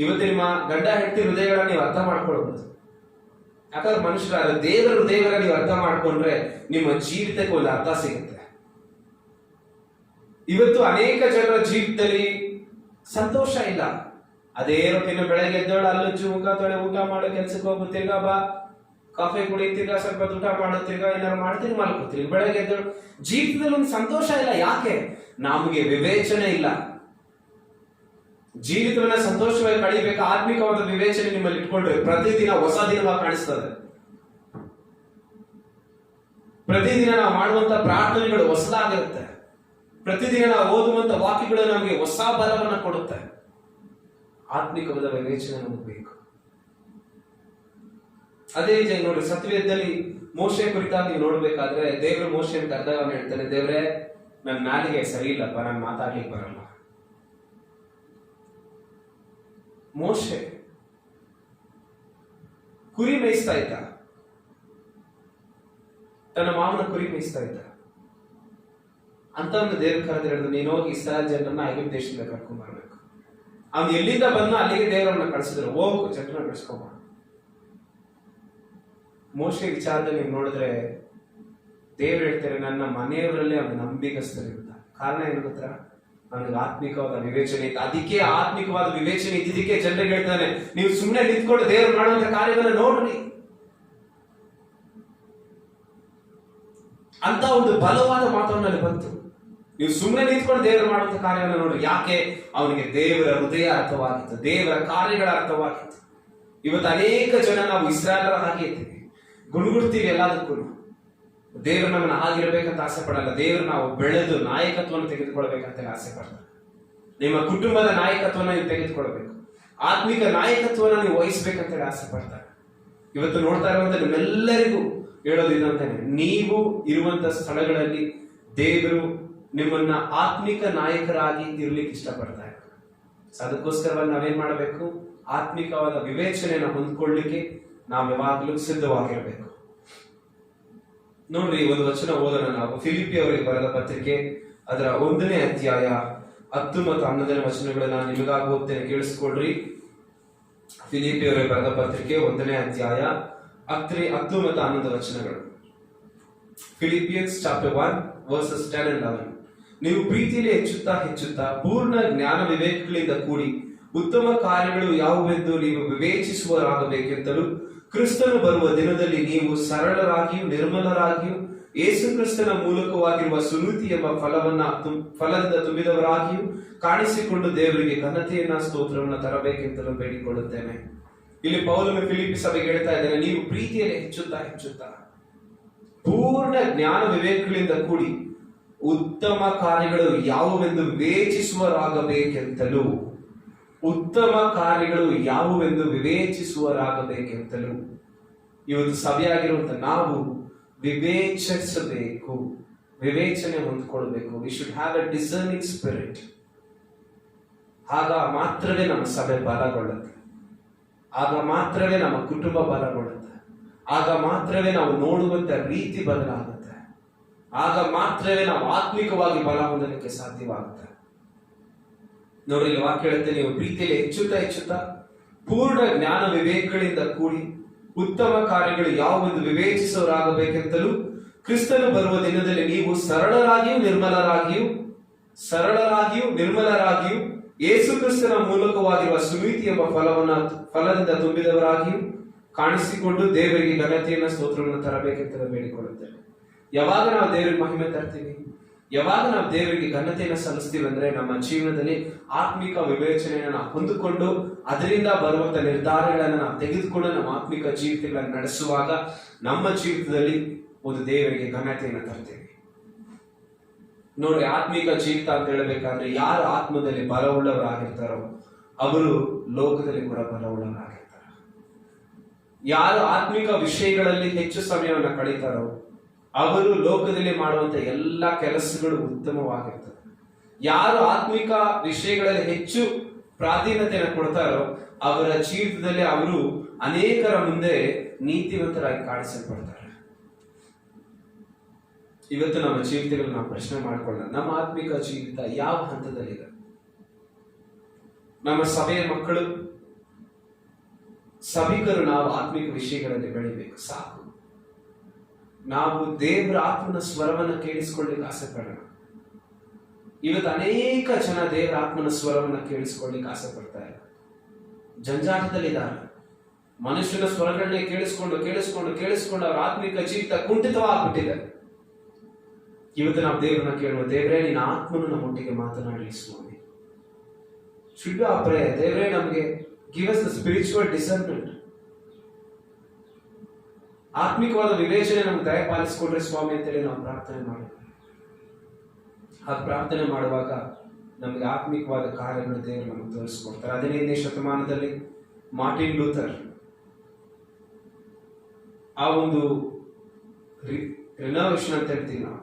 ಇವತ್ತು ನಿಮ್ಮ ಗಂಡ ಹೆಂಡತಿ ಹೃದಯಗಳನ್ನ ನೀವು ಅರ್ಥ ಮಾಡ್ಕೊಳ್ಬಹುದು. ಯಾಕಂದ್ರೆ ಮನುಷ್ಯರಾದ ದೇವರ ಹೃದಯವನ್ನ ನೀವು ಅರ್ಥ ಮಾಡ್ಕೊಂಡ್ರೆ ನಿಮ್ಮ ಜೀವಿತಕ್ಕೆ ಒಂದು ಅರ್ಥ ಸಿಗುತ್ತೆ. ಇವತ್ತು ಅನೇಕ ಜನರ ಜೀವಿತದಲ್ಲಿ ಸಂತೋಷ ಇಲ್ಲ. ಅದೇ ರೊಟ್ಟಿನ ಬೆಳಗ್ಗೆ ಎದ್ದೋಳು, ಅಲ್ಲುಚ್ಚು, ಮುಖ ತೊಳೆ, ಊಟ ಮಾಡೋ, ಕೆಲ್ಸಕ್ಕೆ ಹೋಗು, ತಿರ್ಗಾ ಬಾ, ಕಾಫಿ ಕುಡಿ, ತಿರ್ಗಾ ಸ್ವಲ್ಪ ಊಟ ಮಾಡೋ, ತಿರ್ಗಾ ಏನಾರು ಮಾಡ್ತೀನಿ, ಮಲ್ಕೋತೀನಿ. ಬೆಳಗ್ಗೆ ಎದ್ದೋಳು, ಜೀವಿತದಲ್ಲಿ ಒಂದು ಸಂತೋಷ ಇಲ್ಲ. ಯಾಕೆ? ನಮಗೆ ವಿವೇಚನೆ ಇಲ್ಲ. ಜೀವಿತವನ್ನ ಸಂತೋಷವಾಗಿ ಕಳಿಬೇಕು. ಆತ್ಮಿಕವಾದ ವಿವೇಚನೆ ನಿಮ್ಮಲ್ಲಿ ಇಟ್ಕೊಂಡ್ರೆ ಪ್ರತಿದಿನ ಹೊಸ ದಿನವಾಗಿ ಕಾಣಿಸ್ತದೆ. ಪ್ರತಿದಿನ ನಾವು ಮಾಡುವಂತ ಪ್ರಾರ್ಥನೆಗಳು ಹೊಸದಾಗಿರುತ್ತೆ. ಪ್ರತಿದಿನ ನಾವು ಓದುವಂತ ವಾಕ್ಯಗಳು ನಮಗೆ ಹೊಸ ಬಲವನ್ನ ಕೊಡುತ್ತೆ. ಆತ್ಮಿಕವಾದ ವಿವೇಚನೆ ನಮಗೆ ಬೇಕು. ಅದೇ ರೀತಿ ನೋಡ್ರಿ, ಸತ್ಯವೇದದಲ್ಲಿ ಮೋಶೆ ಕುರಿತಾಗಿ ನೀವು ನೋಡ್ಬೇಕಾದ್ರೆ ದೇವರು ಮೋಶೆಯನ್ನು ಕರೆದಾಗ ಅವನು ಹೇಳ್ತಾನೆ, ದೇವ್ರೆ ನನ್ನ ನಾಲಿಗೆ ಸರಿ ಇಲ್ಲಪ್ಪ, ನಾನು ಮಾತಾಡ್ಲಿಕ್ಕೆ ಬರಲ್ಲ. ಮೋಶೆ ಕುರಿ ಮೇಯಿಸ್ತಾ ಇದ್ದ, ತನ್ನ ಮಾವನ ಕುರಿ ಮೇಯಿಸ್ತಾ ಇದ್ದ. ಅಂತ ಒಂದು ದೇವ್ರ ಕರೆದು ಹೇಳಿದ್ರು, ನೀನು ಹೋಗಿ ಇಸ್ರಾಯೇಲ್ ಜನರನ್ನ ಐಗುಪ್ತ ದೇಶದಿಂದ ಕರ್ಕೊಂಡ್ ಬರ್ಬೇಕು. ಅವ್ನು ಎಲ್ಲಿಂದ ಬಂದ ಅಲ್ಲಿಗೆ ದೇವರನ್ನ ಕಳಿಸಿದ್ರು, ಹೋಗು ಜನರನ್ನ ಕಳಿಸ್ಕೊಂಬ. ಮೋಶೆ ವಿಚಾರದಲ್ಲಿ ನೀವು ನೋಡಿದ್ರೆ ದೇವ್ರು ಹೇಳ್ತಾರೆ, ನನ್ನ ಮನೆಯವರಲ್ಲಿ ಅವನು ನಂಬಿಕಸ್ಥರಿರುತ್ತ. ಕಾರಣ ಏನು ಗೊತ್ತಾ? ಅವನಿಗೆ ಆತ್ಮಿಕವಾದ ವಿವೇಚನೆ ಇತ್ತು. ಅದಕ್ಕೆ ಆತ್ಮಿಕವಾದ ವಿವೇಚನೆ ಇದ್ದಿದ್ದಕ್ಕೆ ಜನರಿಗೆ ಹೇಳ್ತಾನೆ, ನೀವು ಸುಮ್ಮನೆ ನಿಂತ್ಕೊಂಡು ದೇವರು ಮಾಡುವಂತ ಕಾರ್ಯವನ್ನು ನೋಡ್ರಿ ಅಂತ ಒಂದು ಬಲವಾದ ಮಾತವನ್ನಲ್ಲಿ ಬಂತು. ನೀವು ಸುಮ್ಮನೆ ನಿಂತ್ಕೊಂಡು ದೇವರು ಮಾಡುವಂತ ಕಾರ್ಯವನ್ನು ನೋಡ್ರಿ. ಯಾಕೆ? ಅವನಿಗೆ ದೇವರ ಹೃದಯ ಅರ್ಥವಾಗಿತ್ತು, ದೇವರ ಕಾರ್ಯಗಳ ಅರ್ಥವಾಗಿತ್ತು. ಇವತ್ತು ಅನೇಕ ಜನ ನಾವು ಇಸ್ರಾಯೇಲರ ಹಾಗೆ ಇದ್ದೀವಿ, ಗುಣಗುಡ್ತೀವಿ ಎಲ್ಲದಕ್ಕೂ. ದೇವರು ನಮ್ಮನ್ನ ಆಗಿರ್ಬೇಕಂತ ಆಸೆ ಪಡಲ್ಲ. ದೇವರು ನಾವು ಬೆಳೆದು ನಾಯಕತ್ವವನ್ನು ತೆಗೆದುಕೊಳ್ಬೇಕಂತ ಆಸೆ ಪಡ್ತಾರೆ. ನಿಮ್ಮ ಕುಟುಂಬದ ನಾಯಕತ್ವನ ನೀವು ತೆಗೆದುಕೊಳ್ಬೇಕು, ಆತ್ಮಿಕ ನಾಯಕತ್ವನ ನೀವು ವಹಿಸ್ಬೇಕಂತ ಆಸೆ ಪಡ್ತಾರೆ. ಇವತ್ತು ನೋಡ್ತಾ ಇರುವಂತ ನಿಮ್ಮೆಲ್ಲರಿಗೂ ಹೇಳೋದಿಲ್ಲ ಅಂತಾನೆ, ನೀವು ಇರುವಂತ ಸ್ಥಳಗಳಲ್ಲಿ ದೇವರು ನಿಮ್ಮನ್ನ ಆತ್ಮಿಕ ನಾಯಕರಾಗಿ ಇರ್ಲಿಕ್ಕೆ ಇಷ್ಟಪಡ್ತಾರೆ. ಅದಕ್ಕೋಸ್ಕರವಾಗಿ ನಾವೇನ್ ಮಾಡಬೇಕು? ಆತ್ಮಿಕವಾದ ವಿವೇಚನೆಯನ್ನು ಹೊಂದ್ಕೊಳ್ಳಿಕ್ಕೆ ನಾವು ಯಾವಾಗಲೂ ಸಿದ್ಧವಾಗಿರ್ಬೇಕು. ನೋಡ್ರಿ, ಒಂದು ವಚನ ಓದೋಣ ನಾವು. ಫಿಲಿಪಿ ಅವರಿಗೆ ಬರೆದ ಪತ್ರಿಕೆ ಅದರ 1ನೇ ಅಧ್ಯಾಯ 10 ಮತ್ತು 11ನೇ ವಚನಗಳನ್ನ ನಿಮಗಾಗಿ ಓದ್ತೇನೆ, ಕೇಳಿಸ್ಕೊಳ್ರಿ. ಫಿಲಿಪಿ ಅವರಿಗೆ ಬರೆದ ಪತ್ರಿಕೆ 1ನೇ ಅಧ್ಯಾಯ 10 ಮತ್ತು 11 ವಚನಗಳು. Philippians chapter 1 versus 10 and 11. ನೀವು ಪ್ರೀತಿಯಲ್ಲಿ ಹೆಚ್ಚುತ್ತಾ ಪೂರ್ಣ ಜ್ಞಾನ ವಿವೇಕಗಳಿಂದ ಕೂಡಿ ಉತ್ತಮ ಕಾರ್ಯಗಳು ಯಾವುವೆಂದು ನೀವು ವಿವೇಚಿಸುವರಾಗಬೇಕೆಂತಲೂ, ಕ್ರಿಸ್ತನು ಬರುವ ದಿನದಲ್ಲಿ ನೀವು ಸರಳರಾಗಿಯೂ ನಿರ್ಮಲರಾಗಿಯೂ ಯೇಸು ಕ್ರಿಸ್ತನ ಮೂಲಕವಾಗಿರುವ ಸುನೀತಿ ಎಂಬ ಫಲದಿಂದ ತುಂಬಿದವರಾಗಿಯೂ ಕಾಣಿಸಿಕೊಂಡು ದೇವರಿಗೆ ಘನತೆಯನ್ನ ಸ್ತೋತ್ರವನ್ನ ತರಬೇಕೆಂತಲೂ ಬೇಡಿಕೊಳ್ಳುತ್ತೇನೆ. ಇಲ್ಲಿ ಪೌಲನು ಫಿಲಿಪಿ ಸಭೆಗೆ ಹೇಳ್ತಾ ಇದ್ದಾನೆ, ನೀವು ಪ್ರೀತಿಯಲ್ಲಿ ಹೆಚ್ಚುತ್ತಾ ಪೂರ್ಣ ಜ್ಞಾನ ವಿವೇಕಗಳಿಂದ ಕೂಡಿ ಉತ್ತಮ ಕಾರ್ಯಗಳು ಯಾವುವೆಂದು ವಿವೇಚಿಸುವರಾಗಬೇಕೆಂತಲೂ, ಉತ್ತಮ ಕಾರ್ಯಗಳು ಯಾವುವೆಂದು ವಿವೇಚಿಸುವರಾಗಬೇಕೆಂತಲೂ. ಇವತ್ತು ಸಭೆಯಾಗಿರುವಂತ ನಾವು ವಿವೇಚಿಸಬೇಕು, ವಿವೇಚನೆ ಹೊಂದ್ಕೊಳ್ಬೇಕು. We should have a discerning spirit. ಆಗ ಮಾತ್ರವೇ ನಮ್ಮ ಸಭೆ ಬಲಗೊಳ್ಳುತ್ತೆ, ಆಗ ಮಾತ್ರವೇ ನಮ್ಮ ಕುಟುಂಬ ಬಲಗೊಳ್ಳುತ್ತೆ, ಆಗ ಮಾತ್ರವೇ ನಾವು ನೋಡುವಂತ ರೀತಿ ಬದಲಾಗುತ್ತೆ, ಆಗ ಮಾತ್ರವೇ ನಾವು ಆತ್ಮಿಕವಾಗಿ ಬಲ ಹೊಂದಲಿಕ್ಕೆ ಸಾಧ್ಯವಾಗುತ್ತೆ. ನೋಡಿ, ಇಲ್ಲಿ ವಾಕ್ಯ ಹೇಳುತ್ತೆ, ನೀವು ಪ್ರೀತಿಯಲ್ಲಿ ಹೆಚ್ಚುತ್ತಾ ಪೂರ್ಣ ಜ್ಞಾನ ವಿವೇಕಗಳಿಂದ ಕೂಡಿ ಉತ್ತಮ ಕಾರ್ಯಗಳು ಯಾವುವೆಂದು ವಿವೇಚಿಸುವರಾಗಬೇಕೆಂತಲೂ, ಕ್ರಿಸ್ತನು ಬರುವ ದಿನದಲ್ಲಿ ನೀವು ಸರಳರಾಗಿಯೂ ನಿರ್ಮಲರಾಗಿಯೂ ಯೇಸು ಕ್ರಿಸ್ತನ ಮೂಲಕವಾಗಿರುವ ಸುನೀತಿ ಎಂಬ ಫಲದಿಂದ ತುಂಬಿದವರಾಗಿಯೂ ಕಾಣಿಸಿಕೊಂಡು ದೇವರಿಗೆ ಘನತೆಯನ್ನ ಸ್ತೋತ್ರವನ್ನು ತರಬೇಕೆಂತ ಬೇಡಿಕೊಳ್ಳುತ್ತೇವೆ. ಯಾವಾಗ ನಾವು ದೇವರಿಗೆ ಮಹಿಮೆ ತರ್ತೀವಿ, ಯಾವಾಗ ನಾವು ದೇವರಿಗೆ ಘನತೆಯನ್ನು ಸಲ್ಲಿಸ್ತೀವಿ ಅಂದ್ರೆ ನಮ್ಮ ಜೀವನದಲ್ಲಿ ಆತ್ಮಿಕ ವಿವೇಚನೆಯನ್ನು ನಾವು ಹೊಂದಿಕೊಂಡು ಅದರಿಂದ ಬರುವಂತ ನಿರ್ಧಾರಗಳನ್ನು ನಾವು ತೆಗೆದುಕೊಂಡು ನಮ್ಮ ಆತ್ಮಿಕ ಜೀವಿತಗಳನ್ನು ನಡೆಸುವಾಗ ನಮ್ಮ ಜೀವಿತದಲ್ಲಿ ಒಂದು ದೇವರಿಗೆ ಘನತೆಯನ್ನು ತರ್ತೀವಿ. ನೋಡಿ, ಆತ್ಮಿಕ ಜೀವಿತ ಅಂತ ಹೇಳಬೇಕಾದ್ರೆ ಯಾರು ಆತ್ಮದಲ್ಲಿ ಬಲವುಳ್ಳವರಾಗಿರ್ತಾರೋ ಅವರು ಲೋಕದಲ್ಲಿ ಕೂಡ ಬಲವುಳ್ಳವರಾಗಿರ್ತಾರೆ. ಯಾರು ಆತ್ಮಿಕ ವಿಷಯಗಳಲ್ಲಿ ಹೆಚ್ಚು ಸಮಯವನ್ನು ಕಳೀತಾರೋ ಅವರು ಲೋಕದಲ್ಲಿ ಮಾಡುವಂತ ಎಲ್ಲಾ ಕೆಲಸಗಳು ಉತ್ತಮವಾಗಿರ್ತದೆ. ಯಾರು ಆತ್ಮಿಕ ವಿಷಯಗಳಲ್ಲಿ ಹೆಚ್ಚು ಪ್ರಾಧಾನ್ಯತೆಯನ್ನು ಕೊಡ್ತಾರೋ ಅವರ ಜೀವಿತದಲ್ಲಿ ಅವರು ಅನೇಕರ ಮುಂದೆ ನೀತಿವಂತರಾಗಿ ಕಾಣಿಸಲ್ಪಡ್ತಾರೆ. ಇವತ್ತು ನಮ್ಮ ಜೀವಿತಗಳನ್ನು ನಾವು ಪ್ರಶ್ನೆ ಮಾಡಿಕೊಳ್ಳೋಣ, ನಮ್ಮ ಆತ್ಮಿಕ ಜೀವಿತ ಯಾವ ಹಂತದಲ್ಲಿದೆ? ನಮ್ಮ ಸಭೆಯ ಮಕ್ಕಳು ಸಭಿಕರು ನಾವು ಆತ್ಮಿಕ ವಿಷಯಗಳಲ್ಲಿ ಬೆಳಿಬೇಕು. ಸಾಕು, ನಾವು ದೇವರ ಆತ್ಮನ ಸ್ವರವನ್ನು ಕೇಳಿಸಿಕೊಳ್ಳಿಕ್ಕೆ ಆಸೆ ಪಡೋಣ. ಇವತ್ತು ಅನೇಕ ಜನ ದೇವರ ಆತ್ಮನ ಸ್ವರವನ್ನು ಕೇಳಿಸಿಕೊಳ್ಳಿಕ್ಕೆ ಆಸೆ ಪಡ್ತಾ ಇಲ್ಲ, ಜಂಜಾಟದಲ್ಲಿದ್ದಾರೆ. ಮನುಷ್ಯನ ಸ್ವರಗಳನ್ನೇ ಕೇಳಿಸ್ಕೊಂಡು ಅವರ ಆತ್ಮಿಕ ಜೀವಿತ ಕುಂಠಿತವಾಗ್ಬಿಟ್ಟಿದೆ. ಇವತ್ತು ನಾವು ದೇವರನ್ನ ಕೇಳುವ, ದೇವರೇ ನಿನ್ನ ಆತ್ಮನು ನಮ್ಮೊಟ್ಟಿಗೆ ಮಾತನಾಡಲಿ ಸ್ವಾಮಿ. Should be our prayer. ದೇವರೇ ನಮಗೆ give us the spiritual discernment, ಆತ್ಮಿಕವಾದ ವಿವೇಚನೆ ನಮ್ಗೆ ದಯಪಾಲಿಸಿಕೊಂಡ್ರೆ ಸ್ವಾಮಿ ಅಂತೇಳಿ ನಾವು ಪ್ರಾರ್ಥನೆ ಮಾಡೋಣ. ಆ ಪ್ರಾರ್ಥನೆ ಮಾಡುವಾಗ ನಮಗೆ ಆತ್ಮಿಕವಾದ ಕಾರ್ಯಗಳು ದೇವರು ನಮಗೆ ತೋರಿಸ್ಕೊಡ್ತಾರೆ. 15ನೇ ಶತಮಾನದಲ್ಲಿ ಮಾರ್ಟಿನ್ ಲೂಥರ್ ಆ ಒಂದು ರಿನೋವೇಷನ್ ಅಂತ ಹೇಳ್ತೀವಿ ನಾವು,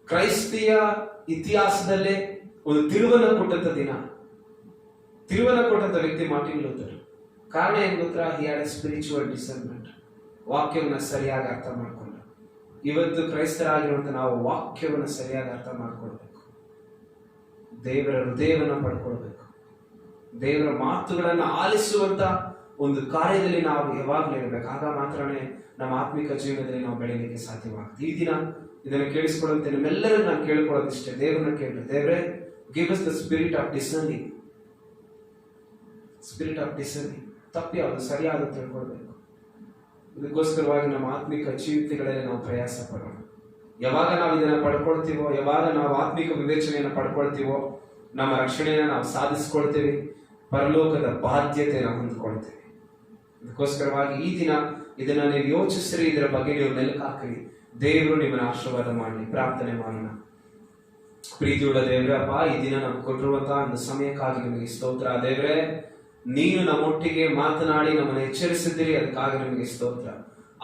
ಕ್ರೈಸ್ತಿಯ ಇತಿಹಾಸದಲ್ಲೇ ಒಂದು ತಿರುವನ್ನ ಕೊಟ್ಟಂತ ದಿನ, ತಿರುವನ್ನ ಕೊಟ್ಟಂತ ವ್ಯಕ್ತಿ ಮಾರ್ಟಿನ್ ಲೂಥರ್. ಕಾರಣ ಏನ್ ಗೊತ್ತಾ? He had a spiritual discernment. ವಾಕ್ಯವನ್ನ ಸರಿಯಾಗಿ ಅರ್ಥ ಮಾಡ್ಕೊಂಡ. ಇವತ್ತು ಕ್ರೈಸ್ತರಾಗಿರುವಂತ ನಾವು ವಾಕ್ಯವನ್ನ ಸರಿಯಾಗಿ ಅರ್ಥ ಮಾಡ್ಕೊಳ್ಬೇಕು, ದೇವರ ಹೃದಯವನ್ನ ಪಡ್ಕೊಳ್ಬೇಕು, ದೇವರ ಮಾತುಗಳನ್ನ ಆಲಿಸುವಂತ ಒಂದು ಕಾರ್ಯದಲ್ಲಿ ನಾವು ಯಾವಾಗಲೂ ಇರಬೇಕು. ಆಗ ಮಾತ್ರನೇ ನಮ್ಮ ಆತ್ಮಿಕ ಜೀವನದಲ್ಲಿ ನಾವು ಬೆಳೆಯಲಿಕ್ಕೆ ಸಾಧ್ಯವಾಗುತ್ತೆ. ಈ ದಿನ ಇದನ್ನು ಕೇಳಿಸ್ಕೊಳ್ಳುವಂತೆ ನಿಮ್ಮೆಲ್ಲರೂ ನಾನು ಕೇಳ್ಕೊಳ್ಳೋದಿಷ್ಟೇ, ದೇವರನ್ನ ಕೇಳಿ, ದೇವರೇ give us the spirit of discerning. Spirit of discerning, ತಪ್ಪಿ ಯಾವುದು ಸರಿಯಾದ ತಿಳ್ಕೊಳ್ಬೇಕು. ಇದಕ್ಕೋಸ್ಕರವಾಗಿ ನಮ್ಮ ಆತ್ಮಿಕ ಜೀವಿತಗಳಲ್ಲಿ ನಾವು ಪ್ರಯಾಸ ಪಡೋಣ. ಯಾವಾಗ ನಾವು ಇದನ್ನ ಪಡ್ಕೊಳ್ತೀವೋ, ಯಾವಾಗ ನಾವು ಆತ್ಮಿಕ ವಿವೇಚನೆಯನ್ನು ಪಡ್ಕೊಳ್ತೀವೋ, ನಮ್ಮ ರಕ್ಷಣೆಯನ್ನು ನಾವು ಸಾಧಿಸ್ಕೊಳ್ತೇವೆ, ಪರಲೋಕದ ಬಾಧ್ಯತೆಯನ್ನು ಹೊಂದ್ಕೊಳ್ತೇವೆ. ಅದಕ್ಕೋಸ್ಕರವಾಗಿ ಈ ದಿನ ಇದನ್ನ ನೀವು ಯೋಚಿಸ್ರಿ, ಇದರ ಬಗ್ಗೆ ನೀವು ಮೆಲುಕು ಹಾಕಿರಿ. ದೇವರು ನಿಮ್ಮನ್ನು ಆಶೀರ್ವಾದ ಮಾಡಲಿ. ಪ್ರಾರ್ಥನೆ ಮಾಡೋಣ. ಪ್ರೀತಿಯುಳ್ಳ ದೇವರಪ್ಪ, ಈ ದಿನ ನಾವು ಕೊಟ್ಟಿರುವಂತಹ ಒಂದು ಸಮಯಕ್ಕಾಗಿ ನಿಮಗೆ ಸ್ತೋತ್ರ. ದೇವರೇ, ನೀನು ನಮ್ಮೊಟ್ಟಿಗೆ ಮಾತನಾಡಿ ನಮ್ಮನ್ನು ಎಚ್ಚರಿಸಿದ್ದೀರಿ, ಅದಕ್ಕಾಗಿ ನಮಗೆ ಸ್ತೋತ್ರ.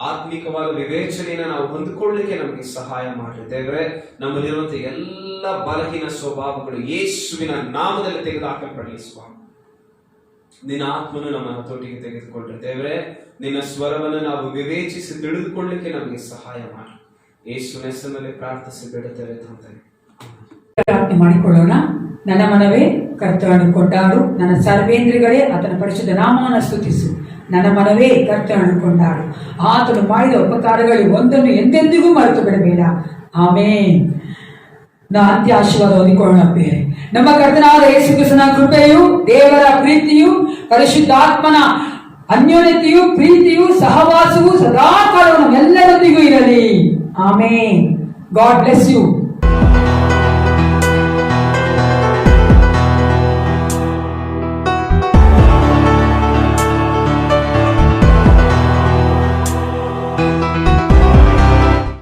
ಆತ್ಮಿಕವಾದ ವಿವೇಚನೆಯನ್ನು ನಾವು ಹೊಂದಿಕೊಳ್ಳಲಿಕ್ಕೆ ನಮಗೆ ಸಹಾಯ ಮಾಡಿ ದೇವರೇ. ನಮ್ಮಲ್ಲಿರುವಂತಹ ಎಲ್ಲ ಬಲಹೀನ ಸ್ವಭಾವಗಳು ಯೇಸುವಿನ ನಾಮದಲ್ಲಿ ತೆಗೆದುಹಾಕಲ್ಪಡಲಿ ಸ್ವಾಮಿ. ನಿನ್ನ ಆತ್ಮನು ನಮ್ಮ ಹತೋಟಿಗೆ ತೆಗೆದುಕೊಂಡ್ರೆ ದೇವರೇ, ನಿನ್ನ ಸ್ವರವನ್ನು ನಾವು ವಿವೇಚಿಸಿ ತಿಳಿದುಕೊಳ್ಳಲಿಕ್ಕೆ ನಮಗೆ ಸಹಾಯ ಮಾಡಿ. ಯೇಸುವಿನ ಹೆಸರಿನಲ್ಲಿ ಪ್ರಾರ್ಥಿಸಿ ಬೇಡುತ್ತೇವೆ ತಂದೆ.
ಪ್ರಾರ್ಥನೆ ಮಾಡಿಕೊಳ್ಳೋಣ. ನನ್ನ ಮನವೇ ಕರ್ತನನ್ನು ಕೊಂಡಾಡು, ನನ್ನ ಸರ್ವೇಂದ್ರಿಗಳೇ ಆತನ ಪರಿಶುದ್ಧ ನಾಮವನ್ನು ಸ್ತುತಿಸು. ನನ್ನ ಮನವೇ ಕರ್ತನನ್ನು ಕೊಂಡಾಡು, ಆತನು ಮಾಡಿದ ಉಪಕಾರಗಳು ಒಂದನ್ನು ಎಂದೆಂದಿಗೂ ಮರೆತು ಬಿಡಬೇಡ. ಆಮೇನ್. ಅಂತ್ಯ ಆಶೀರ್ವಾದ ಹೊಂದಿಕೊಳ್ಳೋಣ. ಬೇರೆ ನಮ್ಮ ಕರ್ತನಾದ ಯೇಸು ಕ್ರಿಸ್ತನ ಕೃಪೆಯು, ದೇವರ ಪ್ರೀತಿಯು, ಪರಿಶುದ್ಧಾತ್ಮನ ಅನ್ಯೋನ್ಯತೆಯು, ಪ್ರೀತಿಯು, ಸಹವಾಸವು ಸದಾಕಾಲವು ನಮ್ಮೆಲ್ಲರೊಂದಿಗೂ ಇರಲಿ. ಆಮೇನ್. God bless you.